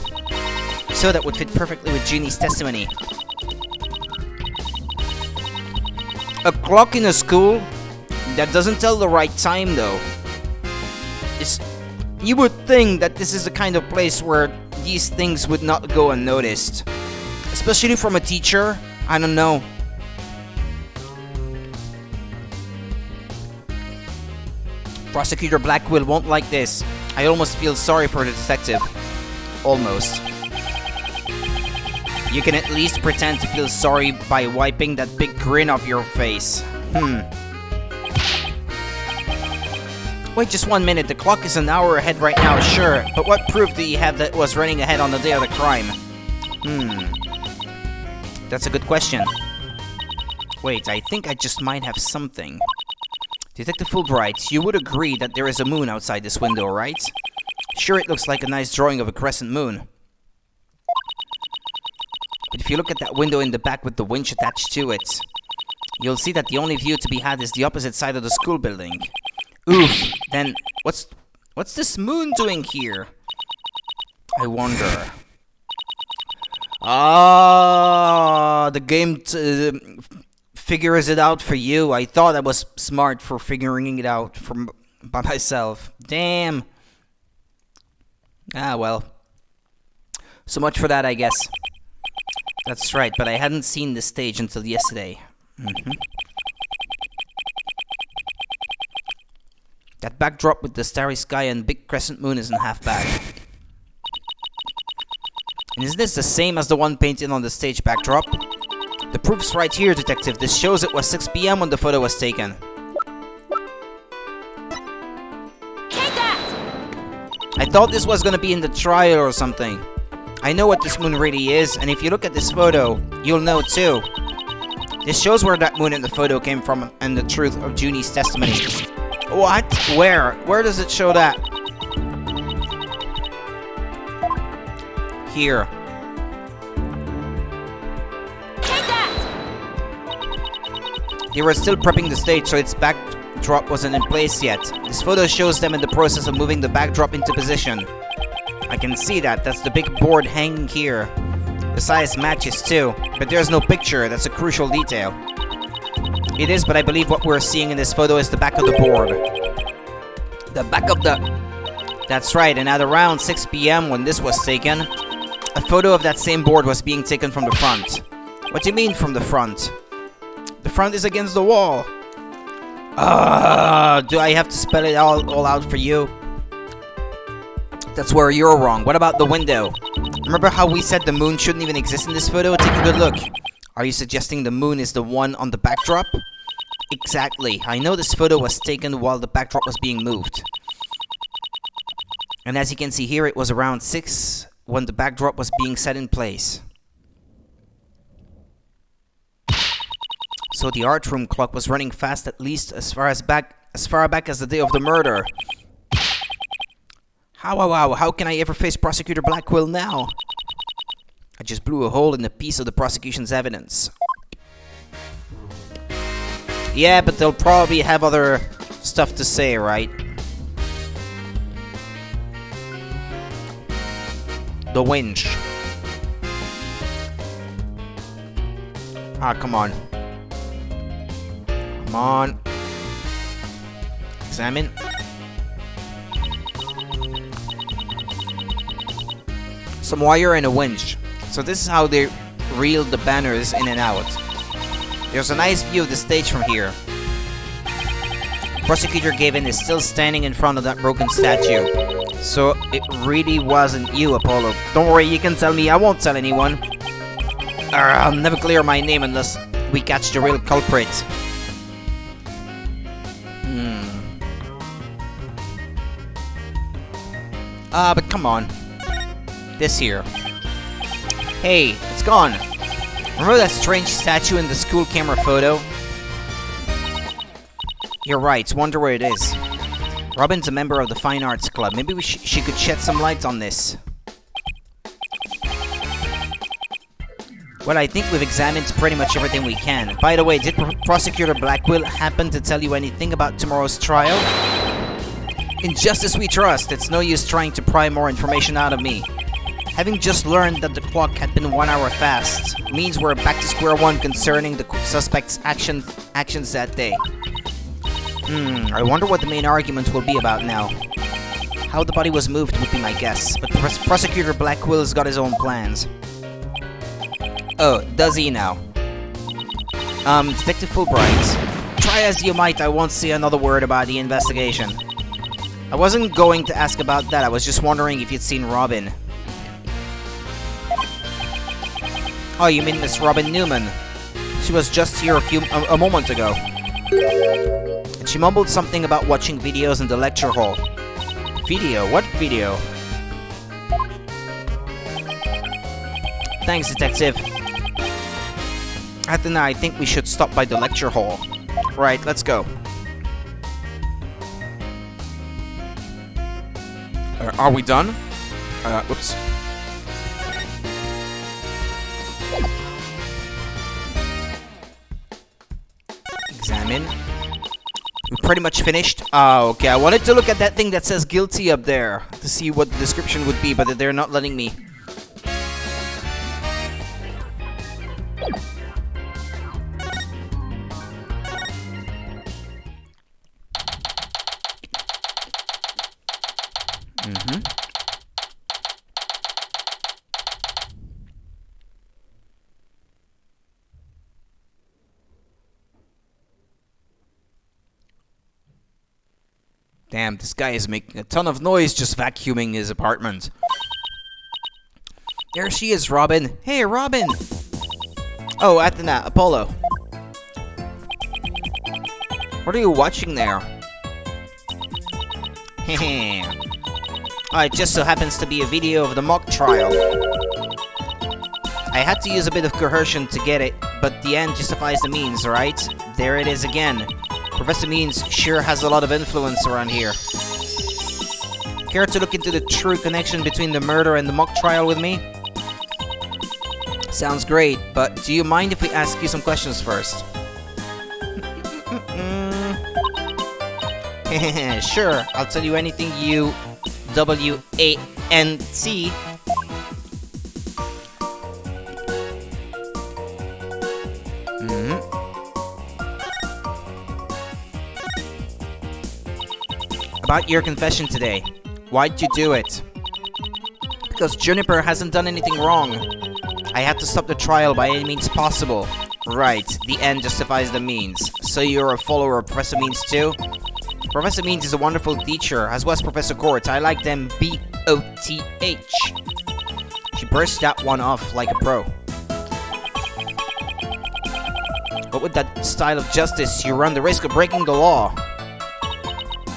So that would fit perfectly with Junie's testimony. A clock in a school? That doesn't tell the right time, though. You would think that this is the kind of place where these things would not go unnoticed. Especially from a teacher. I don't know. Prosecutor Blackwell won't like this. I almost feel sorry for the detective. Almost. You can at least pretend to feel sorry by wiping that big grin off your face. Wait just 1 minute, the clock is an hour ahead right now, sure. But what proof do you have that it was running ahead on the day of the crime? That's a good question. Wait, I think I just might have something. Detective Fulbright, you would agree that there is a moon outside this window, right? Sure, it looks like a nice drawing of a crescent moon. But if you look at that window in the back with the winch attached to it, you'll see that the only view to be had is the opposite side of the school building. Oof, then what's this moon doing here? I wonder. The game figures it out for you. I thought I was smart for figuring it out by myself. Damn. Well. So much for that, I guess. That's right, but I hadn't seen this stage until yesterday. That backdrop with the starry sky and big crescent moon isn't half bad. And is this the same as the one painted on the stage backdrop? The proof's right here, detective. This shows it was 6 p.m. when the photo was taken. Take that! I thought this was gonna be in the trial or something. I know what this moon really is, and if you look at this photo, you'll know too. This shows where that moon in the photo came from and the truth of Junie's testimony. What? Where? Where does it show that? Here. Take that! They were still prepping the stage, so its backdrop wasn't in place yet. This photo shows them in the process of moving the backdrop into position. I can see that. That's the big board hanging here. The size matches too, but there's no picture. That's a crucial detail. It is, but I believe what we're seeing in this photo is the back of the board. The back of the... That's right, and at around 6 p.m. when this was taken, a photo of that same board was being taken from the front. What do you mean from the front? The front is against the wall. Do I have to spell it all out for you? That's where you're wrong. What about the window? Remember how we said the moon shouldn't even exist in this photo? Take a good look. Are you suggesting the moon is the one on the backdrop? Exactly. I know this photo was taken while the backdrop was being moved. And as you can see here, it was around 6 when the backdrop was being set in place. So the art room clock was running fast, at least as far back as the day of the murder. How can I ever face Prosecutor Blackwell now? I just blew a hole in a piece of the prosecution's evidence. Yeah, but they'll probably have other stuff to say, right? The winch. Ah, come on. Come on. Examine. Some wire and a winch. So this is how they reel the banners in and out. There's a nice view of the stage from here. Prosecutor Gavin is still standing in front of that broken statue. So it really wasn't you, Apollo. Don't worry, you can tell me. I won't tell anyone. I'll never clear my name unless we catch the real culprit. But come on. This here. Hey, it's gone. Remember that strange statue in the school camera photo? You're right, wonder where it is. Robin's a member of the Fine Arts Club. Maybe she could shed some light on this. Well, I think we've examined pretty much everything we can. By the way, did Prosecutor Blackwell happen to tell you anything about tomorrow's trial? In justice we trust. It's no use trying to pry more information out of me. Having just learned that the clock had been 1 hour fast means we're back to square one concerning the suspect's actions that day. I wonder what the main argument will be about now. How the body was moved would be my guess, but Prosecutor Blackwell's got his own plans. Oh, does he now? Detective Fulbright, try as you might, I won't say another word about the investigation. I wasn't going to ask about that, I was just wondering if you'd seen Robin. Oh, you mean Miss Robin Newman? She was just here a moment ago. And she mumbled something about watching videos in the lecture hall. Video? What video? Thanks, Detective. Athena, I think we should stop by the lecture hall. Right, let's go. Are we done? Whoops. Examine. We're pretty much finished. Oh, okay. I wanted to look at that thing that says guilty up there to see what the description would be, but they're not letting me. Damn, this guy is making a ton of noise just vacuuming his apartment. There she is, Robin. Hey, Robin! Oh, Athena, Apollo. What are you watching there? Hehe. Oh, it just so happens to be a video of the mock trial. I had to use a bit of coercion to get it, but the end justifies the means, right? There it is again. Professor Means sure has a lot of influence around here. Care to look into the true connection between the murder and the mock trial with me? Sounds great, but do you mind if we ask you some questions first? Sure, I'll tell you anything you W-A-N-T. About your confession today. Why'd you do it? Because Juniper hasn't done anything wrong. I had to stop the trial by any means possible. Right, the end justifies the means. So you're a follower of Professor Means too? Professor Means is a wonderful teacher, as was Professor Court. I like them B-O-T-H. She burst that one off like a pro. But with that style of justice, you run the risk of breaking the law.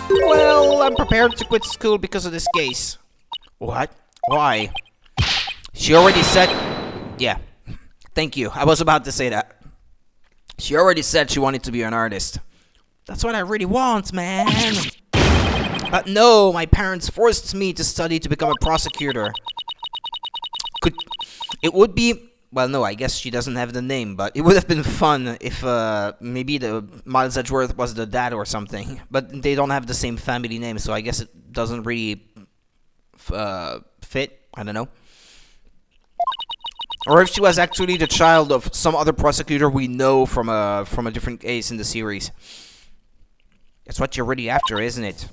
Well, I'm prepared to quit school because of this case. What? Why? She already said... Yeah. Thank you. I was about to say that. She already said she wanted to be an artist. That's what I really want, man. But no, my parents forced me to study to become a prosecutor. It would be... Well, no, I guess she doesn't have the name, but it would have been fun if maybe the Miles Edgeworth was the dad or something. But they don't have the same family name, so I guess it doesn't really fit. I don't know. Or if she was actually the child of some other prosecutor we know from a different case in the series. That's what you're really after, isn't it?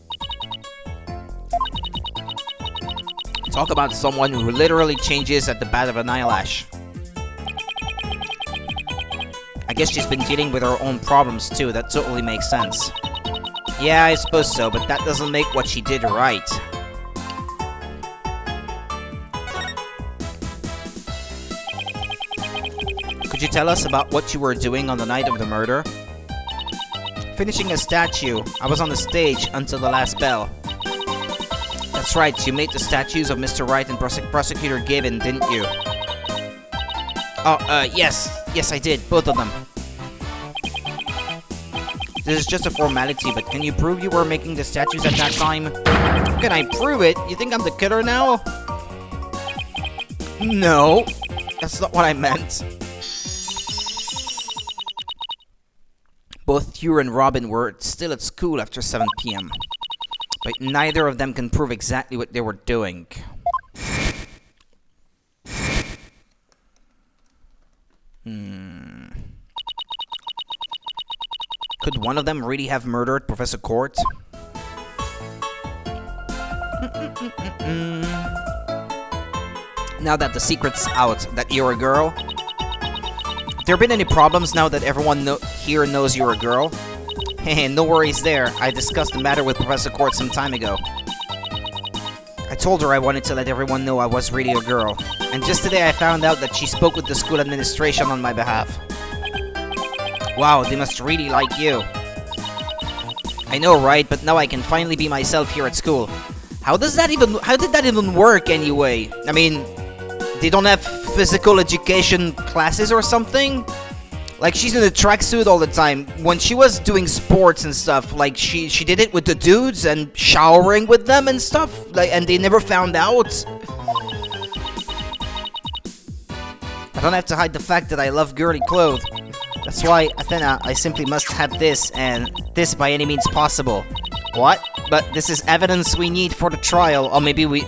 Talk about someone who literally changes at the bat of an eyelash. I guess she's been dealing with her own problems too, that totally makes sense. Yeah, I suppose so, but that doesn't make what she did right. Could you tell us about what you were doing on the night of the murder? Finishing a statue. I was on the stage until the last bell. That's right, you made the statues of Mr. Wright and Prosecutor Gibbon, didn't you? Oh, yes. Yes, I did. Both of them. This is just a formality, but can you prove you were making the statues at that time? Can I prove it? You think I'm the killer now? No. That's not what I meant. Both you and Robin were still at school after 7 p.m. But neither of them can prove exactly what they were doing. Could one of them really have murdered Professor Court? Now that the secret's out that you're a girl, there been any problems now that everyone here knows you're a girl? Hey, no worries there. I discussed the matter with Professor Court some time ago. I told her I wanted to let everyone know I was really a girl. And just today I found out that she spoke with the school administration on my behalf. Wow, they must really like you. I know, right? But now I can finally be myself here at school. How did that even work anyway? I mean, they don't have physical education classes or something? Like, she's in a tracksuit all the time. When she was doing sports and stuff, like, she did it with the dudes and showering with them and stuff. Like, and they never found out. I don't have to hide the fact that I love girly clothes. That's why, Athena, I simply must have this, and this by any means possible. What? But this is evidence we need for the trial, or maybe we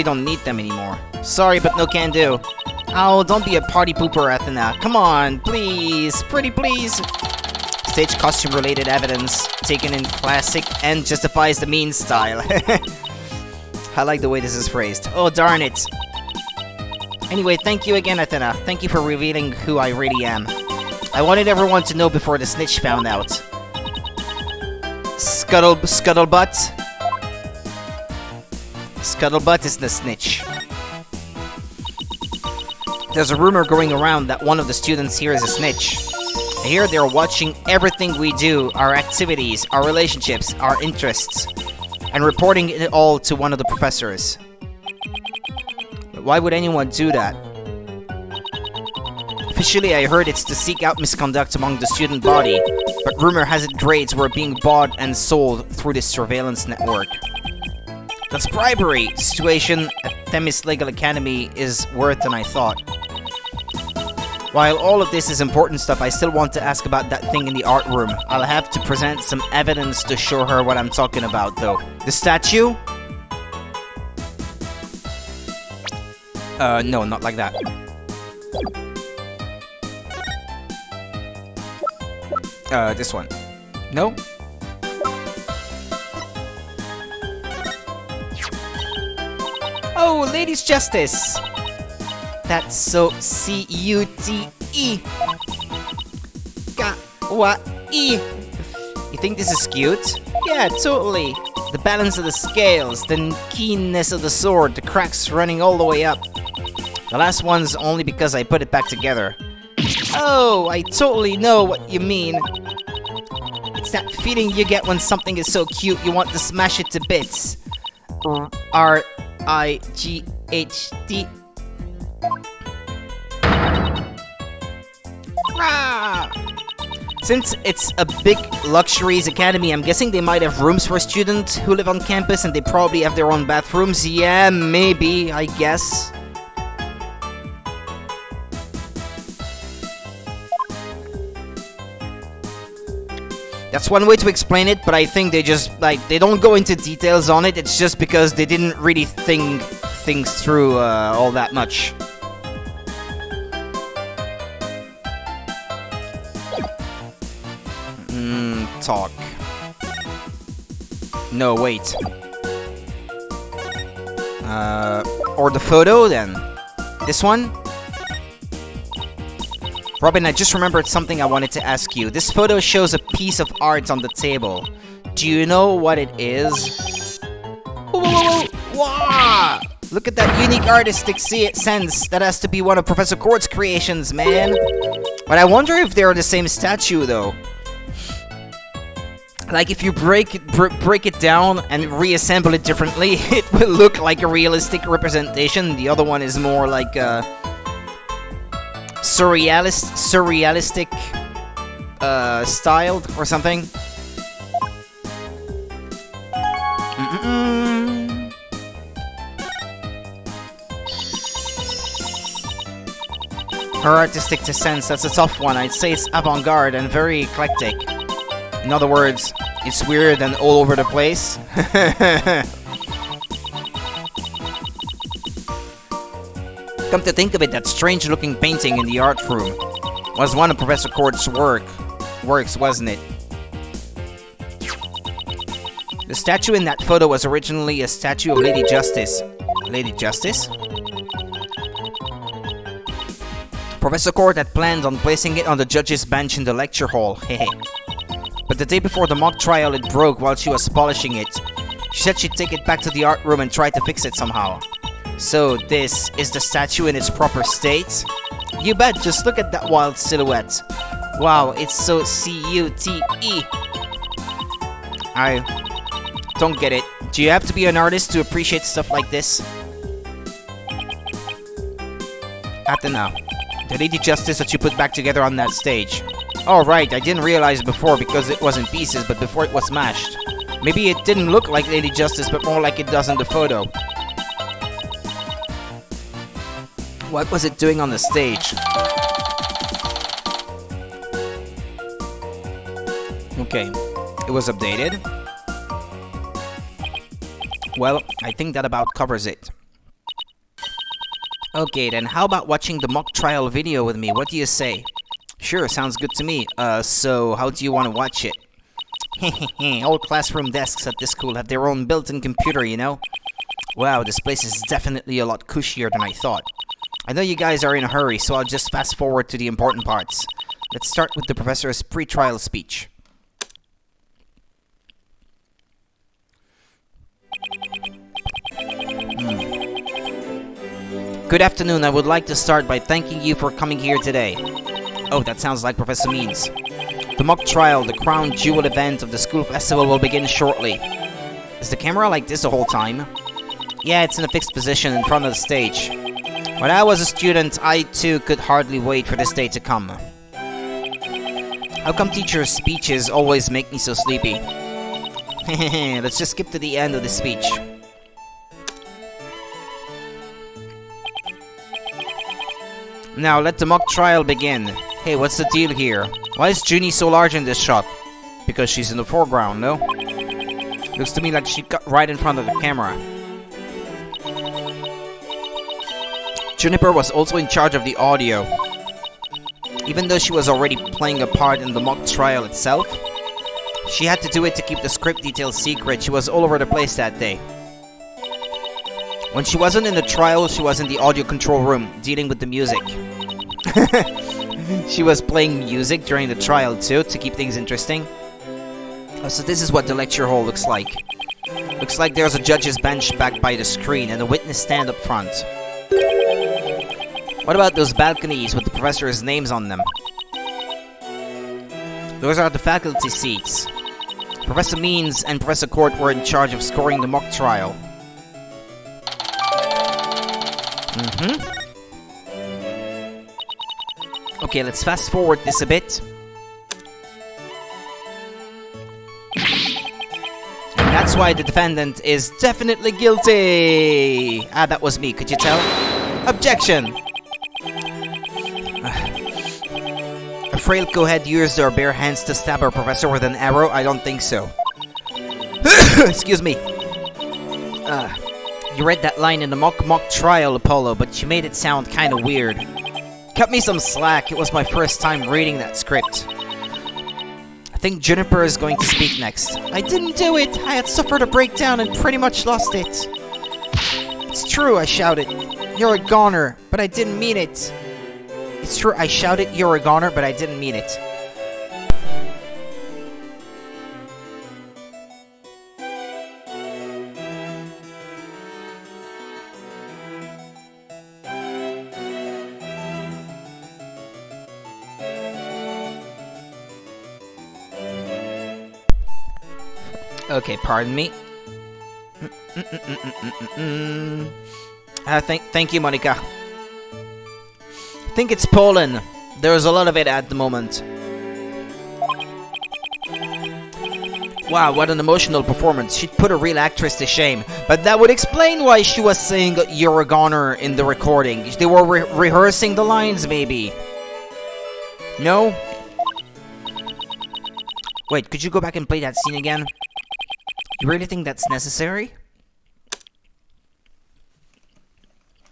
don't need them anymore. Sorry, but no can do. Oh, don't be a party pooper, Athena. Come on, please. Pretty please. Stage costume related evidence, taken in classic and justifies the mean style. I like the way this is phrased. Oh, darn it. Anyway, thank you again, Athena. Thank you for revealing who I really am. I wanted everyone to know before the snitch found out. Scuttlebutt. Scuttlebutt is the snitch. There's a rumor going around that one of the students here is a snitch. I hear they're watching everything we do, our activities, our relationships, our interests, and reporting it all to one of the professors. But why would anyone do that? Officially, I heard it's to seek out misconduct among the student body, but rumor has it grades were being bought and sold through this surveillance network. That's bribery! The situation at Themis Legal Academy is worse than I thought. While all of this is important stuff, I still want to ask about that thing in the art room. I'll have to present some evidence to show her what I'm talking about, though. The statue? No, not like that. This one. No? Oh, Ladies Justice! That's so C-U-T-E. Ka-wa-e. You think this is cute? Yeah, totally. The balance of the scales, the keenness of the sword, the cracks running all the way up. The last one's only because I put it back together. Oh, I totally know what you mean. It's that feeling you get when something is so cute you want to smash it to bits. R-I-G-H-T. Rah! Since it's a big luxuries academy, I'm guessing they might have rooms for students who live on campus and they probably have their own bathrooms. Yeah, maybe, I guess. That's one way to explain it, but I think they just, they don't go into details on it. It's just because they didn't really think things through all that much. Talk. No, wait. Or the photo, then. This one? Robin, I just remembered something I wanted to ask you. This photo shows a piece of art on the table. Do you know what it is? Whoa! Wow! Look at that unique artistic sense. That has to be one of Professor Court's creations, man. But I wonder if they're the same statue, though. Like, if you break it down and reassemble it differently, it will look like a realistic representation. The other one is more like a surrealistic styled or something. Her artistic sense, that's a tough one. I'd say it's avant-garde and very eclectic. In other words, it's weird and all over the place. Come to think of it, that strange-looking painting in the art room was one of Professor Court's works, wasn't it? The statue in that photo was originally a statue of Lady Justice. Lady Justice? Professor Court had planned on placing it on the judge's bench in the lecture hall. Hehe. But the day before the mock trial, it broke while she was polishing it. She said she'd take it back to the art room and try to fix it somehow. So this is the statue in its proper state? You bet, just look at that wild silhouette. Wow, it's so C-U-T-E. I don't get it. Do you have to be an artist to appreciate stuff like this? At the now. The Lady Justice that you put back together on that stage. Oh right, I didn't realize before because it was in pieces, but before it was smashed. Maybe it didn't look like Lady Justice, but more like it does in the photo. What was it doing on the stage? Okay, it was updated. Well, I think that about covers it. Okay, then how about watching the mock trial video with me? What do you say? Sure, sounds good to me. So how do you want to watch it? Hehehe, all classroom desks at this school have their own built-in computer, you know? Wow, this place is definitely a lot cushier than I thought. I know you guys are in a hurry, so I'll just fast forward to the important parts. Let's start with the professor's pre-trial speech. Good afternoon. I would like to start by thanking you for coming here today. Oh, that sounds like Professor Means. The mock trial, the crown jewel event of the school festival, will begin shortly. Is the camera like this the whole time? Yeah, it's in a fixed position in front of the stage. When I was a student, I too could hardly wait for this day to come. How come teachers' speeches always make me so sleepy? Let's just skip to the end of the speech. Now let the mock trial begin. Hey, what's the deal here? Why is Junie so large in this shot? Because she's in the foreground, no? Looks to me like she got right in front of the camera. Juniper was also in charge of the audio. Even though she was already playing a part in the mock trial itself, she had to do it to keep the script details secret. She was all over the place that day. When she wasn't in the trial, she was in the audio control room, dealing with the music. She was playing music during the trial too, to keep things interesting. So this is what the lecture hall looks like. Looks like there's a judge's bench back by the screen and a witness stand up front. What about those balconies with the professors' names on them? Those are the faculty seats. Professor Means and Professor Court were in charge of scoring the mock trial. Okay, let's fast forward this a bit. And that's why the defendant is definitely guilty! Ah, that was me, could you tell? Objection! A frail co-head used their bare hands to stab our professor with an arrow? I don't think so. Excuse me. You read that line in the mock trial, Apollo, but you made it sound kinda weird. Cut me some slack, it was my first time reading that script. I think Juniper is going to speak next. I didn't do it! I had suffered a breakdown and pretty much lost it. It's true, I shouted. You're a goner, but I didn't mean it. It's true, I shouted, you're a goner, but I didn't mean it. Okay, pardon me. Thank you, Monica. I think it's Poland. There's a lot of it at the moment. Wow, what an emotional performance. She'd put a real actress to shame. But that would explain why she was saying you're a goner in the recording. They were rehearsing the lines, maybe. No? Wait, could you go back and play that scene again? You really think that's necessary?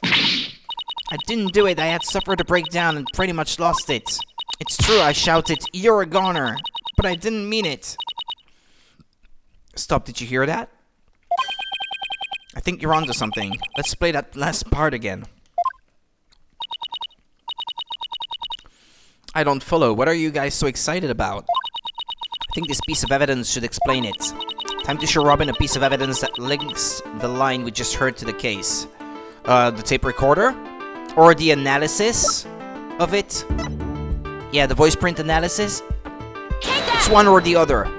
I didn't do it. I had suffered a breakdown and pretty much lost it. It's true, I shouted, you're a goner, but I didn't mean it. Stop, did you hear that? I think you're onto something. Let's play that last part again. I don't follow. What are you guys so excited about? I think this piece of evidence should explain it. Time to show Robin a piece of evidence that links the line we just heard to the case. The tape recorder? Or the analysis of it? Yeah, the voice print analysis? It's one or the other.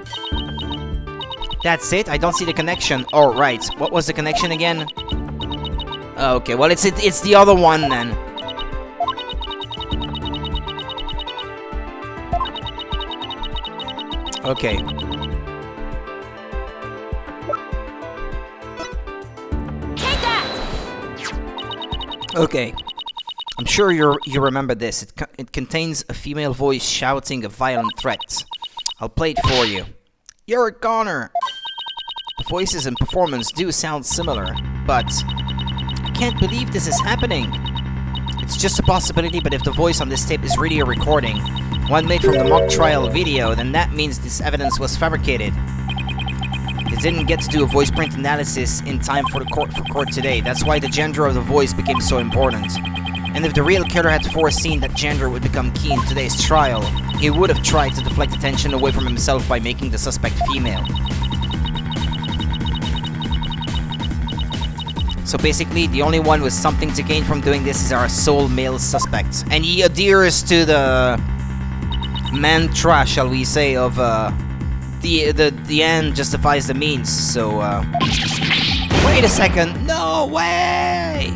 That's it? I don't see the connection. Oh, right. What was the connection again? Okay, well, it's the other one then. Okay. Okay. I'm sure you remember this. It contains a female voice shouting a violent threat. I'll play it for you. You're a goner! The voices and performance do sound similar, but I can't believe this is happening. It's just a possibility, but if the voice on this tape is really a recording, one made from the mock trial video, then that means this evidence was fabricated. They didn't get to do a voice print analysis in time for court today. That's why the gender of the voice became so important. And if the real killer had foreseen that gender would become key in today's trial, he would have tried to deflect attention away from himself by making the suspect female. So basically, the only one with something to gain from doing this is our sole male suspect. And he adheres to the mantra, shall we say, of the end justifies the means. So, wait a second. No way!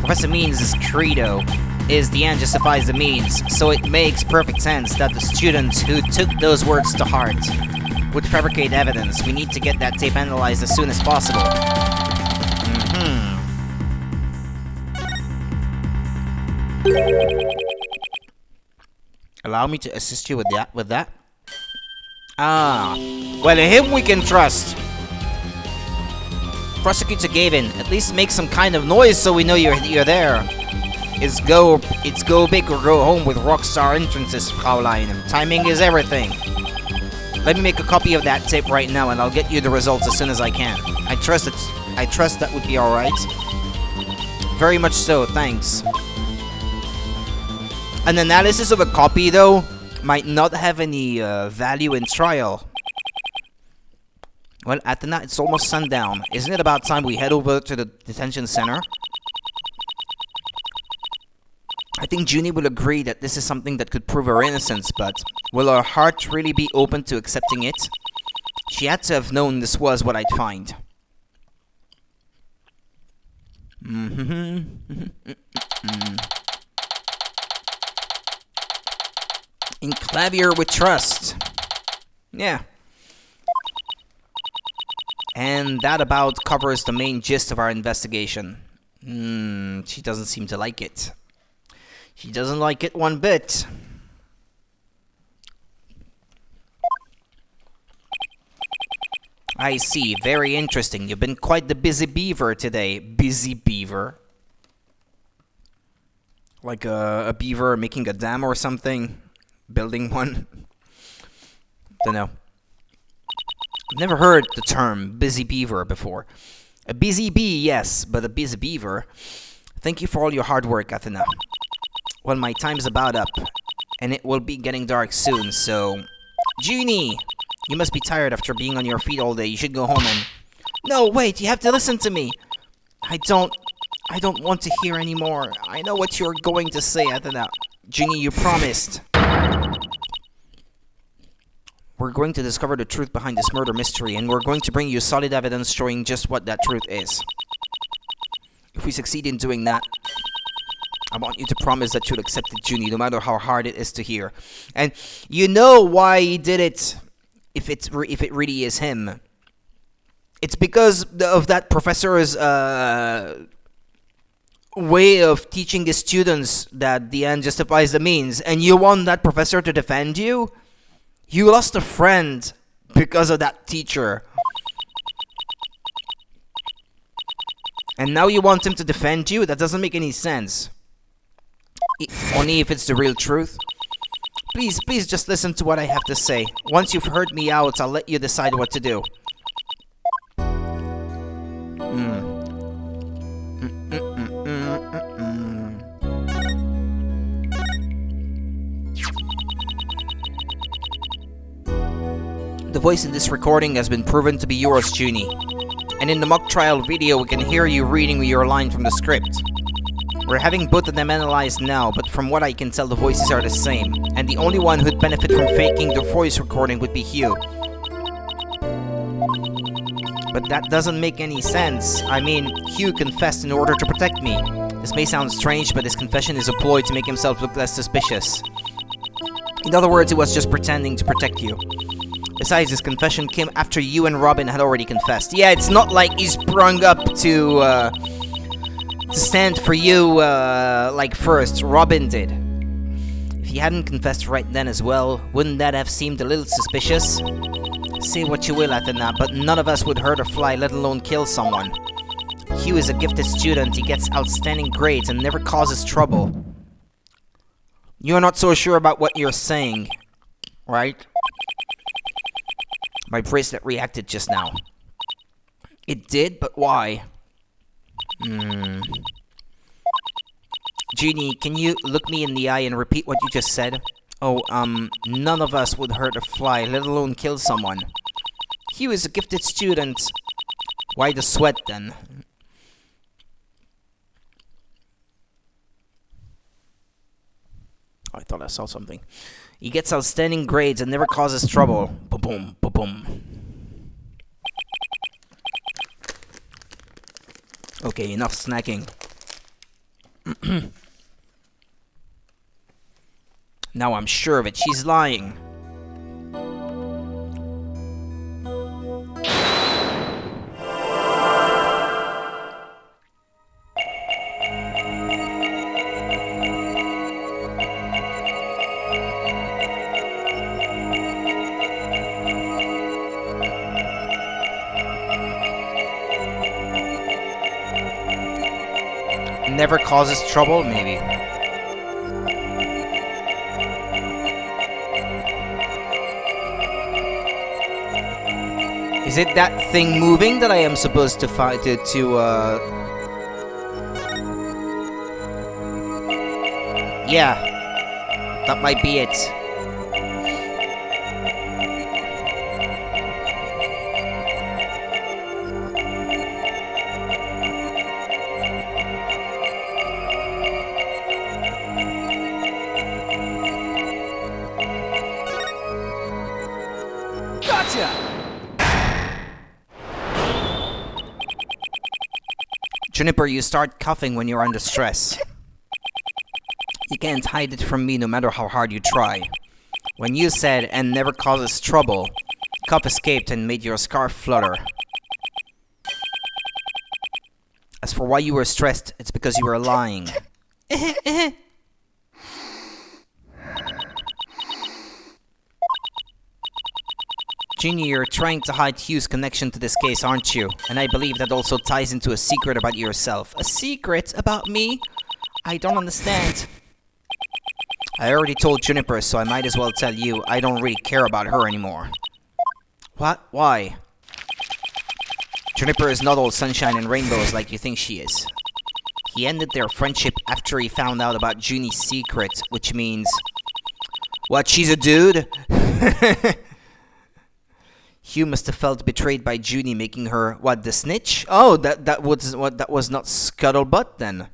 Professor Means' credo is the end justifies the means, so it makes perfect sense that the students who took those words to heart would fabricate evidence. We need to get that tape analyzed as soon as possible. Allow me to assist you with that. Ah, well, him we can trust. Prosecutor Gavin, at least make some kind of noise so we know you're there. It's go big or go home with rockstar entrances, Fraulein. Timing is everything. Let me make a copy of that tape right now, and I'll get you the results as soon as I can. I trust that would be all right. Very much so, thanks. An analysis of a copy, though, might not have any value in trial. Well, Athena, it's almost sundown. Isn't it about time we head over to the detention center? I think Junie will agree that this is something that could prove her innocence, but will her heart really be open to accepting it? She had to have known this was what I'd find. In Clavier with trust. Yeah. And that about covers the main gist of our investigation. She doesn't seem to like it. She doesn't like it one bit. I see. Very interesting. You've been quite the busy beaver today. Busy beaver? Like a beaver making a dam or something? Building one? Dunno. I've never heard the term busy beaver before. A busy bee, yes, but a busy beaver. Thank you for all your hard work, Athena. Well, my time's about up, and it will be getting dark soon, so... Junie! You must be tired after being on your feet all day. You should go home and... No, wait, you have to listen to me! I don't want to hear anymore. I know what you're going to say, Athena. Junie, you promised. We're going to discover the truth behind this murder mystery, and we're going to bring you solid evidence showing just what that truth is. If we succeed in doing that, I want you to promise that you'll accept it, Junie, no matter how hard it is to hear. And you know why he did it, if it really is him. It's because of that professor's way of teaching the students that the end justifies the means. And you want that professor to defend you? You lost a friend because of that teacher. And now you want him to defend you? That doesn't make any sense. Only if it's the real truth. Please just listen to what I have to say. Once you've heard me out, I'll let you decide what to do. The voice in this recording has been proven to be yours, Junie. And in the mock trial video, we can hear you reading your line from the script. We're having both of them analyzed now, but from what I can tell, the voices are the same. And the only one who'd benefit from faking the voice recording would be Hugh. But that doesn't make any sense. I mean, Hugh confessed in order to protect me. This may sound strange, but his confession is a ploy to make himself look less suspicious. In other words, he was just pretending to protect you. Besides, his confession came after you and Robin had already confessed. Yeah, it's not like he sprung up to stand for you, like first. Robin did. If he hadn't confessed right then as well, wouldn't that have seemed a little suspicious? Say what you will, Athena, but none of us would hurt or fly, let alone kill someone. Hugh is a gifted student. He gets outstanding grades and never causes trouble. You're not so sure about what you're saying, right? My bracelet reacted just now. It did, but why? Junie, can you look me in the eye and repeat what you just said? Oh, none of us would hurt a fly, let alone kill someone. Hugh is a gifted student. Why the sweat, then? I thought I saw something. He gets outstanding grades and never causes trouble. Boom, boom, boom. Okay, enough snacking. Now I'm sure of it. She's lying. Never causes trouble, maybe. Is it that thing moving that I am supposed to fight Yeah, that might be it. Juniper, you start coughing when you're under stress. You can't hide it from me no matter how hard you try. When you said, "and never causes trouble," cough escaped and made your scarf flutter. As for why you were stressed, it's because you were lying. Ginny, you're trying to hide Hugh's connection to this case, aren't you? And I believe that also ties into a secret about yourself. A secret about me? I don't understand. I already told Juniper, so I might as well tell you I don't really care about her anymore. What? Why? Juniper is not all sunshine and rainbows like you think she is. He ended their friendship after he found out about Junie's secret, which means... What, she's a dude? Hugh must have felt betrayed by Junie, making her, what, the snitch? Oh, that was not Scuttlebutt then.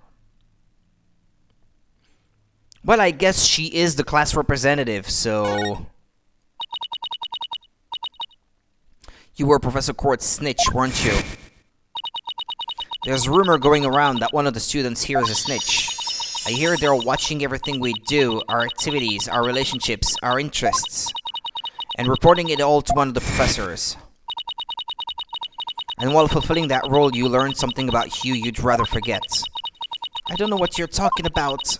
Well, I guess she is the class representative, so... You were Professor Court's snitch, weren't you? There's rumor going around that one of the students here is a snitch. I hear they're watching everything we do, our activities, our relationships, our interests, and reporting it all to one of the professors. And while fulfilling that role, you learned something about Hugh you'd rather forget. I don't know what you're talking about.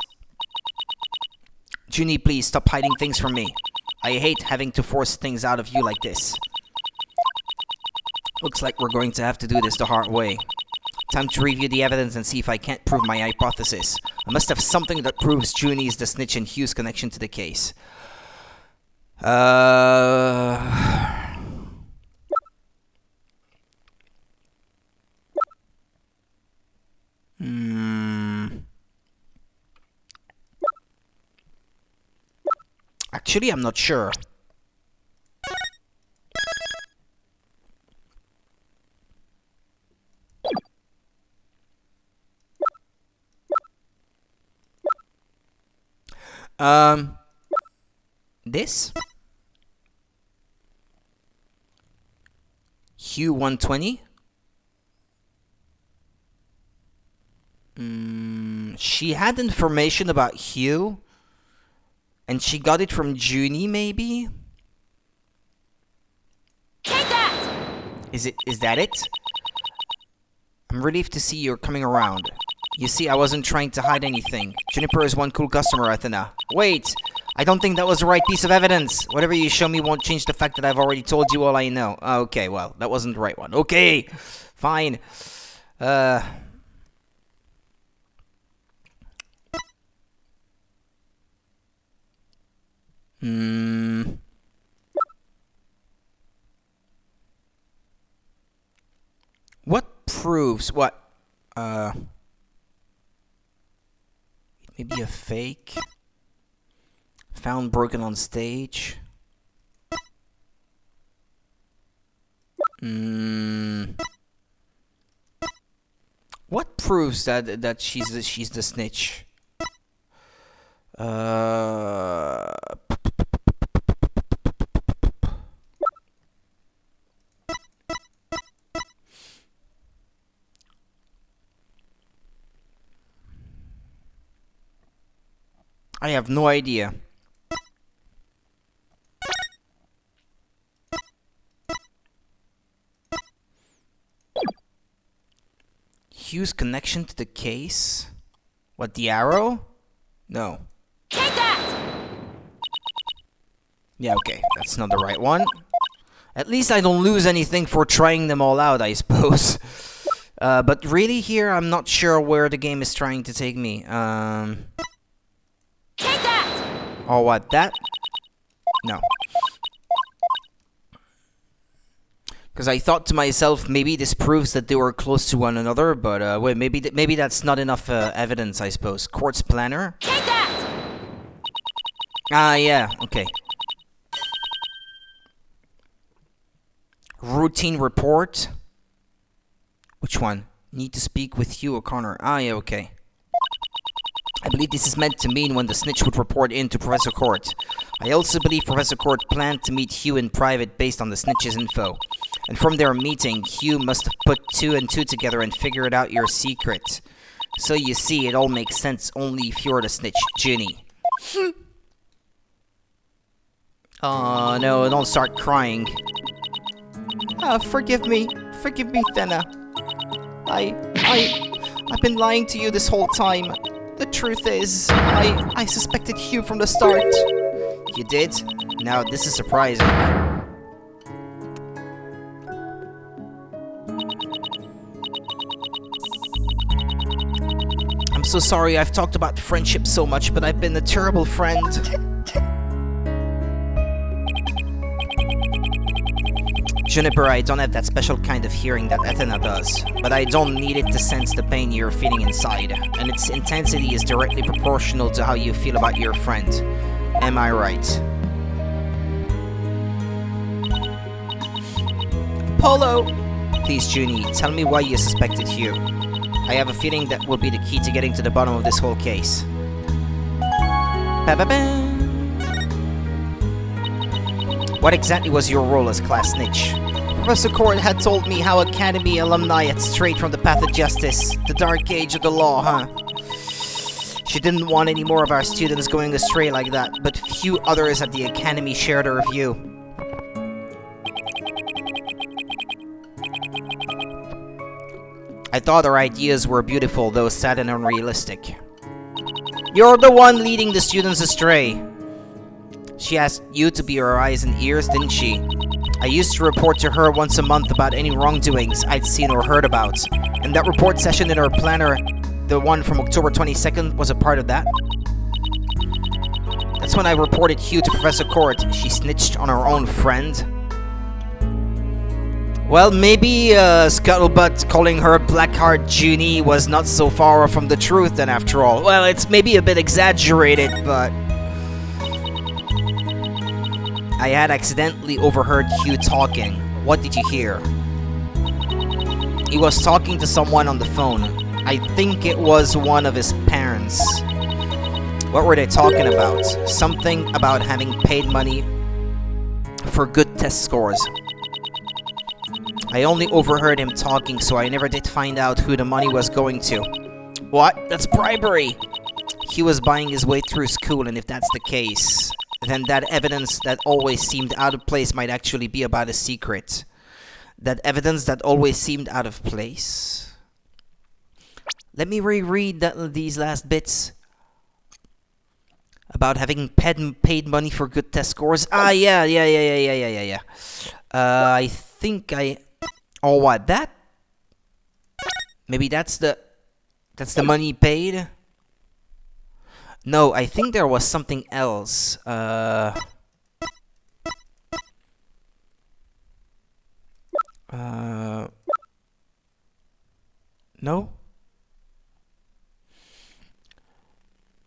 Junie, please stop hiding things from me. I hate having to force things out of you like this. Looks like we're going to have to do this the hard way. Time to review the evidence and see if I can't prove my hypothesis. I must have something that proves Junie is the snitch and Hugh's connection to the case. Actually, I'm not sure. This? Hugh 120? She had information about Hugh, and she got it from Junie, maybe? Take that! Is that it? I'm relieved to see you're coming around. You see, I wasn't trying to hide anything. Juniper is one cool customer, Athena. Wait! I don't think that was the right piece of evidence. Whatever you show me won't change the fact that I've already told you all I know. Okay, well, that wasn't the right one. Okay! Fine. What proves what? Maybe a fake? Found broken on stage? What proves that she's the snitch? Uh, I have no idea. Hugh's connection to the case? What, the arrow? No. Take that! Yeah, okay, that's not the right one. At least I don't lose anything for trying them all out, I suppose. But really here, I'm not sure where the game is trying to take me. Take that! Or what, that? No. Because I thought to myself, maybe this proves that they were close to one another, but wait, maybe that's not enough evidence, I suppose. Quartz planner? Take that! Ah, yeah, okay. Routine report? Which one? Need to speak with Hugh O'Connor. Ah, yeah, okay. I believe this is meant to mean when the snitch would report in to Professor Court. I also believe Professor Court planned to meet Hugh in private based on the snitch's info. And from their meeting, Hugh must have put 2 and 2 together and figured out your secret. So you see, it all makes sense only if you're the snitch, Ginny. Oh no, don't start crying. Forgive me, Thenna. I've been lying to you this whole time. The truth is, I suspected Hugh from the start. You did? Now this is surprising. I'm so sorry I've talked about friendship so much, but I've been a terrible friend. Juniper, I don't have that special kind of hearing that Athena does, but I don't need it to sense the pain you're feeling inside, and its intensity is directly proportional to how you feel about your friend. Am I right? Polo! Please, Junie, tell me why you suspected Hugh. I have a feeling that will be the key to getting to the bottom of this whole case. Ba-ba-ba. What exactly was your role as class snitch? Professor Court had told me how Academy alumni had strayed from the path of justice, the dark age of the law, huh? She didn't want any more of our students going astray like that, but few others at the Academy shared her view. I thought her ideas were beautiful, though sad and unrealistic. You're the one leading the students astray. She asked you to be her eyes and ears, didn't she? I used to report to her once a month about any wrongdoings I'd seen or heard about, and that report session in her planner, the one from October 22nd, was a part of that. That's when I reported Hugh to Professor Court. She snitched on her own friend. Well, maybe Scuttlebutt calling her Blackheart Junie was not so far from the truth then after all. Well, it's maybe a bit exaggerated, but I had accidentally overheard Hugh talking. What did you hear? He was talking to someone on the phone. I think it was one of his parents. What were they talking about? Something about having paid money for good test scores. I only overheard him talking, so I never did find out who the money was going to. What? That's bribery! He was buying his way through school, and if that's the case, then that evidence that always seemed out of place might actually be about a secret. That evidence that always seemed out of place? Let me reread these last bits. About having paid money for good test scores. Ah, yeah. I think I... Oh, what, that? Maybe that's the money paid? No, I think there was something else. No?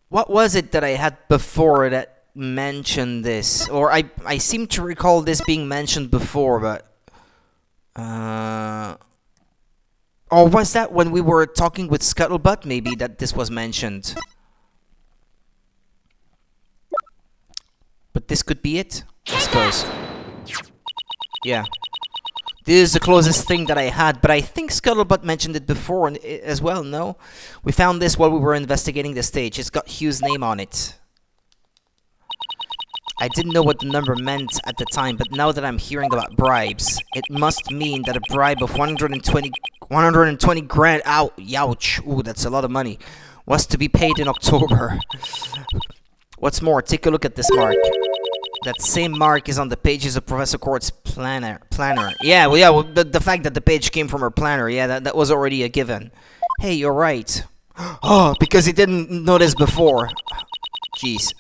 What was it that I had before that mentioned this? Or I seem to recall this being mentioned before, but... Or was that when we were talking with Scuttlebutt, maybe, that this was mentioned? this could be it, I Take suppose. Yeah. This is the closest thing that I had, but I think Scuttlebutt mentioned it before as well, no? We found this while we were investigating the stage. It's got Hugh's name on it. I didn't know what the number meant at the time, but now that I'm hearing about bribes, it must mean that a bribe of 120 grand, ouch, ooh, that's a lot of money, was to be paid in October. What's more, take a look at this mark. That same mark is on the pages of Professor Court's planner. Yeah, well, the fact that the page came from her planner, yeah, that was already a given. Hey, you're right. Oh, because he didn't notice before. Jeez.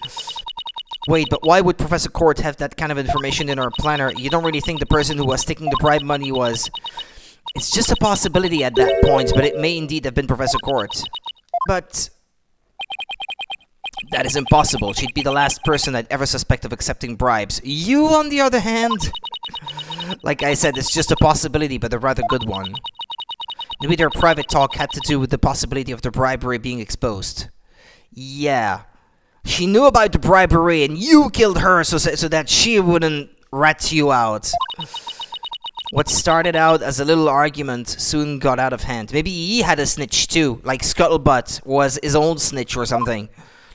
Wait, but why would Professor Court have that kind of information in her planner? You don't really think the person who was taking the bribe money was... It's just a possibility at that point, but it may indeed have been Professor Court. But... that is impossible. She'd be the last person I'd ever suspect of accepting bribes. You, on the other hand... like I said, it's just a possibility, but a rather good one. Maybe their private talk had to do with the possibility of the bribery being exposed. Yeah. She knew about the bribery and you killed her so that she wouldn't rat you out. What started out as a little argument soon got out of hand. Maybe he had a snitch too, like Scuttlebutt was his own snitch or something.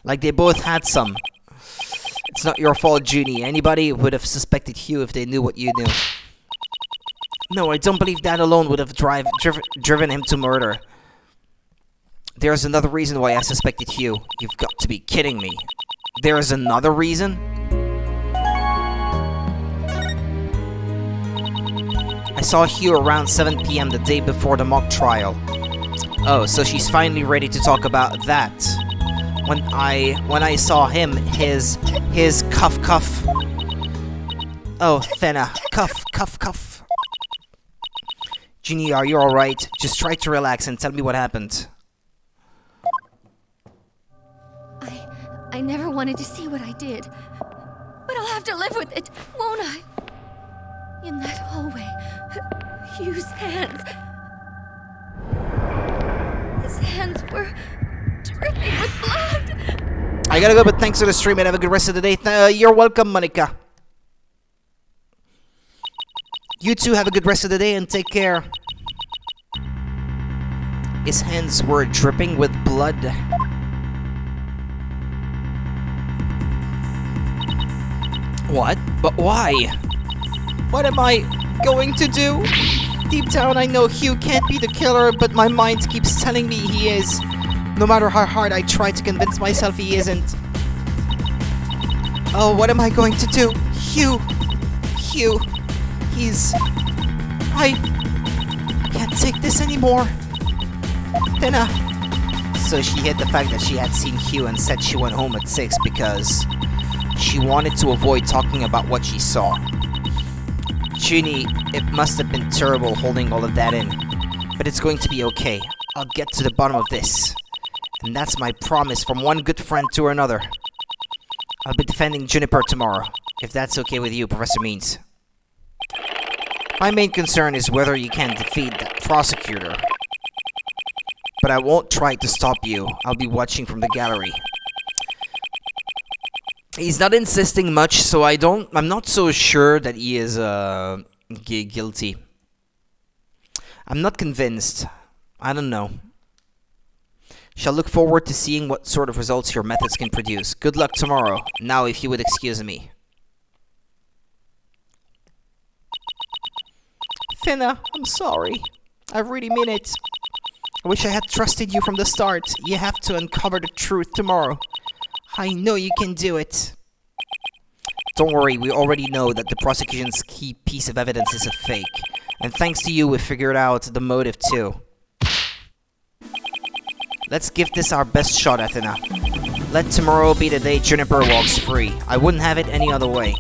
Like they both had some. It's not your fault, Junie. Anybody would have suspected Hugh if they knew what you knew. No, I don't believe that alone would have driven him to murder. There's another reason why I suspected Hugh. You've got to be kidding me. There's another reason? I saw Hugh around 7 p.m. the day before the mock trial. Oh, so she's finally ready to talk about that. When I saw him, his cuff. Oh, Thenna, cuff. Junie, are you alright? Just try to relax and tell me what happened. I never wanted to see what I did. But I'll have to live with it, won't I? In that hallway, Hugh's hands... his hands were dripping with blood. I gotta go, but thanks for the stream and have a good rest of the day. You're welcome, Monica. You too have a good rest of the day and take care. His hands were dripping with blood. What? But why? What am I going to do? Deep down I know Hugh can't be the killer, but my mind keeps telling me he is. No matter how hard I try to convince myself he isn't. Oh, what am I going to do? Hugh, I can't take this anymore. Thenna. So she hid the fact that she had seen Hugh and said she went home at 6 because she wanted to avoid talking about what she saw. Junie, it must have been terrible holding all of that in. But it's going to be okay. I'll get to the bottom of this. And that's my promise from one good friend to another. I'll be defending Juniper tomorrow, if that's okay with you, Professor Means. My main concern is whether you can defeat that prosecutor. But I won't try to stop you. I'll be watching from the gallery. He's not insisting much, so I'm not so sure that he is guilty. I'm not convinced. I don't know. Shall look forward to seeing what sort of results your methods can produce. Good luck tomorrow. Now, if you would excuse me. Thenna, I'm sorry. I really mean it. I wish I had trusted you from the start. You have to uncover the truth tomorrow. I know you can do it. Don't worry, we already know that the prosecution's key piece of evidence is a fake. And thanks to you, we figured out the motive too. Let's give this our best shot, Athena. Let tomorrow be the day Juniper walks free. I wouldn't have it any other way.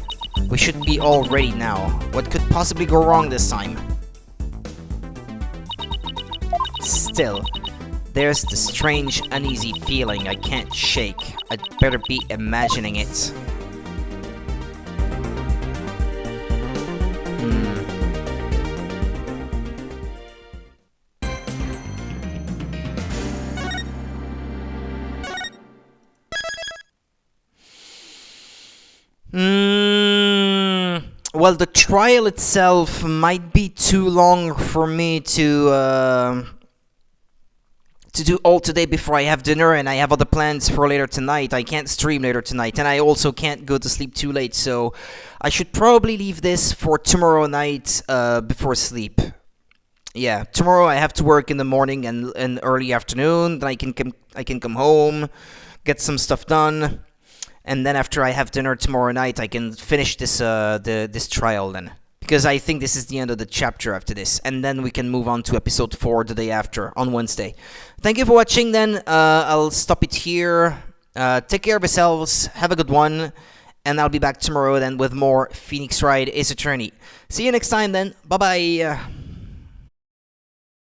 We should be all ready now. What could possibly go wrong this time? Still, there's the strange, uneasy feeling I can't shake. I'd better be imagining it. Well, the trial itself might be too long for me to do all today before I have dinner, and I have other plans for later tonight. I can't stream later tonight, and I also can't go to sleep too late, so I should probably leave this for tomorrow night before sleep. Yeah, tomorrow I have to work in the morning and early afternoon. Then I can come home, get some stuff done, and then after I have dinner tomorrow night, I can finish this trial then. Because I think this is the end of the chapter after this, and then we can move on to episode 4 the day after, on Wednesday. Thank you for watching then. I'll stop it here. Take care of yourselves, have a good one, and I'll be back tomorrow then with more Phoenix Wright Ace Attorney. See you next time then, bye bye.